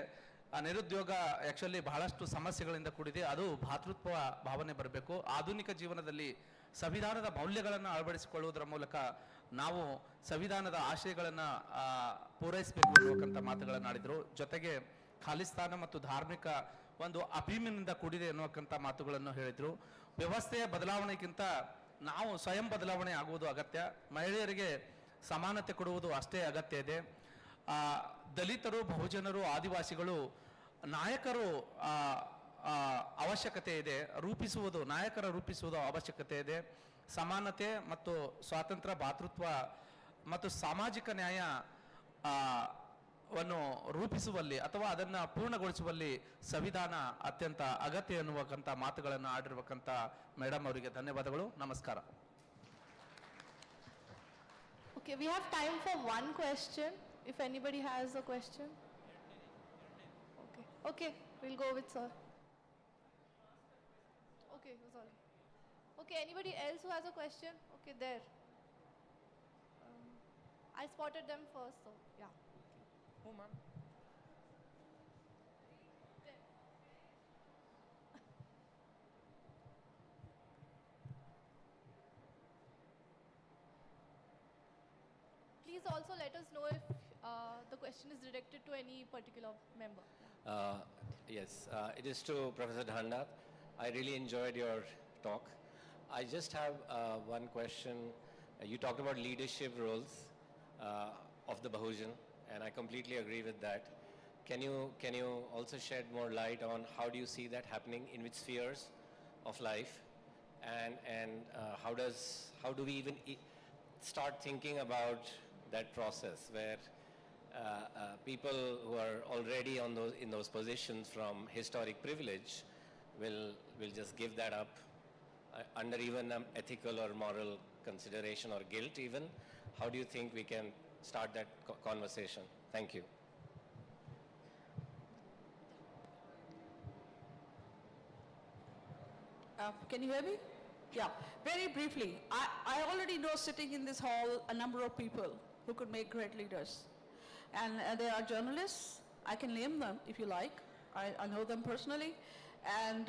ನಿರುದ್ಯೋಗ ಆ್ಯಕ್ಚುಲಿ ಬಹಳಷ್ಟು ಸಮಸ್ಯೆಗಳಿಂದ ಕೂಡಿದೆ, ಅದು ಭಾತೃತ್ವ ಭಾವನೆ ಬರಬೇಕು. ಆಧುನಿಕ ಜೀವನದಲ್ಲಿ ಸಂವಿಧಾನದ ಮೌಲ್ಯಗಳನ್ನು ಅಳವಡಿಸಿಕೊಳ್ಳುವುದರ ಮೂಲಕ ನಾವು ಸಂವಿಧಾನದ ಆಶಯಗಳನ್ನು ಪೂರೈಸಬೇಕು ಅನ್ನುವಂಥ ಮಾತುಗಳನ್ನು ಆಡಿದರು. ಜೊತೆಗೆ ಖಾಲಿಸ್ತಾನ ಮತ್ತು ಧಾರ್ಮಿಕ ಒಂದು ಅಭಿಮಿನಿಂದ ಕೂಡಿದೆ ಅನ್ನುವಂಥ ಮಾತುಗಳನ್ನು ಹೇಳಿದರು. ವ್ಯವಸ್ಥೆಯ ಬದಲಾವಣೆಗಿಂತ ನಾವು ಸ್ವಯಂ ಬದಲಾವಣೆ ಆಗುವುದು ಅಗತ್ಯ. ಮಹಿಳೆಯರಿಗೆ ಸಮಾನತೆ ಕೊಡುವುದು ಅಷ್ಟೇ ಅಗತ್ಯ ಇದೆ. ದಲಿತರು, ಬಹುಜನರು, ಆದಿವಾಸಿಗಳು ನಾಯಕರು ಅವಶ್ಯಕತೆ ಇದೆ, ನಾಯಕರ ರೂಪಿಸುವುದು ಅವಶ್ಯಕತೆ ಇದೆ. ಸಮಾನತೆ ಮತ್ತು ಸ್ವಾತಂತ್ರ್ಯ, ಭಾತೃತ್ವ ಮತ್ತು ಸಾಮಾಜಿಕ ನ್ಯಾಯ ವನ್ನು ರೂಪಿಸುವಲ್ಲಿ ಅಥವಾ ಅದನ್ನು ಪೂರ್ಣಗೊಳಿಸುವಲ್ಲಿ ಸಂವಿಧಾನ ಅತ್ಯಂತ ಅಗತ್ಯ ಎನ್ನುವಂಥ ಮಾತುಗಳನ್ನು ಆಡಿರುವಂಥ ಮೇಡಮ್ ಅವರಿಗೆ ಧನ್ಯವಾದಗಳು. ನಮಸ್ಕಾರ. Okay, we have time for one question. If anybody has a question. Okay, we'll go with sir. Okay, sorry. Okay, anybody else who has a question? Okay, there. I spotted them first, so yeah. Oh, ma'am. Please also let us know if the question is directed to any particular member. Yes, it is to Professor Dhanda. I really enjoyed your talk. I just have one question. You talked about leadership roles of the Bahujan, and I completely agree with that. Can you also shed more light on how do you see that happening, in which spheres of life, and how do we even start thinking about that process where people who are already in those positions from historic privilege will just give that up under even ethical or moral consideration or guilt even? How do you think we can start that conversation? Thank you. Can you hear me? Yeah, very briefly. I already know sitting in this hall a number of people who could make great leaders. And there are journalists, I can name them if you like. I know them personally. And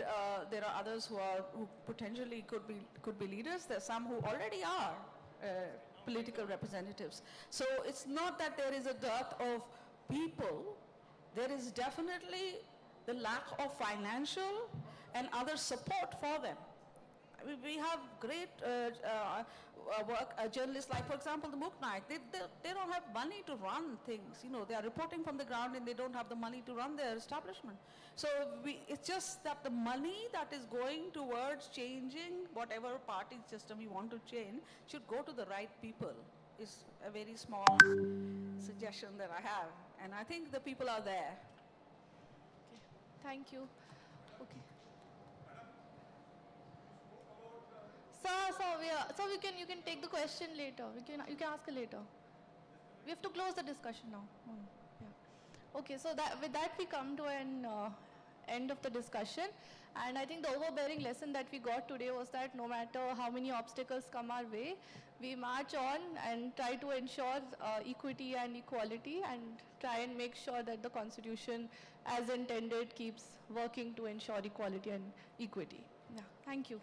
there are others who potentially could be leaders. There are some who already are political representatives. So it's not that there is a dearth of people. There is definitely the lack of financial and other support for them. I mean, we have great journalists, like for example the Muknaik. They don't have money to run things. You know, they are reporting from the ground and they don't have the money to run their establishment. So it's just that the money that is going towards changing whatever party system we want to change should go to the right people. Is a very small suggestion that I have, and I think the people are there. Okay, thank you. Okay. So you can take the question later. You can ask it later. We have to close the discussion now. Yeah. Okay. So with that we come to an end of the discussion, and I think the overbearing lesson that we got today was that no matter how many obstacles come our way, we march on and try to ensure equity and equality, and try and make sure that the Constitution, as intended, keeps working to ensure equality and equity. Yeah. Thank you.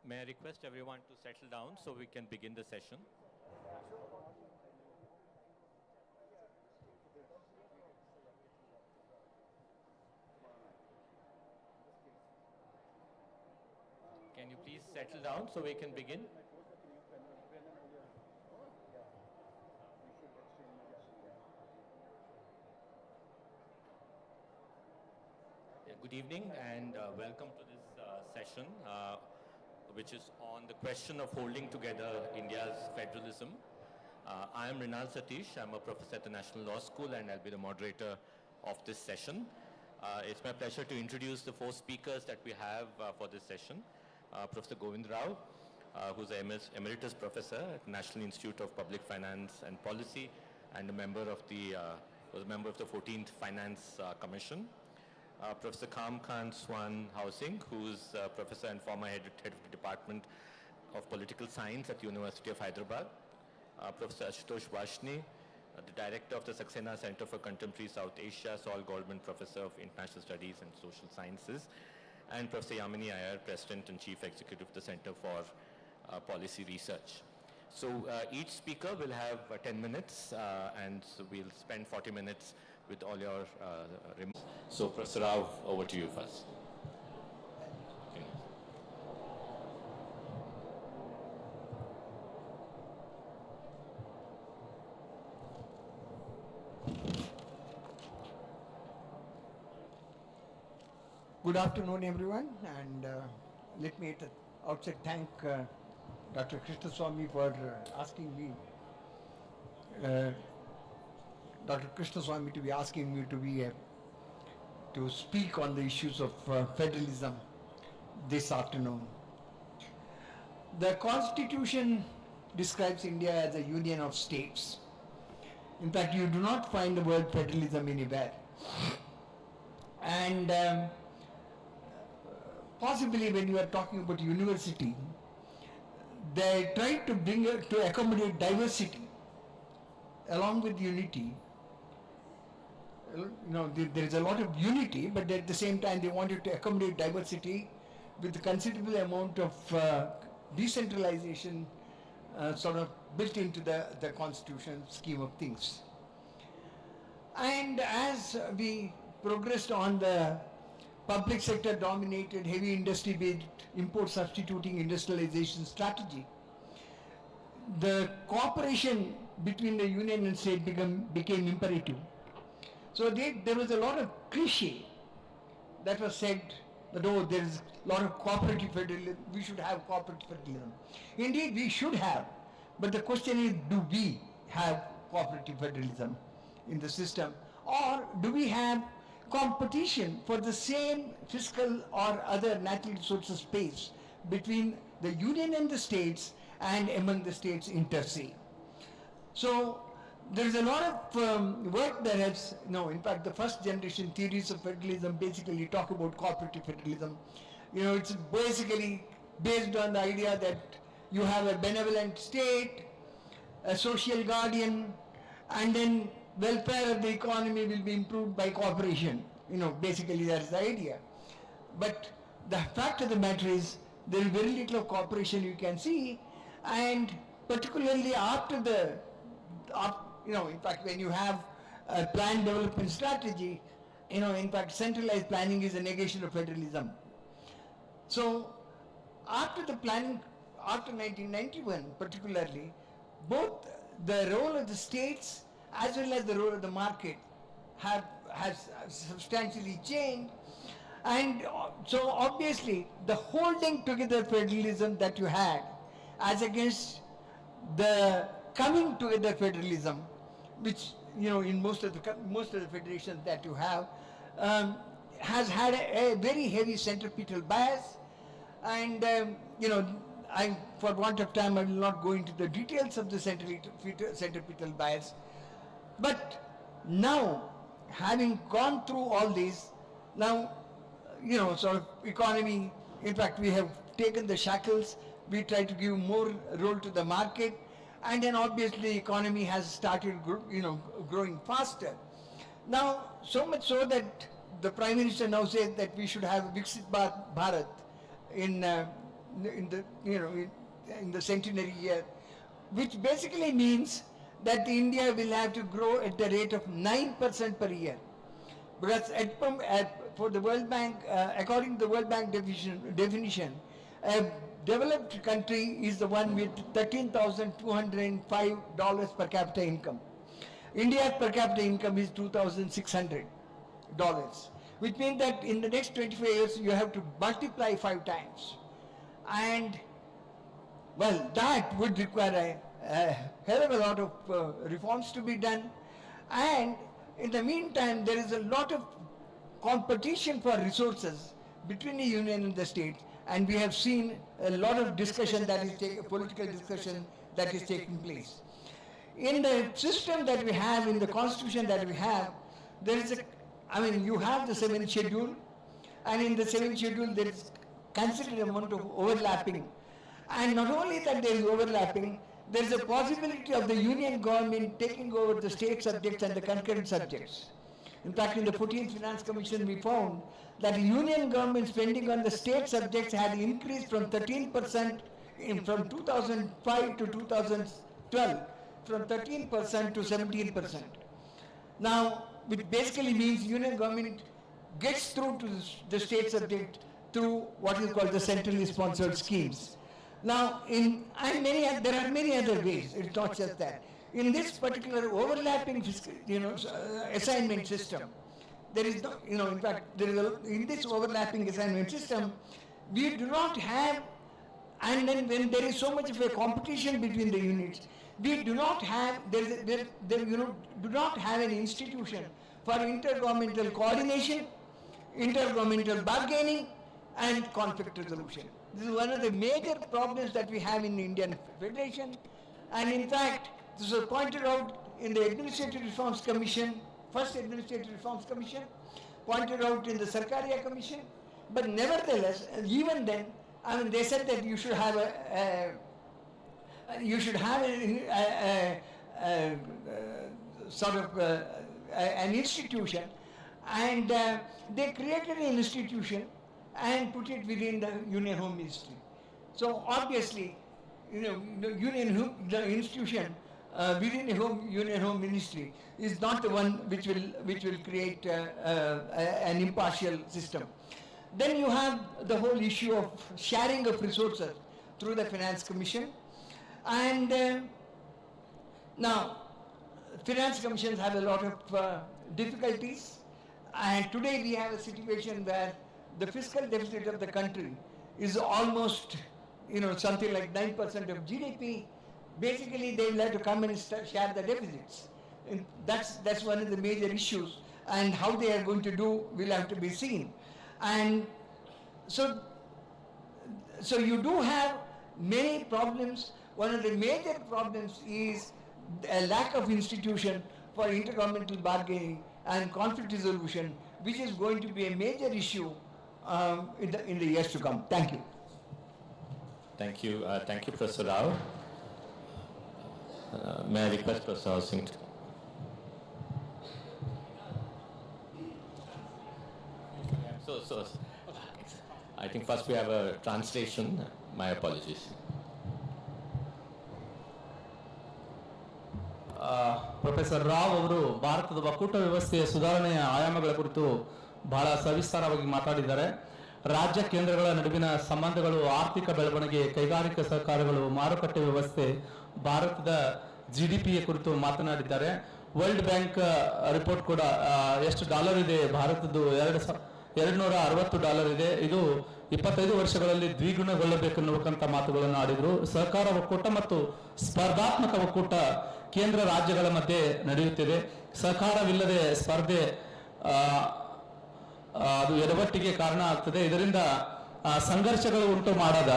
May I request everyone to settle down so we can begin the session? Can you please settle down so we can begin? Good evening and welcome to this session, which is on the question of holding together India's federalism. I am Rinal Satish. I'm a professor at the National Law School and I'll be the moderator of this session. It's my pleasure to introduce the four speakers that we have for this session. Professor Govind Rao, who's an emeritus professor at National Institute of Public Finance and Policy and a member of the, was a member of the 14th Finance Commission. Professor Kham Khan Swan Housing, who's professor and former head of the Department of Political Science at the University of Hyderabad. Professor Ashutosh Vashni, the director of the Saxena Center for Contemporary South Asia, Saul Goldman Professor of International Studies and Social Sciences, and Professor Yamini Iyer, President and Chief Executive of the Center for Policy Research. So each speaker will have 10 minutes and so we'll spend 40 minutes with all your remarks. So Professor Rao, over to you first. Good afternoon, everyone, and let me at the outset thank Dr. Krishnaswamy for asking me, Dr. Krishnaswamy to be asking me to speak on the issues of federalism this afternoon. The Constitution describes India as a union of states. In fact, you do not find the word federalism anywhere. And possibly when you are talking about university, they try to to accommodate diversity along with unity. You know, there is a lot of unity, but at the same time they wanted to accommodate diversity with a considerable amount of decentralization sort of built into the constitution scheme of things. And as we progressed on the public sector dominated heavy industry based import substituting industrialization strategy, the cooperation between the union and state became imperative. So there was a lot of cliche that was said that, oh, there is a lot of cooperative federalism, we should have cooperative federalism. Indeed, we should have, but the question is, do we have cooperative federalism in the system, or do we have competition for the same fiscal or other natural resources space between the union and the states and among the states inter se? So there is a lot of work that has, in fact the first generation theories of federalism basically talk about cooperative federalism. It's basically based on the idea that you have a benevolent state, a social guardian, and then welfare of the economy will be improved by cooperation. Basically that's the idea. But the fact of the matter is there is very little of cooperation you can see, and particularly after in fact when you have a planned development strategy, in fact centralized planning is a negation of federalism. So after the planning, after 1991 particularly, both the role of the states as well as the role of the market has substantially changed, and so obviously the holding together federalism that you had as against the coming together federalism, which in most of the federations that you have, has had a very heavy centripetal bias, and I, for want of time, I will not go into the details of the centripetal bias. But now, having gone through all this, now, sort of economy, in fact, we have taken the shackles, we try to give more role to the market, and then obviously the economy has started, growing faster. Now, so much so that the Prime Minister now says that we should have a Viksit Bharat in in the centenary year, which basically means that India will have to grow at the rate of 9% per year. Because for the World Bank, according to the World Bank definition, a developed country is the one with $13,205 per capita income. India's per capita income is $2,600, which means that in the next 25 years you have to multiply 5 times. And well, that would require a hell of a lot of reforms to be done. And in the meantime, there is a lot of competition for resources between the union and the state, and we have seen a lot of discussion that is political discussion that is taking place. In the system that we have, in the constitution that we have, there is you have the 7th schedule, and in the 7th schedule there is considerable amount of overlapping. And not only that there is overlapping, there is a possibility of the union government taking over the state subjects and the concurrent subjects. In fact, in the 14th Finance Commission, we found that the union government spending on the state subjects had increased from 13% from 2005 to 2012, from 13% to 17%. Now, which basically means union government gets through to the state subject through what is called the centrally sponsored schemes. Now, there are many other ways. It's not just that. In this particular overlapping, assignment system, there is no, in fact, in this overlapping assignment system, we do not have, and then when there is so much of a competition between the units, we do not have, do not have an institution for intergovernmental coordination, intergovernmental bargaining, and conflict resolution. This is one of the major problems that we have in the Indian Federation, and in fact, this was pointed out in the Administrative Reforms Commission, first Administrative Reforms Commission, pointed out in the Sarkaria Commission, but nevertheless, even then, they said that you should have an institution, and they created an institution and put it within the Union Home Ministry. So obviously, the institution within the Union Home Ministry is not the one which will create an impartial system. Then you have the whole issue of sharing of resources through the Finance Commission, and now Finance Commissions have a lot of difficulties, and today we have a situation where the fiscal deficit of the country is almost, something like 9% of GDP. Basically, they will have to come and share the deficits. And that's one of the major issues, and how they are going to do will have to be seen. And so you do have many problems. One of the major problems is a lack of institution for intergovernmental bargaining and conflict resolution, which is going to be a major issue in the years to come. Thank you. Thank you. Thank you, Professor Rao. May I request Professor Singh to... So, I think first we have a translation. My apologies. Professor Rao ಅವರು ಭಾರತದ ಒಕ್ಕೂಟ ವ್ಯವಸ್ಥೆಯ ಸುಧಾರಣೆಯ ಆಯಾಮಗಳ ಕುರಿತು ಬಹಳ ಸವಿಸ್ತಾರವಾಗಿ ಮಾತಾಡಿದ್ದಾರೆ. ರಾಜ್ಯ ಕೇಂದ್ರಗಳ ನಡುವಿನ ಸಂಬಂಧಗಳು, ಆರ್ಥಿಕ ಬೆಳವಣಿಗೆ, ಕೈಗಾರಿಕಾ ಸಹಕಾರಗಳು, ಮಾರುಕಟ್ಟೆ ವ್ಯವಸ್ಥೆ, ಭಾರತದ GDP ಕುರಿತು ಮಾತನಾಡಿದ್ದಾರೆ. ವರ್ಲ್ಡ್ ಬ್ಯಾಂಕ್ ರಿಪೋರ್ಟ್ ಕೂಡ ಎಷ್ಟು ಡಾಲರ್ ಇದೆ, ಭಾರತದ್ದು $260 ಇದೆ, ಇದು 25 ವರ್ಷಗಳಲ್ಲಿ ದ್ವಿಗುಣಗೊಳ್ಳಬೇಕೆನ್ನುವಂತ ಮಾತುಗಳನ್ನು ಆಡಿದ್ರು. ಸಹಕಾರ ಒಕ್ಕೂಟ ಮತ್ತು ಸ್ಪರ್ಧಾತ್ಮಕ ಒಕ್ಕೂಟ ಕೇಂದ್ರ ರಾಜ್ಯಗಳ ಮಧ್ಯೆ ನಡೆಯುತ್ತಿದೆ. ಸಹಕಾರವಿಲ್ಲದೆ ಸ್ಪರ್ಧೆ ಅದು ಎಡವಟ್ಟಿಗೆ ಕಾರಣ ಆಗ್ತದೆ. ಇದರಿಂದ ಸಂಘರ್ಷಗಳು ಉಂಟು ಮಾಡದ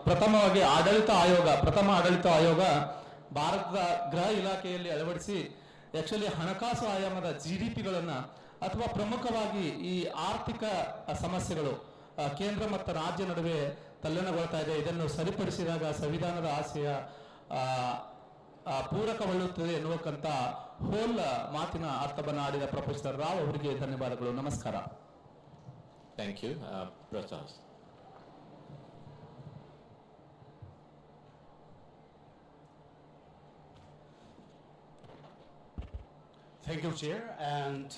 ಪ್ರಥಮವಾಗಿ ಪ್ರಥಮ ಆಡಳಿತ ಆಯೋಗ ಭಾರತದ ಗೃಹ ಇಲಾಖೆಯಲ್ಲಿ ಅಳವಡಿಸಿ ಆಕ್ಚುಲಿ ಹಣಕಾಸು ಆಯಾಮದ GDPಗಳನ್ನ ಅಥವಾ ಪ್ರಮುಖವಾಗಿ ಈ ಆರ್ಥಿಕ ಸಮಸ್ಯೆಗಳು ಕೇಂದ್ರ ಮತ್ತು ರಾಜ್ಯ ನಡುವೆ ತಲ್ಲಣಗೊಳ್ತಾ ಇದೆ. ಇದನ್ನು ಸರಿಪಡಿಸಿದಾಗ ಸಂವಿಧಾನದ ಆಶಯ ಪೂರಕಗೊಳ್ಳುತ್ತದೆ ಎನ್ನುವಂತ ಹೋಲ್ ಮಾತಿನ ಅರ್ಥವನ್ನು ಆಡಿದ ಪ್ರೊಫೆಸರ್ ರಾವ್ ಅವರಿಗೆ ಧನ್ಯವಾದಗಳು. ನಮಸ್ಕಾರ. Thank you. Prasad. Thank you, Chair, and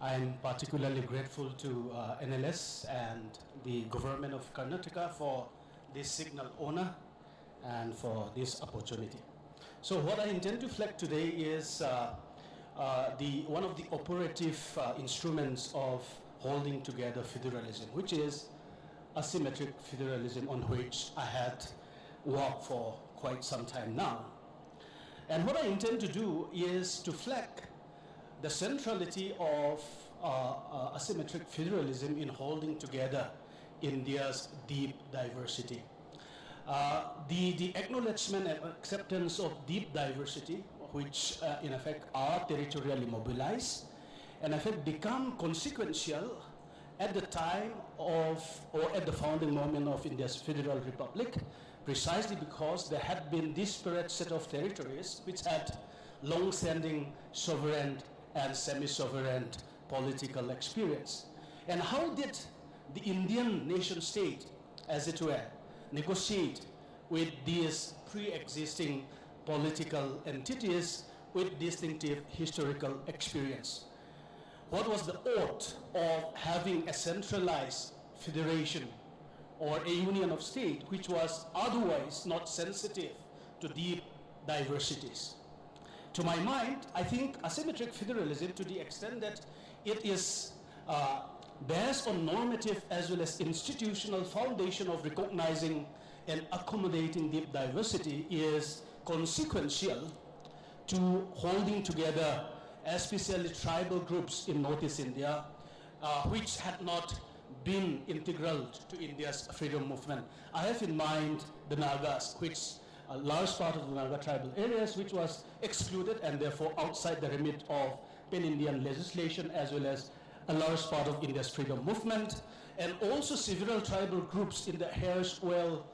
I'm particularly grateful to NLS and the government of Karnataka for this signal honor and for this opportunity. So what I intend to flag today is one of the operative instruments of holding together federalism, which is asymmetric federalism, on which I had worked for quite some time now. And what I intend to do is to flag the centrality of asymmetric federalism in holding together India's deep diversity. The acknowledgement and acceptance of deep diversity, which in effect are territorially mobilized, and in effect become consequential at the time of, or at the founding moment of India's Federal Republic, precisely because there had been disparate set of territories which had long-standing sovereign and semi-sovereign political experience. And how did the Indian nation state, as it were, negotiate with these pre-existing political entities with distinctive historical experience? What was the oath of having a centralized federation or a union of state which was otherwise not sensitive to deep diversities? To my mind, I think asymmetric federalism, to the extent that it is based on normative as well as institutional foundation of recognizing and accommodating deep diversity, is consequential to holding together especially tribal groups in Northeast India, which had not been integral to India's freedom movement. I have in mind the Nagas, which a large part of the Naga tribal areas, which was excluded and therefore outside the remit of pan-Indian legislation, as well as a large part of India's freedom movement, and also several tribal groups in the erstwhile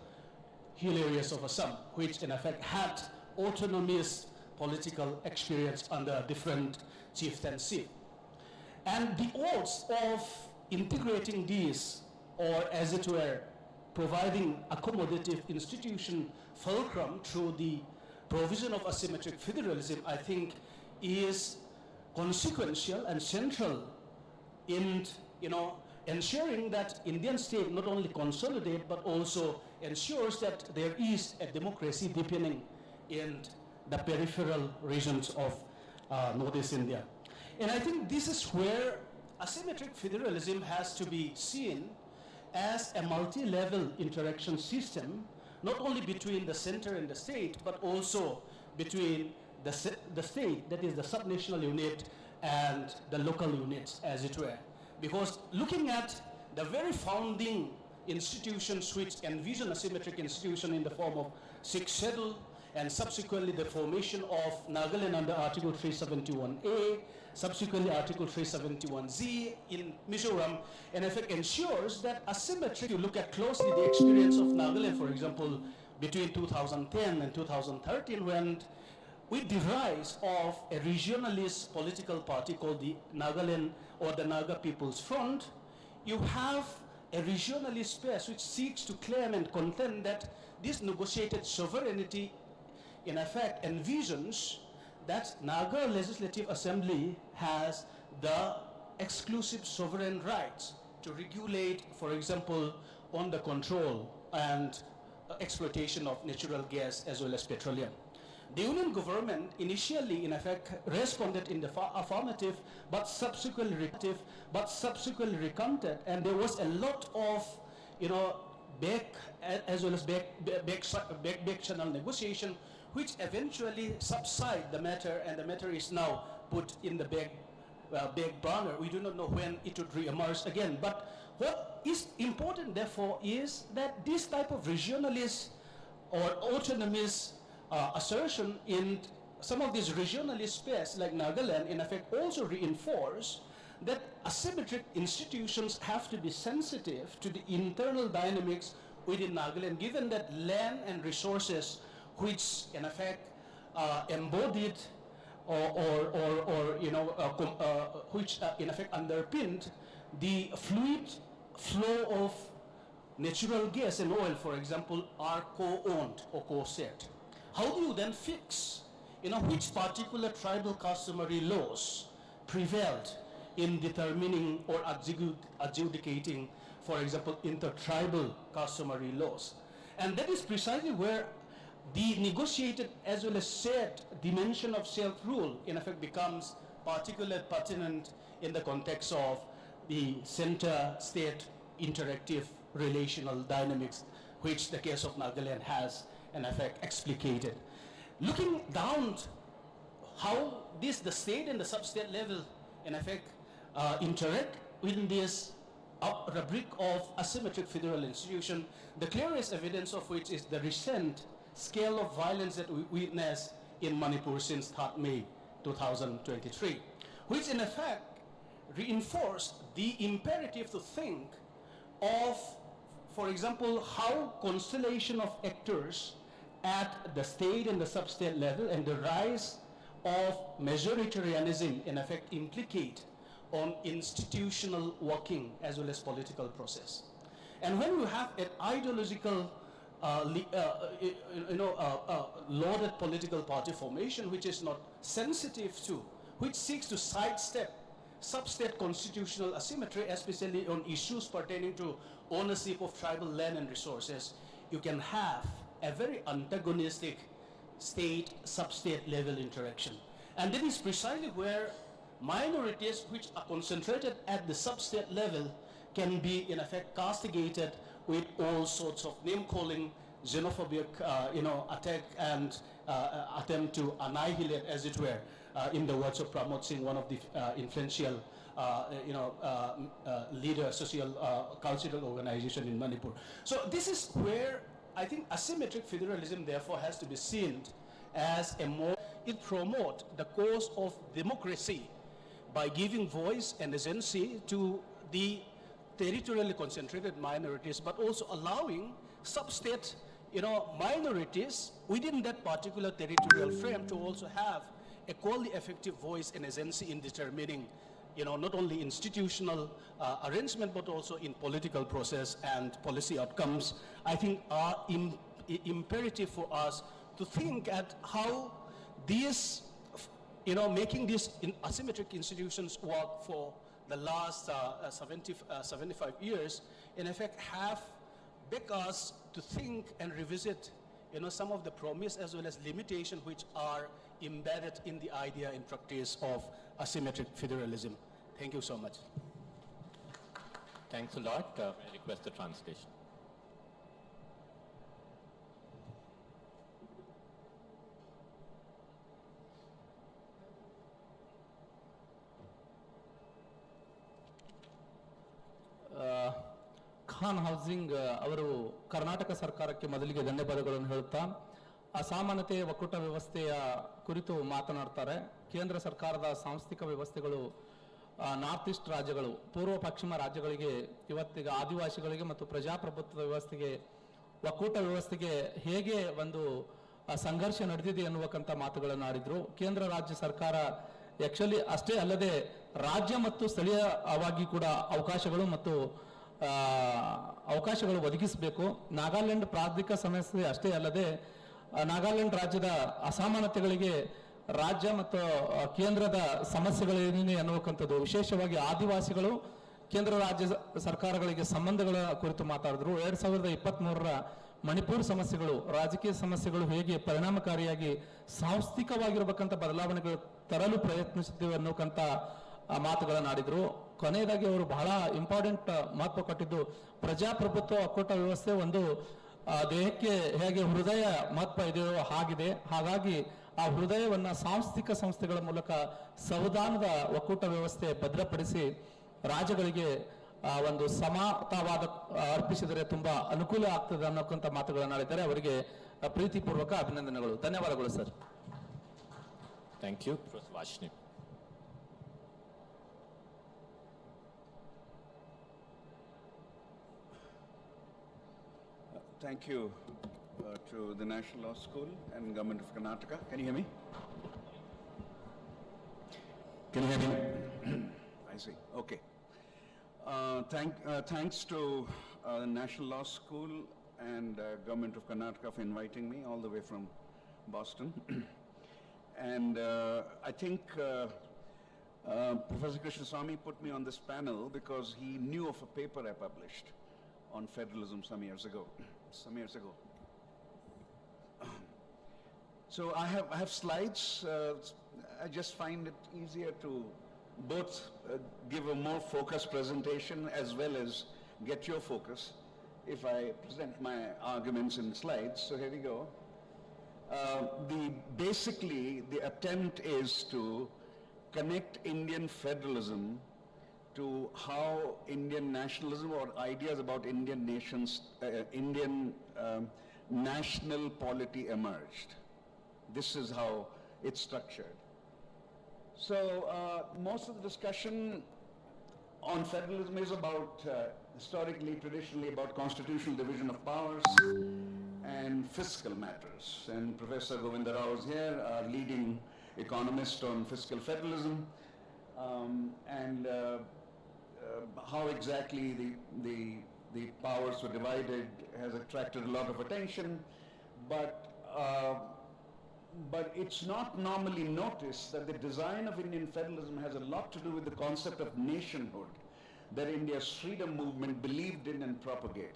hill areas of Assam, which in effect had autonomous political experience under different chieftainship. And the odds of integrating these, or as it were, providing accommodative institution fulcrum through the provision of asymmetric federalism, I think is consequential and central in ensuring that Indian state not only consolidate but also ensures that there is a democracy deepening in the peripheral regions of Northeast India. And I think this is where asymmetric federalism has to be seen as a multi-level interaction system, not only between the center and the state, but also between the state, that is the subnational unit, and the local units, as it were. Because looking at the very founding institutions which envision asymmetric institution in the form of 6th schedule, and subsequently the formation of Nagaland under Article 371A, subsequently Article 371Z in Mizoram, in effect ensures that asymmetry, if you look at closely the experience of Nagaland, for example, between 2010 and 2013, when with the rise of a regionalist political party called the Nagaland or the Naga People's Front, you have a regionalist space which seeks to claim and contend that this negotiated sovereignty in effect envisions that Naga Legislative Assembly has the exclusive sovereign rights to regulate, for example, on the control and exploitation of natural gas as well as petroleum. The union government initially, in effect, responded in the affirmative, but subsequently recanted, and there was a lot of, back channel negotiation, which eventually subside the matter, and the matter is now put in the back burner. We do not know when it would re-emerge again. But what is important, therefore, is that this type of regionalist or autonomous assertion in some of these regionalist space like Nagaland, in effect, also reinforce that asymmetric institutions have to be sensitive to the internal dynamics within Nagaland, given that land and resources which in effect embodied which in effect underpinned the fluid flow of natural gas and oil, for example, are co-owned or co-shared. How do you then fix which particular tribal customary laws prevailed in determining or adjudicating, for example, intertribal customary laws. And that is precisely where the negotiated as well as shared dimension of self-rule in effect becomes particularly pertinent in the context of the center-state interactive relational dynamics, which the case of Nagaland has in effect explicated. Looking down how the state and the sub-state level in effect interact within this rubric of asymmetric federal institution, the clearest evidence of which is the recent scale of violence that we witnessed in Manipur since 3rd May 2023, which in effect reinforced the imperative to think of, for example, how constellation of actors at the state and the sub-state level and the rise of majoritarianism in effect implicate on institutional working as well as political process. And when you have an ideological lauded political party formation which is not sensitive to, which seeks to sidestep sub-state constitutional asymmetry, especially on issues pertaining to ownership of tribal land and resources, you can have a very antagonistic state sub-state level interaction. And that is precisely where minorities which are concentrated at the sub-state level can be in effect castigated with all sorts of name-calling, xenophobic attack and attempt to annihilate, as it were, in the words of Pramod Singh, one of the influential leader, social cultural organization in Manipur. So this is where I think asymmetric federalism therefore has to be seen as it promotes the cause of democracy by giving voice and agency to the territorially concentrated minorities, but also allowing sub-state minorities within that particular territorial frame to also have equally effective voice and agency in determining not only institutional arrangement but also in political process and policy outcomes. I think are imperative for us to think at how these, making these asymmetric institutions work for the last 75 years, in effect have begged us to think and revisit some of the promise as well as limitation which are embedded in the idea and practice of asymmetric federalism. Thank you so much. Thanks a lot. I request the translation. Khan housing ಅವರು ಕರ್ನಾಟಕ ಸರ್ಕಾರಕ್ಕೆ ಮೊದಲಿಗೆ ಧನ್ಯವಾದಗಳನ್ನು ಹೇಳುತ್ತಾ ಅಸಮಾನತೆ ಒಕ್ಕೂಟ ವ್ಯವಸ್ಥೆಯ ಕುರಿತು ಮಾತನಾಡ್ತಾರೆ. ಕೇಂದ್ರ ಸರ್ಕಾರದ ಸಾಂಸ್ಥಿಕ ವ್ಯವಸ್ಥೆಗಳು ನಾರ್ತ್ ಈಸ್ಟ್ ರಾಜ್ಯಗಳು, ಪೂರ್ವ ಪಶ್ಚಿಮ ರಾಜ್ಯಗಳಿಗೆ ಇವತ್ತಿಗೆ ಆದಿವಾಸಿಗಳಿಗೆ ಮತ್ತು ಪ್ರಜಾಪ್ರಭುತ್ವ ವ್ಯವಸ್ಥೆಗೆ ಒಕ್ಕೂಟ ವ್ಯವಸ್ಥೆಗೆ ಹೇಗೆ ಒಂದು ಸಂಘರ್ಷ ನಡೆದಿದೆ ಅನ್ನುವಂಥ ಮಾತುಗಳನ್ನು ಆಡಿದ್ರು. ಕೇಂದ್ರ ರಾಜ್ಯ ಸರ್ಕಾರ ಆಕ್ಚುಲಿ ಅಷ್ಟೇ ಅಲ್ಲದೆ ರಾಜ್ಯ ಮತ್ತು ಸ್ಥಳೀಯವಾಗಿ ಕೂಡ ಅವಕಾಶಗಳು ಮತ್ತು ಅವಕಾಶಗಳು ಒದಗಿಸಬೇಕು. ನಾಗಾಲ್ಯಾಂಡ್ ಪ್ರಾದೇಶಿಕ ಸಮಸ್ಯೆ ಅಷ್ಟೇ ಅಲ್ಲದೆ ನಾಗಾಲ್ಯಾಂಡ್ ರಾಜ್ಯದ ಅಸಮಾನತೆಗಳಿಗೆ ರಾಜ್ಯ ಮತ್ತು ಕೇಂದ್ರದ ಸಮಸ್ಯೆಗಳೇನಿದೆ ಅನ್ನುವಂಥದ್ದು, ವಿಶೇಷವಾಗಿ ಆದಿವಾಸಿಗಳು ಕೇಂದ್ರ ರಾಜ್ಯ ಸರ್ಕಾರಗಳಿಗೆ ಸಂಬಂಧಗಳ ಕುರಿತು ಮಾತಾಡಿದ್ರು. 2023ರ ಮಣಿಪುರ ಸಮಸ್ಯೆಗಳು, ರಾಜಕೀಯ ಸಮಸ್ಯೆಗಳು ಹೇಗೆ ಪರಿಣಾಮಕಾರಿಯಾಗಿ ಸಾಂಸ್ಥಿಕವಾಗಿರಬೇಕಂತ ಬದಲಾವಣೆಗಳು ತರಲು ಪ್ರಯತ್ನಿಸುತ್ತೇವೆ ಅನ್ನೋಕಂತ ಮಾತುಗಳನ್ನು ಆಡಿದ್ರು. ಕೊನೆಯದಾಗಿ ಅವರು ಬಹಳ ಇಂಪಾರ್ಟೆಂಟ್ ಮಹತ್ವ ಕೊಟ್ಟಿದ್ದು, ಪ್ರಜಾಪ್ರಭುತ್ವ ಒಕ್ಕೂಟ ವ್ಯವಸ್ಥೆ ಒಂದು ದೇಹಕ್ಕೆ ಹೇಗೆ ಹೃದಯ ಮಹತ್ವ ಇದೆಯೋ ಹಾಗಿದೆ. ಹಾಗಾಗಿ ಆ ಹೃದಯವನ್ನ ಸಾಂಸ್ಥಿಕ ಸಂಸ್ಥೆಗಳ ಮೂಲಕ ಸಂವಿಧಾನದ ಒಕ್ಕೂಟ ವ್ಯವಸ್ಥೆ ಭದ್ರಪಡಿಸಿ ರಾಜ್ಯಗಳಿಗೆ ಒಂದು ಸಮಾನತಾವಾದ ಅರ್ಪಿಸಿದರೆ ತುಂಬಾ ಅನುಕೂಲ ಆಗ್ತದೆ ಅನ್ನೋಕ್ಕಂತ ಮಾತುಗಳನ್ನು ಆಡಿದ್ದಾರೆ. ಅವರಿಗೆ ಪ್ರೀತಿಪೂರ್ವಕ ಅಭಿನಂದನೆಗಳು. ಧನ್ಯವಾದಗಳು sir. Thank you. Vashni. Thank you to the National Law School and Government of Karnataka. Can you hear me? Can you hear me? I see. Okay. Thanks to the National Law School and Government of Karnataka for inviting me all the way from Boston. And I think Professor Krishnaswamy put me on this panel because he knew of a paper I published on federalism some years ago. So I have slides. I just find it easier to both give a more focused presentation as well as get your focus if I present my arguments in slides. So here we go. Basically, the attempt is to connect Indian federalism to how Indian nationalism or ideas about Indian nations, Indian national polity emerged. This is how it's structured. So most of the discussion on federalism is about, historically, traditionally, about constitutional division of powers and fiscal matters. And Professor Govinda Rao is here, our leading economist on fiscal federalism, and how exactly the powers were divided has attracted a lot of attention, but it's not normally noticed that the design of Indian federalism has a lot to do with the concept of nationhood that India's freedom movement believed in and propagated.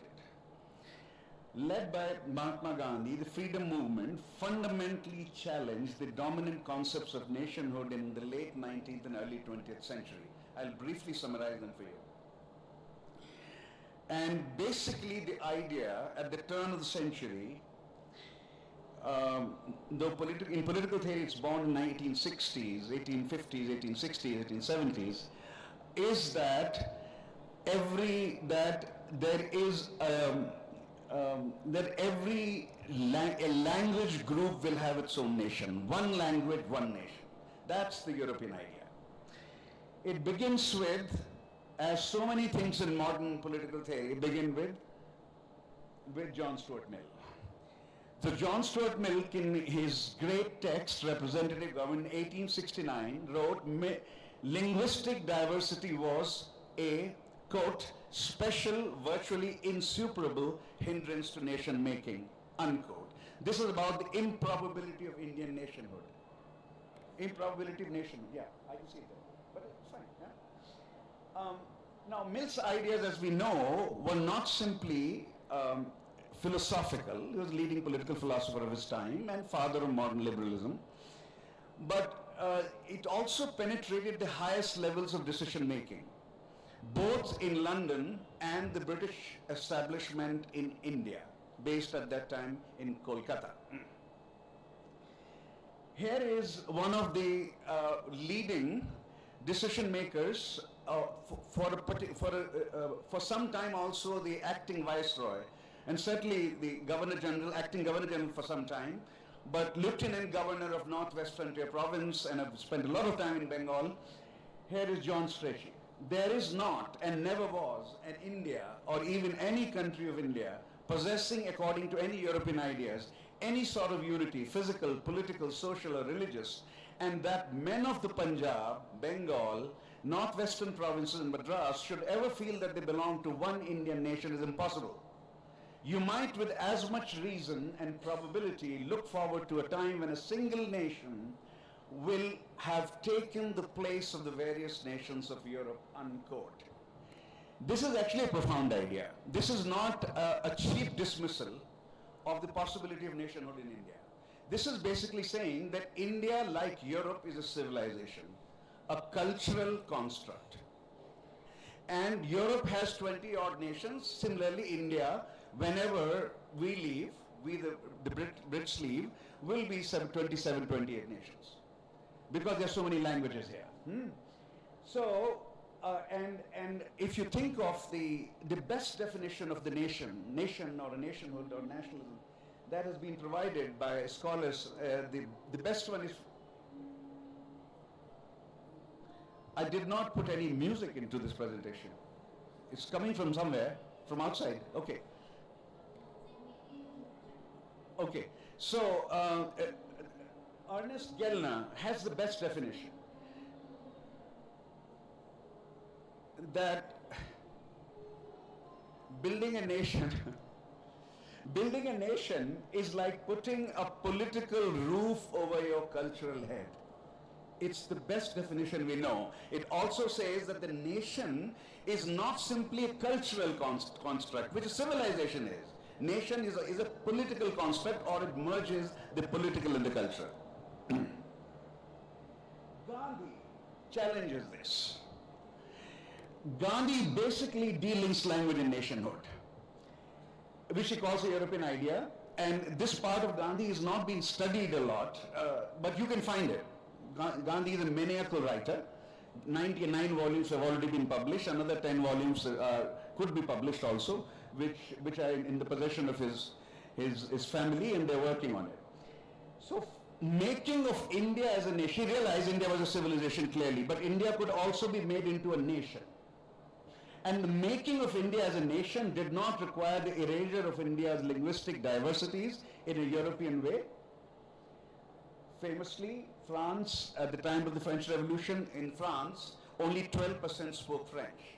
Led by Mahatma Gandhi, the freedom movement fundamentally challenged the dominant concepts of nationhood in the late 19th and early 20th century. I'll briefly summarize them for you. And basically the idea at the turn of the century, though in political theory it's born in 1960s, 1850s, 1860s, 1870s, is that every language group will have its own nation. One language, one nation. That's the European idea. It begins with, as so many things in modern political theory begin with John Stuart Mill. So John Stuart Mill, in his great text, Representative Government, 1869, wrote, linguistic diversity was a, quote, special, virtually insuperable hindrance to nation making, unquote. This is about the improbability of Indian nationhood. Improbability of nationhood, yeah, I can see it there. But it's fine, yeah? Now, Mill's ideas, as we know, were not simply philosophical. He was a leading political philosopher of his time and father of modern liberalism. But it also penetrated the highest levels of decision making, both in London and the British establishment in India, based at that time in Kolkata. Here is one of the leading decision makers for some time, also the acting viceroy, and certainly the Governor General, acting Governor General for some time, but Lieutenant Governor of Northwest Frontier Province, and I've spent a lot of time in Bengal. Here is John Strachey. There is not and never was an India or even any country of India possessing, according to any European ideas, any sort of unity, physical, political, social or religious, and that men of the Punjab, Bengal, northwestern provinces and Madras should ever feel that they belong to one Indian nation is impossible. You might with as much reason and probability look forward to a time when a single nation will have taken the place of the various nations of Europe, unquote. This is actually a profound idea. This is not a cheap dismissal of the possibility of nationhood in India. This is basically saying that India, like Europe, is a civilization, a cultural construct. And Europe has 20 odd nations. Similarly, India, whenever we leave, the Brits leave, will be 27, 28 nations. Because there are so many languages here. So, and if you think of the best definition of the nation or a nationhood or nationalism, that has been provided by scholars, the best one is, I did not put any music into this presentation. It's coming from somewhere, from outside, okay. Okay, so Ernest Gellner has the best definition, that building a nation Building a nation is like putting a political roof over your cultural head. It's the best definition we know. It also says that the nation is not simply a cultural construct, which a civilization is. Nation is a political construct, or it merges the political and the culture. Gandhi challenges this. Gandhi basically delinks language and nationhood, which he calls a European idea. And this part of Gandhi is not being studied a lot, but you can find it. Gandhi is a maniacal writer. 99 volumes have already been published. Another 10 volumes could be published also, which are in the possession of his family, and they're working on it. So making of India as a nation, he realized India was a civilization clearly, but India could also be made into a nation. And the making of India as a nation did not require the erasure of India's linguistic diversities in a European way. Famously, France, at the time of the French Revolution in France, only 12% spoke French.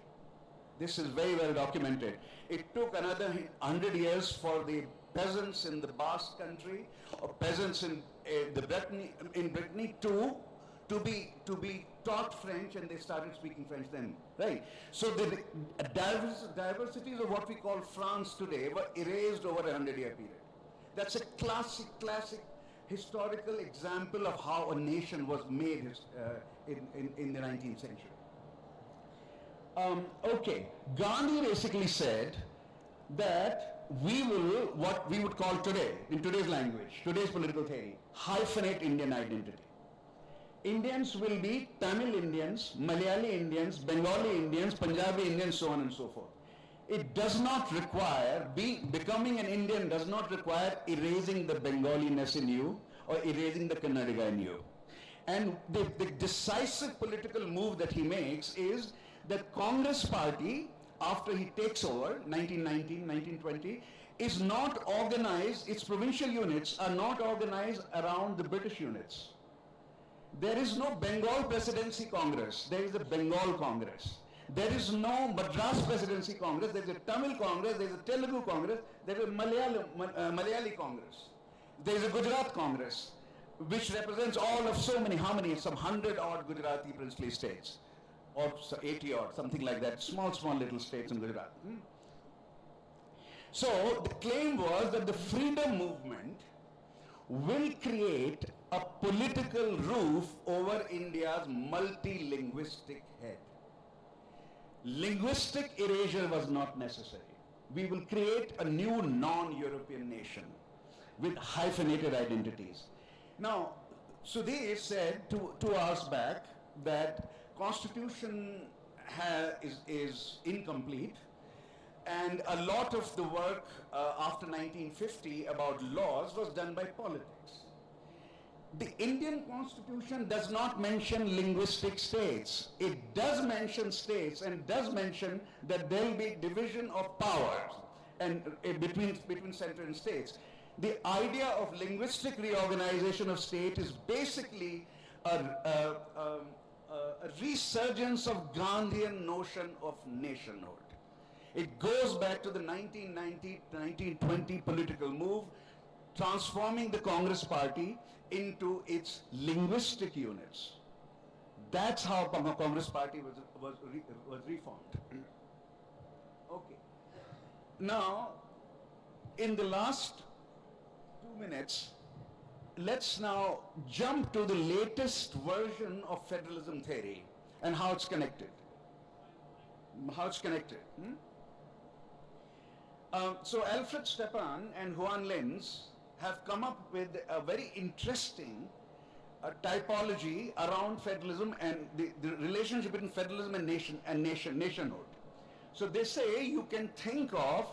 This is very well documented. It took another 100 years for the peasants in the Basque country, or peasants in Brittany to be taught French, and they started speaking French then, right? So the diversities of what we call France today were erased over a 100-year period. That's a classic historical example of how a nation was made in the 19th century. Okay, Gandhi basically said that we will, what we would call today, in today's language, today's political theory, hyphenate Indian identity. Indians will be Tamil Indians, Malayali Indians, Bengali Indians, Punjabi Indians, so on and so forth. It does not require, becoming an Indian does not require erasing the Bengaliness in you or erasing the Kannadiga in you. And the decisive political move that he makes is that Congress party, after he takes over, 1919, 1920, is not organized, its provincial units are not organized around the British units. There is no Bengal Presidency Congress, there is a Bengal Congress. There is no Madras Presidency Congress, there is a Tamil Congress, there is a Telugu Congress, there is a Malayali Congress. There is a Gujarat Congress, which represents all of some 100 odd Gujarati princely states, or 80 odd, something like that, small little states in Gujarat. So the claim was that the freedom movement will create a political roof over India's multilinguistic head. Linguistic erasure was not necessary. We will create a new non-European nation with hyphenated identities. Now, Sudhir said 2 hours back that Constitution is incomplete, and a lot of the work after 1950 about laws was done by politics. The Indian Constitution does not mention linguistic states. It does mention states, and does mention that there will be division of powers and between center and states. The idea of linguistic reorganization of state is basically a resurgence of Gandhian notion of nationhood. It goes back to the 1990 to 1920 political move, transforming the Congress party into its linguistic units. That's how Congress party was reformed. Okay. Now, in the last 2 minutes, let's now jump to the latest version of federalism theory and how it's connected. So Alfred Stepan and Juan Linz have come up with a very interesting typology around federalism and the relationship between federalism and nationhood. So they say you can think of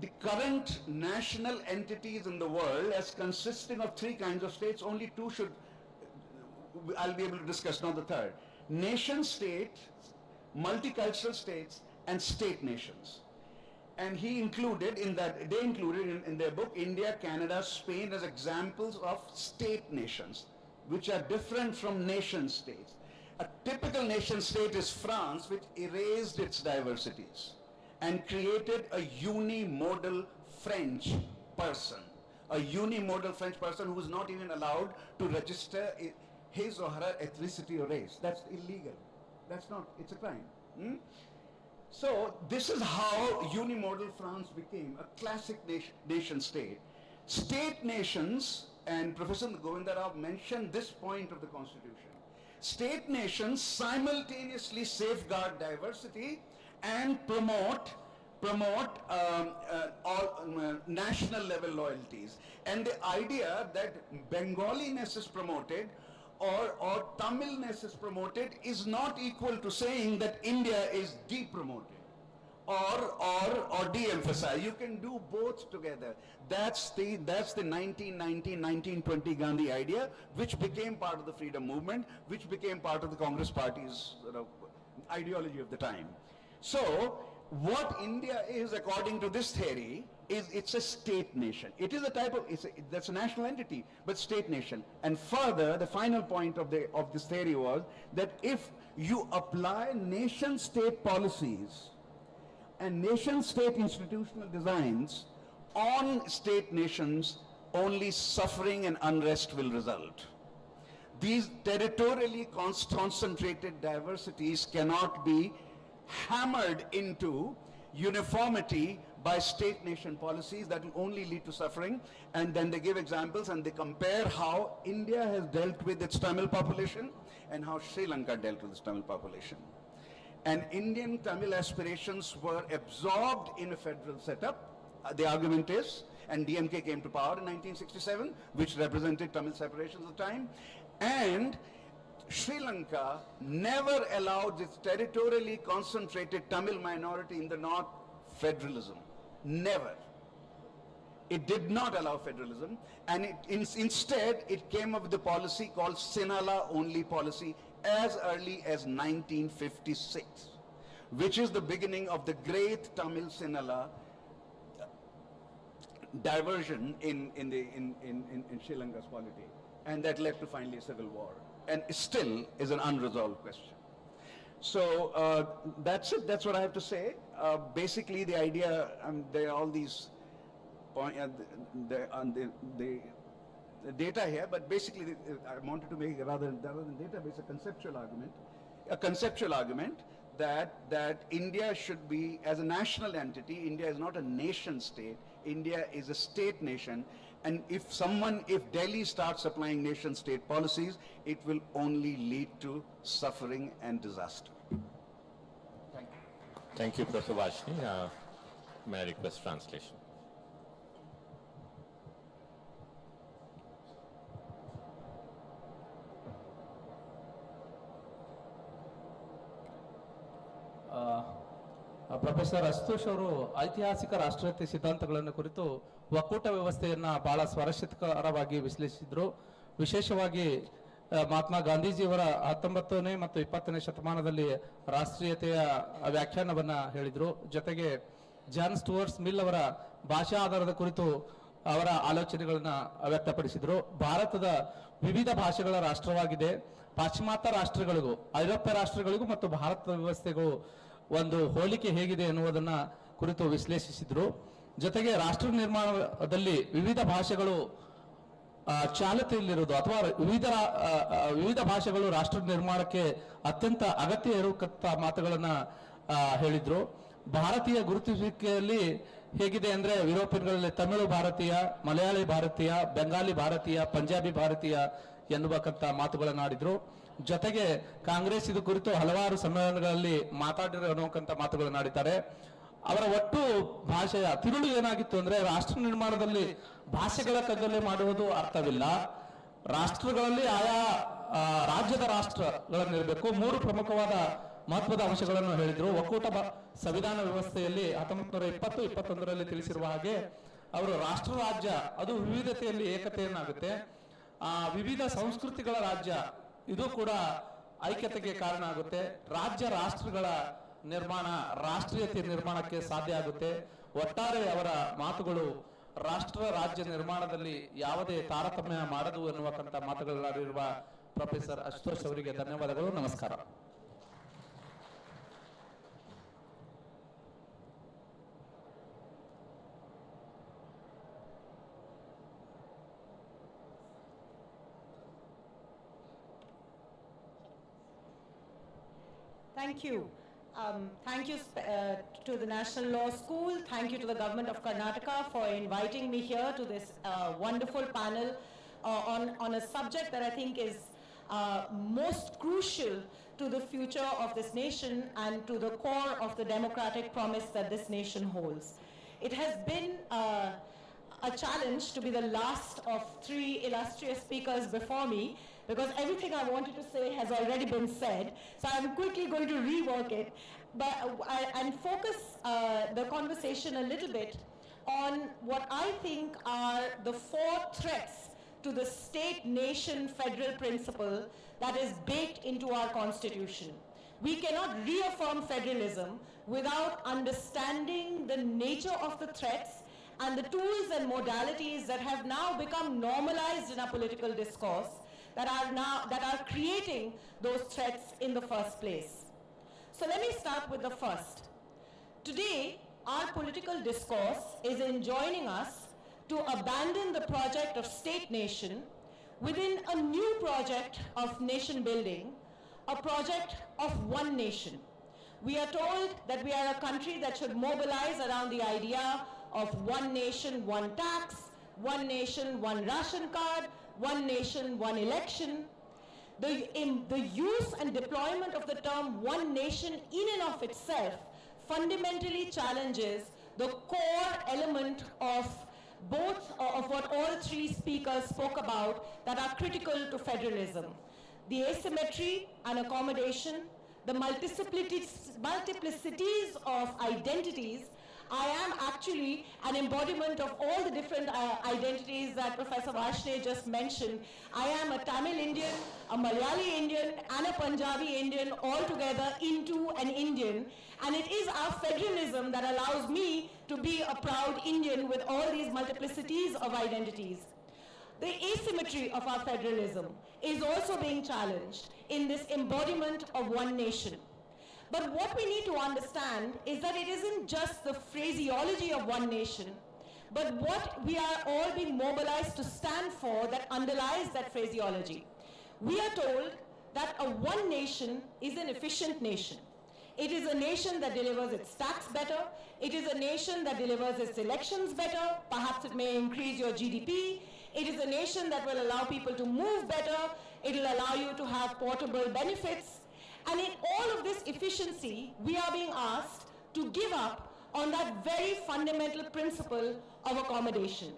the current national entities in the world as consisting of 3 kinds of states. Only 2 I'll be able to discuss, not the third. Nation state, multicultural states, and state nations. And they included in their book India, Canada, Spain as examples of state nations, which are different from nation states. A typical nation state is France, which erased its diversities and created a unimodal French person, a unimodal French person who is not even allowed to register his or her ethnicity or race. That's illegal. That's not, it's a crime. So this is how unimodal France became a classic nation state. State nations, and Professor Govinda Rao mentioned this point of the Constitution, state nations simultaneously safeguard diversity and promote national level loyalties. And the idea that Bengaliness is promoted or Tamilness is promoted is not equal to saying that India is de-promoted or de-emphasized. You can do both together. That's the 1919-1920 Gandhi idea, which became part of the freedom movement, which became part of the Congress Party's ideology of the time. So what India is, according to this theory, is it's a state nation. It is a type of, that's a national entity, but state nation. And further, the final point of this theory was that if you apply nation-state policies and nation-state institutional designs on state nations, only suffering and unrest will result. These territorially concentrated diversities cannot be hammered into uniformity by state-nation policies. That will only lead to suffering. And then they give examples and they compare how India has dealt with its Tamil population and how Sri Lanka dealt with its Tamil population. And Indian Tamil aspirations were absorbed in a federal setup. The argument is, and DMK came to power in 1967, which represented Tamil separation at the time, and Sri Lanka never allowed its territorially concentrated Tamil minority in the north federalism. Never. It did not allow federalism, and instead it came up with a policy called Sinhala only policy as early as 1956, which is the beginning of the great Tamil Sinhala diversion in Sri Lanka's polity, and that led to finally a civil war, and still is an unresolved question. So that's it. That's what I have to say. Basically, the idea, there are all these the data here, but basically I wanted to make rather than database a conceptual argument that India should be, as a national entity, India is not a nation state. India is a state nation, and if Delhi starts applying nation state policies, it will only lead to suffering and disaster. Thank you. Thank you, Professor Vashni. May I request translation? Professor Ashutosh ಅವರು ಐತಿಹಾಸಿಕ ರಾಷ್ಟ್ರೀಯತೆ ಸಿದ್ಧಾಂತಗಳನ್ನು ಕುರಿತು ಒಕ್ಕೂಟ ವ್ಯವಸ್ಥೆಯನ್ನ ಬಹಳ ಸ್ವಾರಸ್ಯಕರವಾಗಿ ವಿಶ್ಲೇಷಿಸಿದ್ರು. ವಿಶೇಷವಾಗಿ ಮಹಾತ್ಮ ಗಾಂಧೀಜಿಯವರ 19ನೇ ಮತ್ತು 20ನೇ ಶತಮಾನದಲ್ಲಿ ರಾಷ್ಟ್ರೀಯತೆಯ ವ್ಯಾಖ್ಯಾನವನ್ನ ಹೇಳಿದ್ರು. ಜೊತೆಗೆ ಜಾನ್ ಸ್ಟುವರ್ಟ್ ಮಿಲ್ ಅವರ ಭಾಷಾ ಆಧಾರದ ಕುರಿತು ಅವರ ಆಲೋಚನೆಗಳನ್ನ ವ್ಯಕ್ತಪಡಿಸಿದ್ರು. ಭಾರತದ ವಿವಿಧ ಭಾಷೆಗಳ ರಾಷ್ಟ್ರವಾಗಿದೆ. ಪಾಶ್ಚಿಮಾತ್ಯ ರಾಷ್ಟ್ರಗಳಿಗೂ ಐರೋಪ್ಯ ರಾಷ್ಟ್ರಗಳಿಗೂ ಮತ್ತು ಭಾರತದ ವ್ಯವಸ್ಥೆಗೂ ಒಂದು ಹೋಲಿಕೆ ಹೇಗಿದೆ ಎನ್ನುವುದನ್ನ ಕುರಿತು ವಿಶ್ಲೇಷಿಸಿದ್ರು. ಜೊತೆಗೆ ರಾಷ್ಟ್ರ ನಿರ್ಮಾಣದಲ್ಲಿ ವಿವಿಧ ಭಾಷೆಗಳು ಚಾಲತಿಯಲ್ಲಿರುವುದು ಅಥವಾ ವಿವಿಧ ಭಾಷೆಗಳು ರಾಷ್ಟ್ರ ನಿರ್ಮಾಣಕ್ಕೆ ಅತ್ಯಂತ ಅಗತ್ಯ ಇರುವಂತ ಮಾತುಗಳನ್ನ ಹೇಳಿದ್ರು. ಭಾರತೀಯ ಗುರುತಿಸುವಿಕೆಯಲ್ಲಿ ಹೇಗಿದೆ ಅಂದ್ರೆ ಯುರೋಪಿಯನ್ಗಳಲ್ಲಿ ತಮಿಳು ಭಾರತೀಯ, ಮಲಯಾಳಿ ಭಾರತೀಯ, ಬೆಂಗಾಲಿ ಭಾರತೀಯ, ಪಂಜಾಬಿ ಭಾರತೀಯ ಎನ್ನುವಂತ ಮಾತುಗಳನ್ನ ಆಡಿದ್ರು. ಜೊತೆಗೆ ಕಾಂಗ್ರೆಸ್ ಇದು ಕುರಿತು ಹಲವಾರು ಸಮ್ಮೇಳನಗಳಲ್ಲಿ ಮಾತಾಡಿರುವಂತ ಮಾತುಗಳನ್ನು ಆಡಿದ್ದಾರೆ. ಅವರ ಒಟ್ಟು ಭಾಷೆಯ ತಿರುಳು ಏನಾಗಿತ್ತು ಅಂದ್ರೆ, ರಾಷ್ಟ್ರ ನಿರ್ಮಾಣದಲ್ಲಿ ಭಾಷೆಗಳ ಕಗ್ಗಲೆ ಮಾಡುವುದು ಅರ್ಥವಿಲ್ಲ. ರಾಷ್ಟ್ರಗಳಲ್ಲಿ ಆಯಾ ರಾಜ್ಯದ ರಾಷ್ಟ್ರಗಳನ್ನಿರಬೇಕು. 3 ಪ್ರಮುಖವಾದ ಮಹತ್ವದ ಅಂಶಗಳನ್ನು ಹೇಳಿದ್ರು. ಒಕ್ಕೂಟ ಸಂವಿಧಾನ ವ್ಯವಸ್ಥೆಯಲ್ಲಿ 1920-21ರಲ್ಲಿ ತಿಳಿಸಿರುವ ಹಾಗೆ ಅವರು ರಾಷ್ಟ್ರ ರಾಜ್ಯ ಅದು ವಿವಿಧತೆಯಲ್ಲಿ ಏಕತೆಯನ್ನಾಗುತ್ತೆ. ವಿವಿಧ ಸಂಸ್ಕೃತಿಗಳ ರಾಜ್ಯ ಇದು ಕೂಡ ಐಕ್ಯತೆಗೆ ಕಾರಣ ಆಗುತ್ತೆ. ರಾಜ್ಯ ರಾಷ್ಟ್ರಗಳ ನಿರ್ಮಾಣ ರಾಷ್ಟ್ರೀಯತೆ ನಿರ್ಮಾಣಕ್ಕೆ ಸಾಧ್ಯ ಆಗುತ್ತೆ. ಒಟ್ಟಾರೆ ಅವರ ಮಾತುಗಳು ರಾಷ್ಟ್ರ ರಾಜ್ಯ ನಿರ್ಮಾಣದಲ್ಲಿ ಯಾವುದೇ ತಾರತಮ್ಯ ಮಾಡದು ಎನ್ನುವಂತ ಮಾತುಗಳಾಡಿರುವ ಪ್ರೊಫೆಸರ್ ಅಶುತೋಷ್ ಅವರಿಗೆ ಧನ್ಯವಾದಗಳು. ನಮಸ್ಕಾರ. Thank you. Thank you to the National Law School. Thank you to the Government of Karnataka for inviting me here to this wonderful panel on a subject that I think is most crucial to the future of this nation and to the core of the democratic promise that this nation holds. It has been a challenge to be the last of three illustrious speakers before me, because everything I wanted to say has already been said. So I'm quickly going to rework it and focus the conversation a little bit on what I think are the four threats to the state-nation federal principle that is baked into our constitution. We cannot reaffirm federalism without understanding the nature of the threats and the tools and modalities that have now become normalized in our political discourse that are creating those threats in the first place. So let me start with the first. Today, our political discourse is enjoining us to abandon the project of state-nation within a new project of nation building, a project of one nation. We are told that we are a country that should mobilize around the idea of one nation, one tax, one nation, one ration card, one nation, one election. The use and deployment of the term one nation in and of itself fundamentally challenges the core element of both of what all three speakers spoke about that are critical to federalism. The asymmetry and accommodation, the multiplicities of identities. I am actually an embodiment of all the different identities that Professor Varshney just mentioned. I am a Tamil Indian, a Malayali Indian, and a Punjabi Indian all together into an Indian. And it is our federalism that allows me to be a proud Indian with all these multiplicities of identities. The asymmetry of our federalism is also being challenged in this embodiment of one nation. But what we need to understand is that it isn't just the phraseology of one nation, but what we are all being mobilized to stand for that underlies that phraseology. We are told that a one nation is an efficient nation. It is a nation that delivers its tax better. It is a nation that delivers its elections better. Perhaps it may increase your GDP. It is a nation that will allow people to move better. It will allow you to have portable benefits. And in all of this efficiency, we are being asked to give up on that very fundamental principle of accommodation.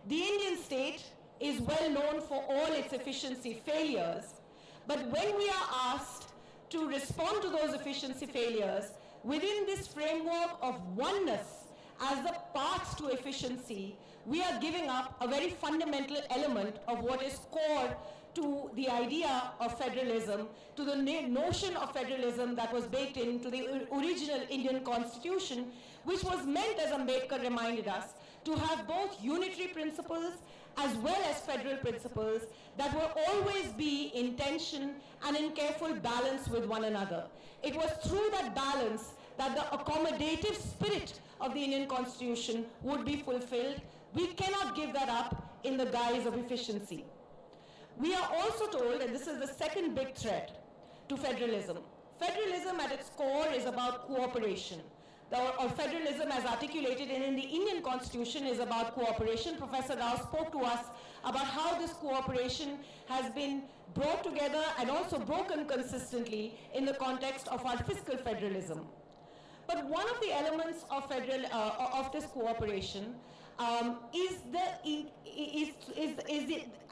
The Indian state is well known for all its efficiency failures, but when we are asked to respond to those efficiency failures within this framework of oneness as the path to efficiency, we are giving up a very fundamental element of what is core to the idea of federalism, to the notion of federalism that was baked into the original Indian constitution, which was meant, as Ambedkar reminded us, to have both unitary principles as well as federal principles that will always be in tension and in careful balance with one another. It was through that balance that the accommodative spirit of the Indian constitution would be fulfilled. We cannot give that up in the guise of efficiency. We are also told, and this is the second big threat to federalism. Federalism at its core is about cooperation. Or federalism as articulated in the Indian constitution is about cooperation. Professor Rao spoke to us about how this cooperation has been brought together and also broken consistently in the context of our fiscal federalism. But one of the elements of this cooperation is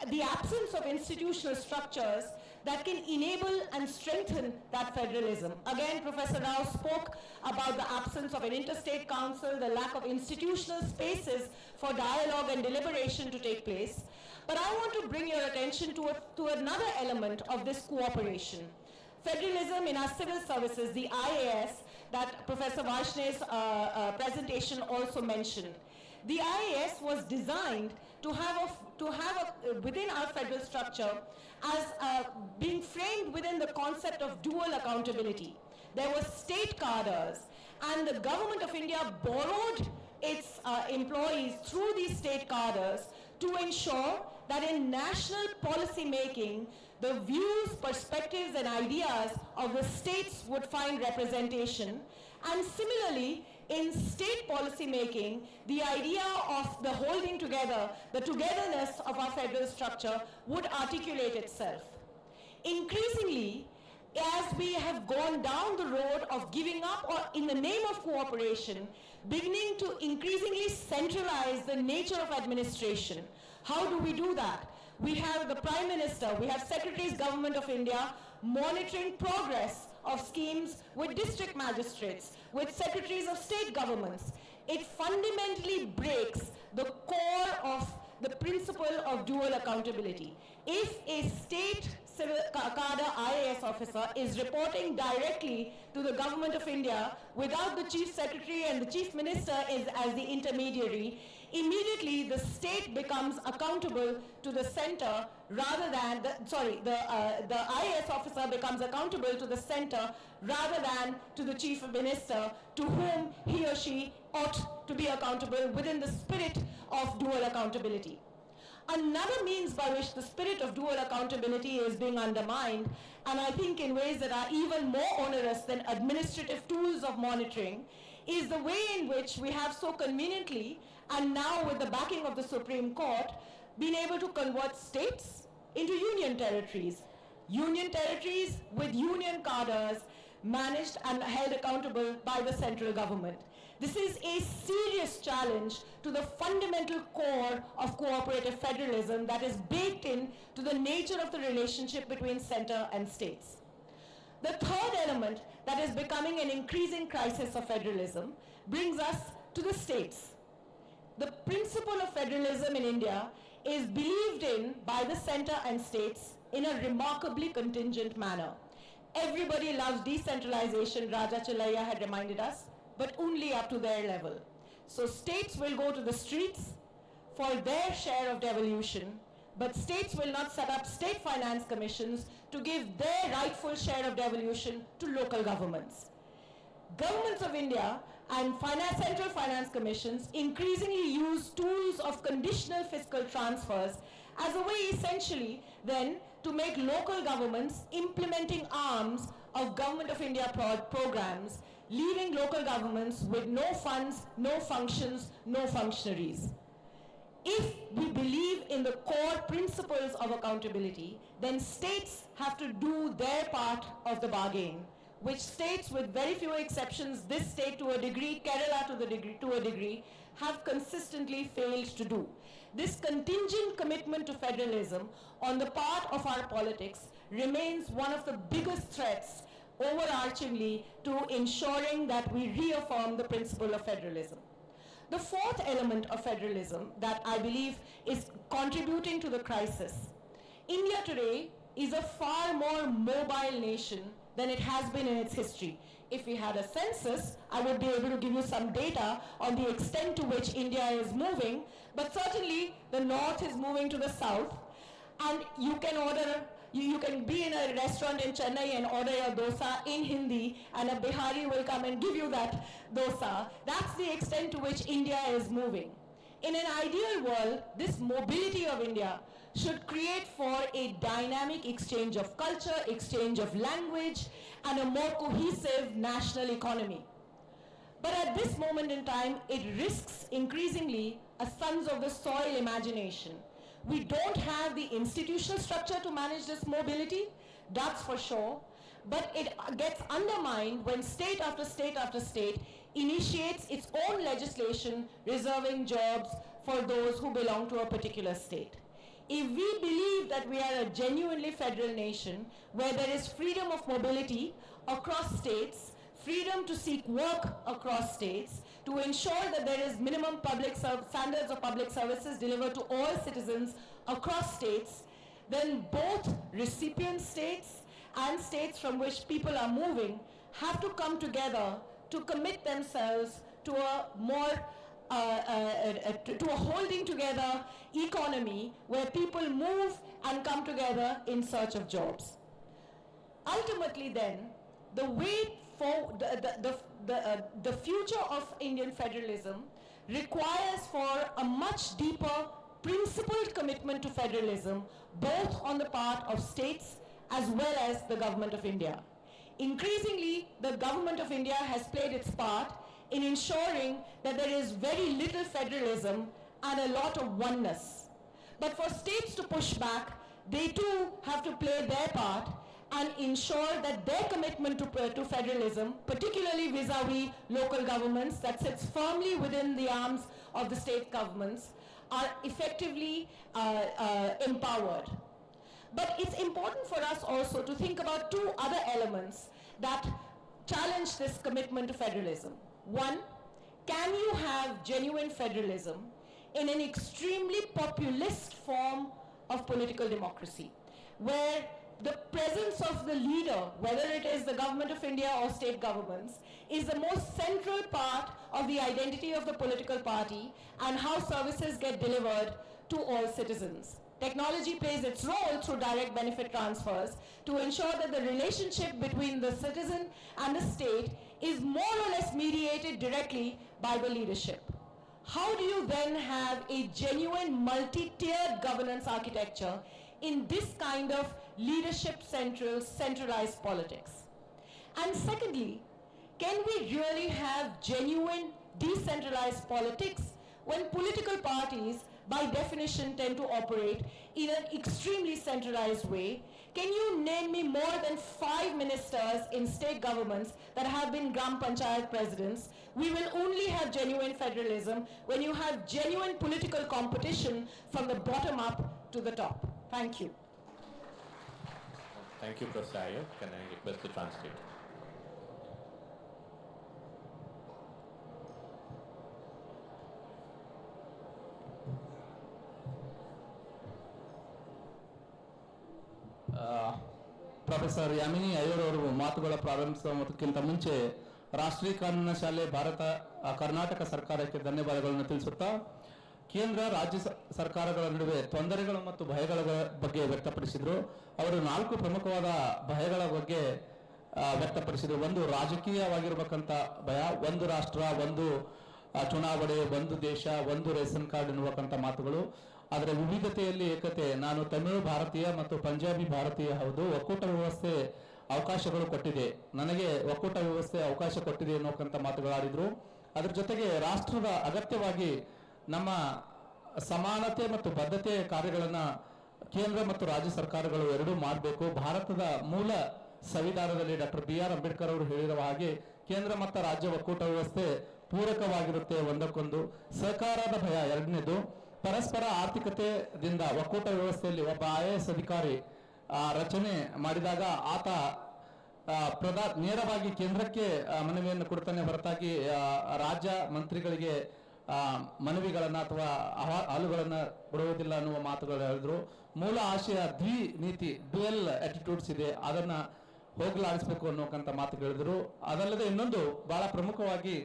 the absence of institutional structures that can enable and strengthen that federalism. Again, Professor Rao spoke about the absence of an interstate council, the lack of institutional spaces for dialogue and deliberation to take place. But I want to bring your attention to another element of this cooperation. Federalism in our civil services, the IAS, that Professor Varshney's presentation also mentioned. The IAS was designed to have within our federal structure as being framed within the concept of dual accountability. There were state cadres, and the government of India borrowed its employees through these state cadres to ensure that in national policy making, the views, perspectives and ideas of the states would find representation, and similarly, in state policy making, the idea of the holding together, the togetherness of our federal structure would articulate itself. Increasingly, as we have gone down the road of giving up or in the name of cooperation, beginning to increasingly centralize the nature of administration. How do we do that? We have the Prime Minister, we have Secretaries Government of India monitoring progress of schemes with district magistrates, with secretaries of state governments. It fundamentally breaks the core of the principle of dual accountability. If a state civil cadre IAS officer is reporting directly to the Government of India without the Chief Secretary and the Chief Minister as the intermediary, immediately the state becomes accountable to the center rather than, the IAS officer becomes accountable to the center rather than to the Chief Minister, to whom he or she ought to be accountable within the spirit of dual accountability. Another means by which the spirit of dual accountability is being undermined, and I think in ways that are even more onerous than administrative tools of monitoring, is the way in which we have so conveniently, and now with the backing of the Supreme Court, been able to convert states into union territories with union cadres managed and held accountable by the central government. This is a serious challenge to the fundamental core of cooperative federalism that is baked in to the nature of the relationship between center and states. The third element that is becoming an increasing crisis of federalism brings us to the states. The principle of federalism in India is believed in by the center and states in a remarkably contingent manner. Everybody loves decentralization, Raja Challaiah had reminded us, but only up to their level. So states will go to the streets for their share of devolution, but states will not set up state finance commissions to give their rightful share of devolution to local governments. Governments of India and central finance commissions increasingly use tools of conditional fiscal transfers as a way essentially then to make local governments implementing arms of Government of India programs, leaving local governments with no funds, no functions, no functionaries. If we believe in the core principles of accountability, then states have to do their part of the bargain, which states, with very few exceptions, this state to a degree, Kerala to a degree, have consistently failed to do. This contingent commitment to federalism on the part of our politics remains one of the biggest threats overarchingly to ensuring that we reaffirm the principle of federalism. The fourth element of federalism that I believe is contributing to the crisis. India today is a far more mobile nation than it has been in its history. If we had a census, I would be able to give you some data on the extent to which India is moving, but certainly the north is moving to the south, and you can order, you can be in a restaurant in Chennai and order a dosa in Hindi, and a Bihari will come and give you that dosa. That's the extent to which India is moving. In an ideal world, this mobility of India should create for a dynamic exchange of culture, exchange of language, and a more cohesive national economy. But at this moment in time, it risks increasingly a sons of the soil imagination. We don't have the institutional structure to manage this mobility, that's for sure, but it gets undermined when state after state after state initiates its own legislation reserving jobs for those who belong to a particular state. If we believe that we are a genuinely federal nation where there is freedom of mobility across states, freedom to seek work across states, to ensure that there is minimum standards of public services delivered to all citizens across states, then both recipient states and states from which people are moving have to come together to commit themselves to a more to a holding together economy where people move and come together in search of jobs. Ultimately then, the way for the future of Indian federalism requires for a much deeper principled commitment to federalism, both on the part of states as well as the Government of India. Increasingly, the Government of India has played its part in ensuring that there is very little federalism and a lot of oneness. But for states to push back, they too have to play their part and ensure that their commitment to federalism, particularly vis-a-vis local governments that sits firmly within the arms of the state governments, are effectively empowered. But it's important for us also to think about two other elements that challenge this commitment to federalism. One, can you have genuine federalism in an extremely populist form of political democracy, where the presence of the leader, whether it is the Government of India or state governments, is the most central part of the identity of the political party and how services get delivered to all citizens. Technology plays its role through direct benefit transfers to ensure that the relationship between the citizen and the state is more or less mediated directly by the leadership. How do you then have a genuine multi-tiered governance architecture in this kind of centralized politics? And secondly, can we really have genuine decentralized politics when political parties by definition tend to operate in an extremely centralized way? Can you name me more than 5 ministers in state governments that have been Gram Panchayat presidents? We will only have genuine federalism when you have genuine political competition from the bottom up to the top. Thank you. Thank you, Professor Iyer. Can I request the translator? Professor Yamini Iyer ಅವರು ಮಾತುಗಳ ಪ್ರಾರಂಭಿಸುವುದಕ್ಕಿಂತ ಮುಂಚೆ ರಾಷ್ಟ್ರೀಯ ಕಾನೂನು ಶಾಲೆ ಕರ್ನಾಟಕ ಸರ್ಕಾರಕ್ಕೆ ಧನ್ಯವಾದಗಳನ್ನು ತಿಳಿಸುತ್ತಾ ಕೇಂದ್ರ ರಾಜ್ಯ ಸರ್ಕಾರಗಳ ನಡುವೆ ತೊಂದರೆಗಳು ಮತ್ತು ಭಯಗಳ ಬಗ್ಗೆ ವ್ಯಕ್ತಪಡಿಸಿದರು. ಅವರು 4 ಪ್ರಮುಖವಾದ ಭಯಗಳ ಬಗ್ಗೆ ವ್ಯಕ್ತಪಡಿಸಿದರು. ಒಂದು ರಾಜಕೀಯವಾಗಿರಬೇಕಂತ ಭಯ, ಒಂದು ರಾಷ್ಟ್ರ, ಒಂದು ಚುನಾವಣೆ, ಒಂದು ದೇಶ, ಒಂದು ರೇಷನ್ ಕಾರ್ಡ್ ಎನ್ನುವಂತ ಮಾತುಗಳು. ಆದರೆ ವಿವಿಧತೆಯಲ್ಲಿ ಏಕತೆ, ನಾನು ತಮಿಳು ಭಾರತೀಯ ಮತ್ತು ಪಂಜಾಬಿ ಭಾರತೀಯ ಹೌದು, ಒಕ್ಕೂಟ ವ್ಯವಸ್ಥೆ ಅವಕಾಶಗಳು ಕೊಟ್ಟಿದೆ, ನನಗೆ ಒಕ್ಕೂಟ ವ್ಯವಸ್ಥೆ ಅವಕಾಶ ಕೊಟ್ಟಿದೆ ಎನ್ನುವಂತ ಮಾತುಗಳಾಡಿದ್ರು. ಅದ್ರ ಜೊತೆಗೆ ರಾಷ್ಟ್ರದ ಅಗತ್ಯವಾಗಿ ನಮ್ಮ ಸಮಾನತೆ ಮತ್ತು ಬದ್ಧತೆ ಕಾರ್ಯಗಳನ್ನ ಕೇಂದ್ರ ಮತ್ತು ರಾಜ್ಯ ಸರ್ಕಾರಗಳು ಎರಡೂ ಮಾಡಬೇಕು. ಭಾರತದ ಮೂಲ ಸಂವಿಧಾನದಲ್ಲಿ ಡಾಕ್ಟರ್ BR ಅಂಬೇಡ್ಕರ್ ಅವರು ಹೇಳಿರುವ ಹಾಗೆ ಕೇಂದ್ರ ಮತ್ತು ರಾಜ್ಯ ಒಕ್ಕೂಟ ವ್ಯವಸ್ಥೆ ಪೂರಕವಾಗಿರುತ್ತೆ ಒಂದಕ್ಕೊಂದು. ಸಹಕಾರದ ಭಯ ಎರಡನೇದು. ಪರಸ್ಪರ ಆರ್ಥಿಕತೆಯಿಂದ ಒಕ್ಕೂಟ ವ್ಯವಸ್ಥೆಯಲ್ಲಿ ಒಬ್ಬ IAS ಅಧಿಕಾರಿ ರಚನೆ ಮಾಡಿದಾಗ ಆತ ನೇರವಾಗಿ ಕೇಂದ್ರಕ್ಕೆ ಮನವಿಯನ್ನು ಕೊಡ್ತಾನೆ ಹೊರತಾಗಿ ರಾಜ್ಯ ಮಂತ್ರಿಗಳಿಗೆ ಮನವಿಗಳನ್ನ ಅಥವಾ ಅಹವಾಲುಗಳನ್ನ ಕೊಡುವುದಿಲ್ಲ ಅನ್ನುವ ಮಾತುಗಳು ಹೇಳಿದ್ರು. ಮೂಲ ಆಶಯ ನೀತಿ ಡ್ಯುಯಲ್ ಆಟಿಟ್ಯೂಡ್ಸ್ ಇದೆ, ಅದನ್ನ ಹೋಗಲಾಡಿಸಬೇಕು ಅನ್ನೋಕಂತ ಮಾತು ಹೇಳಿದ್ರು. ಅದಲ್ಲದೆ ಇನ್ನೊಂದು ಬಹಳ ಪ್ರಮುಖವಾಗಿ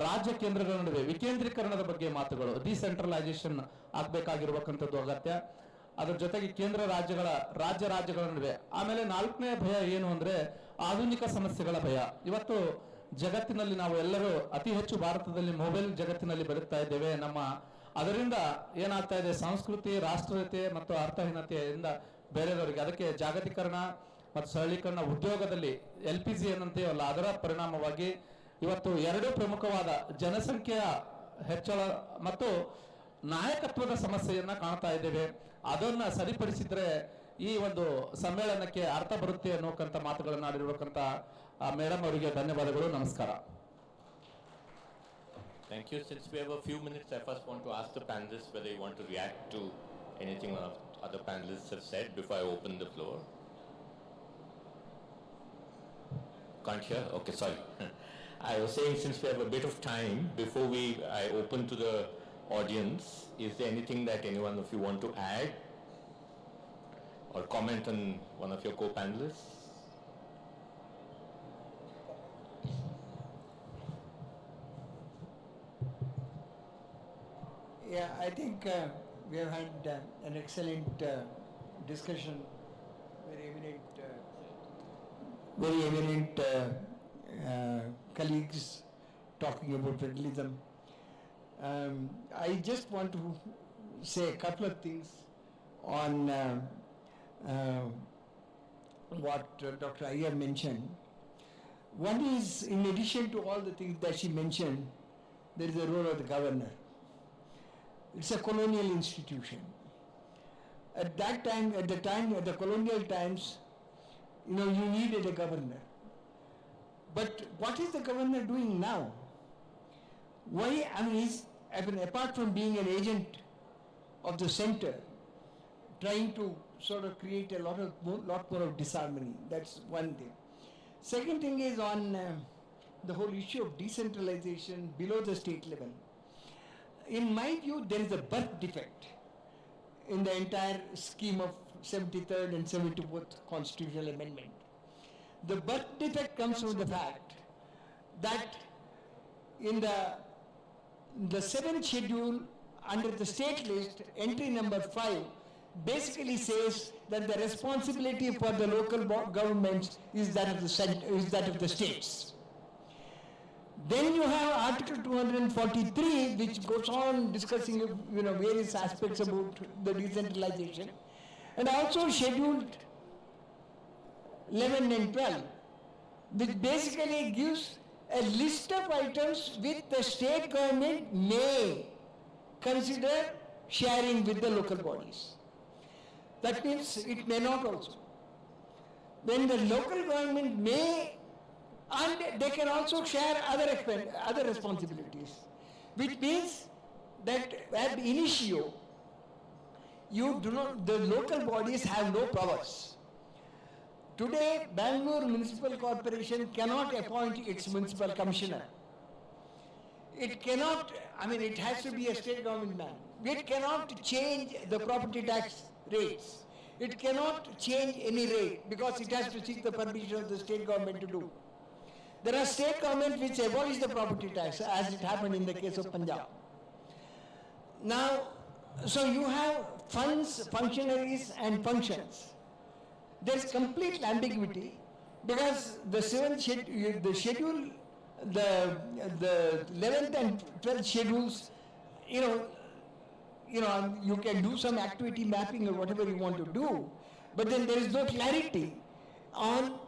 ರಾಜ್ಯ ಕೇಂದ್ರಗಳ ನಡುವೆ ವಿಕೇಂದ್ರೀಕರಣದ ಬಗ್ಗೆ ಮಾತುಗಳು, ಡಿಸೆಂಟ್ರಲೈಸೇಷನ್ ಆಗ್ಬೇಕಾಗಿರುವಂತದ್ದು ಅಗತ್ಯ. ಅದ್ರ ಜೊತೆಗೆ ರಾಜ್ಯ ರಾಜ್ಯಗಳ ನಡುವೆ. ಆಮೇಲೆ 4ನೇ ಭಯ ಏನು ಅಂದ್ರೆ ಆಧುನಿಕ ಸಮಸ್ಯೆಗಳ ಭಯ. ಇವತ್ತು ಜಗತ್ತಿನಲ್ಲಿ ನಾವು ಎಲ್ಲರೂ ಅತಿ ಹೆಚ್ಚು ಭಾರತದಲ್ಲಿ ಮೊಬೈಲ್ ಜಗತ್ತಿನಲ್ಲಿ ಬದುಕ್ತಾ ಇದ್ದೇವೆ. ಅದರಿಂದ ಏನಾಗ್ತಾ ಇದೆ, ಸಂಸ್ಕೃತಿ, ರಾಷ್ಟ್ರೀಯತೆ ಮತ್ತು ಅರ್ಥಹೀನತೆಯಿಂದ ಬೇರೆಯವರಿಗೆ. ಅದಕ್ಕೆ ಜಾಗತೀಕರಣ ಮತ್ತು ಸರಳೀಕರಣ, ಉದ್ಯೋಗದಲ್ಲಿ LPG ಏನಂತೀವಲ್ಲ ಅದರ ಪರಿಣಾಮವಾಗಿ ಇವತ್ತು 2 ಪ್ರಮುಖವಾದ ಜನಸಂಖ್ಯೆಯ ಹೆಚ್ಚಳ ಮತ್ತು ನಾಯಕತ್ವದ ಸಮಸ್ಯೆಯನ್ನ ಕಾಣ್ತಾ ಇದ್ದೇವೆ. ಅದನ್ನ ಸರಿಪಡಿಸಿದ್ರೆ ಈ ಒಂದು ಸಮ್ಮೇಳನಕ್ಕೆ ಅರ್ಥ ಬರುತ್ತೆ ಅನ್ನೋಕಂತ ಮಾತುಗಳನ್ನ ಆಡಿರುವಂತ ಮೇಡಮ್ ಅವರಿಗೆ ಧನ್ಯವಾದಗಳು. ನಮಸ್ಕಾರ. Thank you. Since we have a few minutes, I first want to ask the panelists whether you want to react to anything other panelists have said before I open the floor. Can't hear? Okay, sorry. I was saying, since we have a bit of time before I open to the audience, is there anything that any one of you want to add or comment on one of your co-panelists? Yeah, I think we have had an excellent discussion, very eminent colleagues talking about federalism. I just want to say a couple of things on what Dr. Iyer mentioned. One is, in addition to all the things that she mentioned, there is the role of the governor. It's a colonial institution. At that time, at the colonial times, you know, you needed a governor. But what is the governor doing now? Why, apart from being an agent of the center, trying to sort of create a lot more of disharmony. That's one thing. Second thing is on the whole issue of decentralization below the state level. In my view, there is a birth defect in the entire scheme of 73rd and 74th constitutional amendment. The birth defect comes from the fact that in the 7th schedule under the state list, entry number 5 basically says that the responsibility for the local governments is that of the states. Then you have Article 243, which goes on discussing, you know, various aspects about the decentralization, and also Scheduled 11 and 12, which basically gives a list of items which the state government may consider sharing with the local bodies. That means it may not also. Then the local government may, and they can also share other responsibilities, which means that ab initio, the local bodies have no powers. Today, Bangalore Municipal Corporation cannot appoint its municipal commissioner. It cannot, it has to be a state government man. It cannot change the property tax rates. It cannot change any rate because it has to seek the permission of the state government to do. There are state governments which abolish the property tax, as it happened in the case of Punjab. Now, so you have funds, functionaries and functions. There is complete ambiguity because the 7th schedule, the 11th and 12th schedules, you can do some activity mapping or whatever you want to do, but then there is no clarity on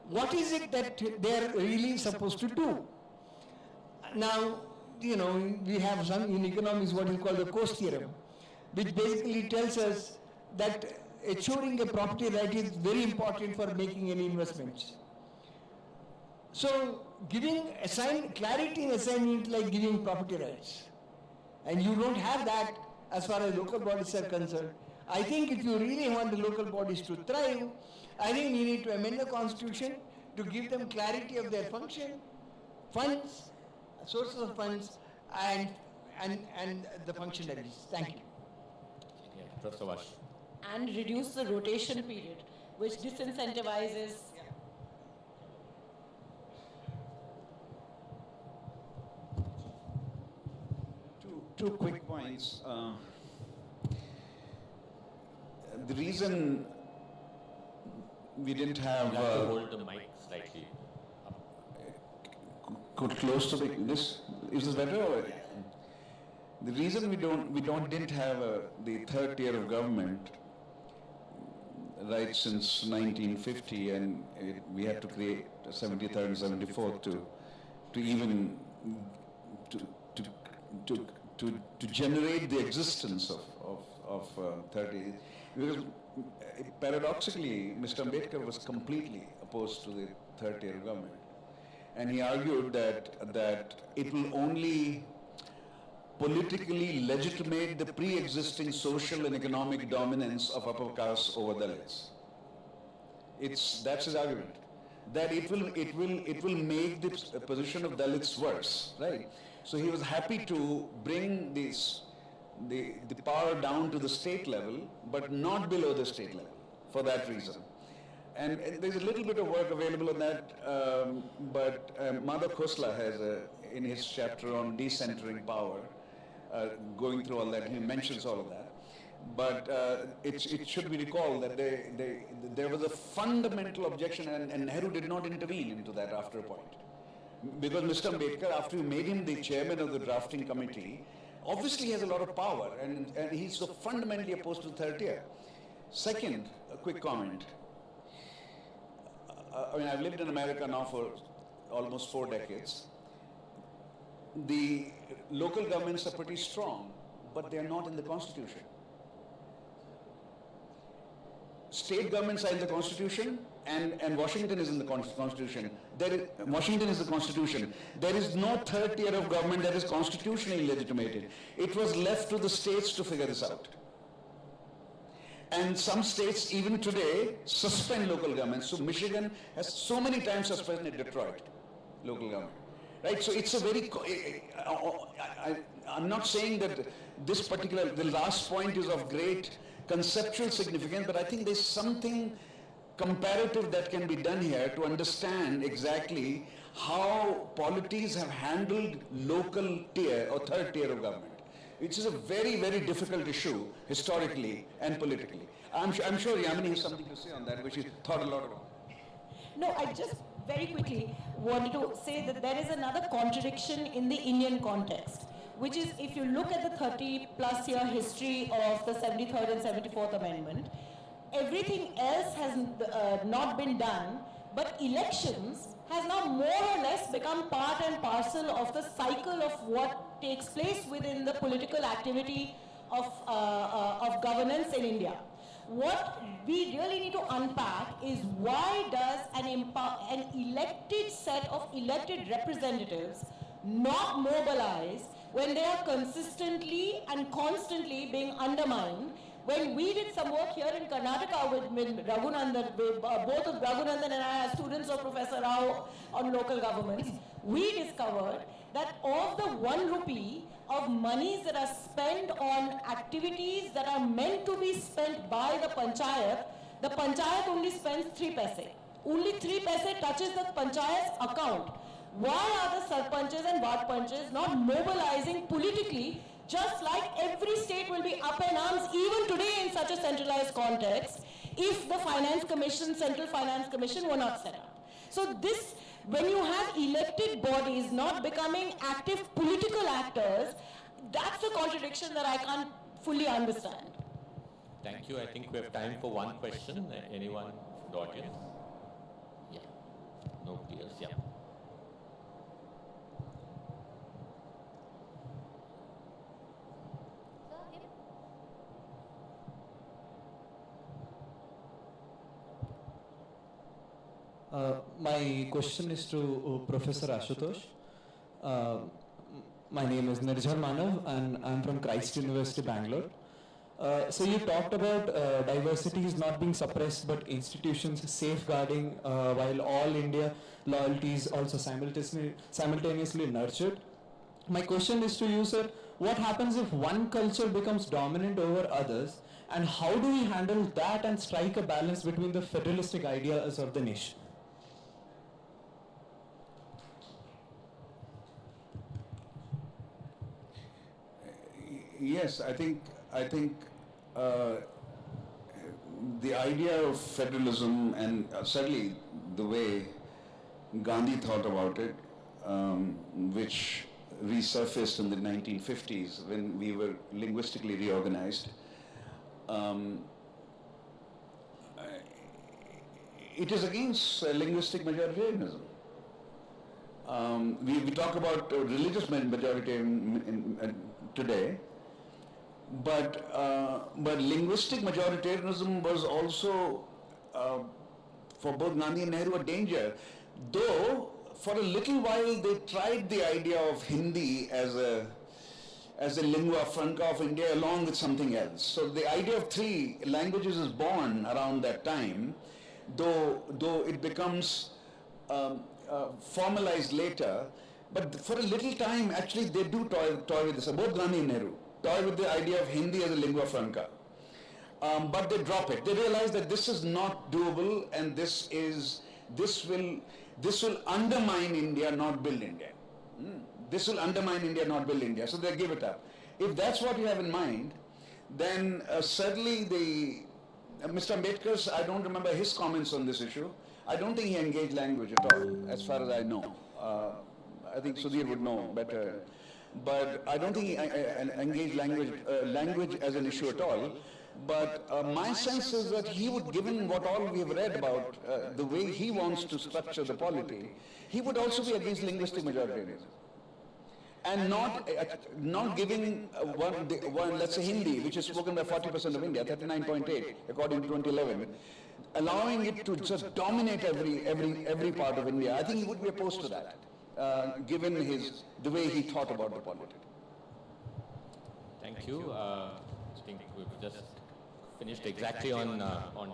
what is it that they are really supposed to do. Now, we have some in economics what is called the Coase theorem, which basically tells us that assuring a property right is very important for making any investments. So, clarity in assignment like giving property rights, and you don't have that as far as local bodies are concerned. I think if you really want the local bodies to thrive, I think you need to amend the constitution to give them clarity of their function, funds, sources of funds, and the functionaries. Thank you. Yeah, Professor Vash. And reduce the rotation period, which disincentivizes. Two quick points. The reason we didn't have... You have to hold the mic slightly up. Close to this. Is this better? Or? The reason we didn't have the third tier of government right since 1950, and we had to create 73rd and 74th to generate the existence of 30. Because paradoxically, Mr. Ambedkar was completely opposed to the third tier of government, and he argued that it will only politically legitimate the pre-existing social and economic dominance of upper caste over Dalits. That's his argument. That it will make the position of Dalits worse, right? So he was happy to bring the power down to the state level, but not below the state level, for that reason. And there's a little bit of work available on that, but Madhav Khosla has, in his chapter on decentering power, going through all that, he mentions all of that. But it should be recalled that there was a fundamental objection, and Nehru did not intervene into that after a point. Because Mr. Ambedkar, after you made him the chairman of the drafting committee, obviously has a lot of power, and he's so fundamentally opposed to third tier. Second, a quick comment. I mean, I've lived in America now for almost 4 decades. The local governments are pretty strong, but they are not in the Constitution. State governments are in the Constitution, and Washington is in the Constitution. Washington is the Constitution. There is no third tier of government that is constitutionally legitimated. It was left to the states to figure this out. And some states, even today, suspend local governments. So Michigan has so many times suspended Detroit local government. Right? So it's a very, I'm not saying that this particular, the last point is of great conceptual significance, but I think there's something comparative that can be done here to understand exactly how polities have handled local tier or third tier of government. Which is a very, very difficult issue historically and politically. I'm sure Yamini has something to say on that, which she thought a lot about. No, I just very quickly wanted to say that there is another contradiction in the Indian context, which is if you look at the 30+ year history of the 73rd and 74th Amendment, everything else has not been done, but elections has now more or less become part and parcel of the cycle of what takes place within the political activity of governance in India. What we really need to unpack is why does an elected set of elected representatives not mobilize when they are consistently and constantly being undermined. When we did some work here in Karnataka with Raghunandan, both of Raghunandan and I are students of Professor Rao on local governments, we discovered that of the 1 rupee of monies that are spent on activities that are meant to be spent by the panchayat only spends 3 paise. Only 3 paise touches the panchayat's account. Why are the sarpanches and ward panches not mobilizing politically, just like every state will be up in arms even today in such a centralized context if the Finance Commission, Central Finance Commission were not set up? So this, when you have elected bodies not becoming active political actors, that's a contradiction that I can't fully understand. Thank you. I think we have time for one question. Anyone from the audience? Yeah. Nobody else? Yeah. My question is to Professor Ashutosh. My name is Nirjar Manav and I'm from Christ University, Bangalore. So you talked about diversity is not being suppressed but institutions safeguarding while all India loyalty is also simultaneously nurtured. My question is to you, sir, what happens if one culture becomes dominant over others, and how do we handle that and strike a balance between the federalistic ideas of the nation? Yes, I think the idea of federalism and certainly the way Gandhi thought about it, which resurfaced in the 1950s when we were linguistically reorganized, it is against linguistic majoritarianism. We talk about religious majoritarianism today, but linguistic majoritarianism was also for both Gandhi and Nehru a danger. Though for a little while they tried the idea of Hindi as a lingua franca of India along with something else. So the idea of 3 languages is born around that time, though it becomes formalized later. But for a little time, actually, they do toy with this. Both Gandhi and Nehru toy with the idea of Hindi as a lingua franca. But they drop it. They realize that this is not doable, and this will undermine India, not build India. This will undermine India, not build India. So they give it up. If that's what you have in mind, then certainly Mr. Ambedkar's, I don't remember his comments on this issue. I don't think he engaged language at all, as far as I know. I think Sudhir would know better. but I don't think he engaged language as an issue at all. But my sense is that he would, given what all we have read about the way he wants to structure the polity, he would also be against linguistic majoritarianism. And not giving let's say Hindi, which is spoken by 40% of India, 39.8 according to 2011, allowing it to just dominate every part of India. I think he would be opposed to that, given the way he thought about the polity. Thank you. I think we've just finished exactly on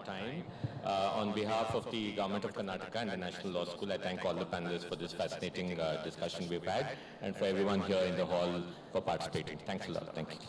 time. On behalf of the Government of Karnataka and the National Law School, I thank all the panelists for this fascinating discussion we've had, and for everyone here in the hall for participating. Thanks a lot. Thank you.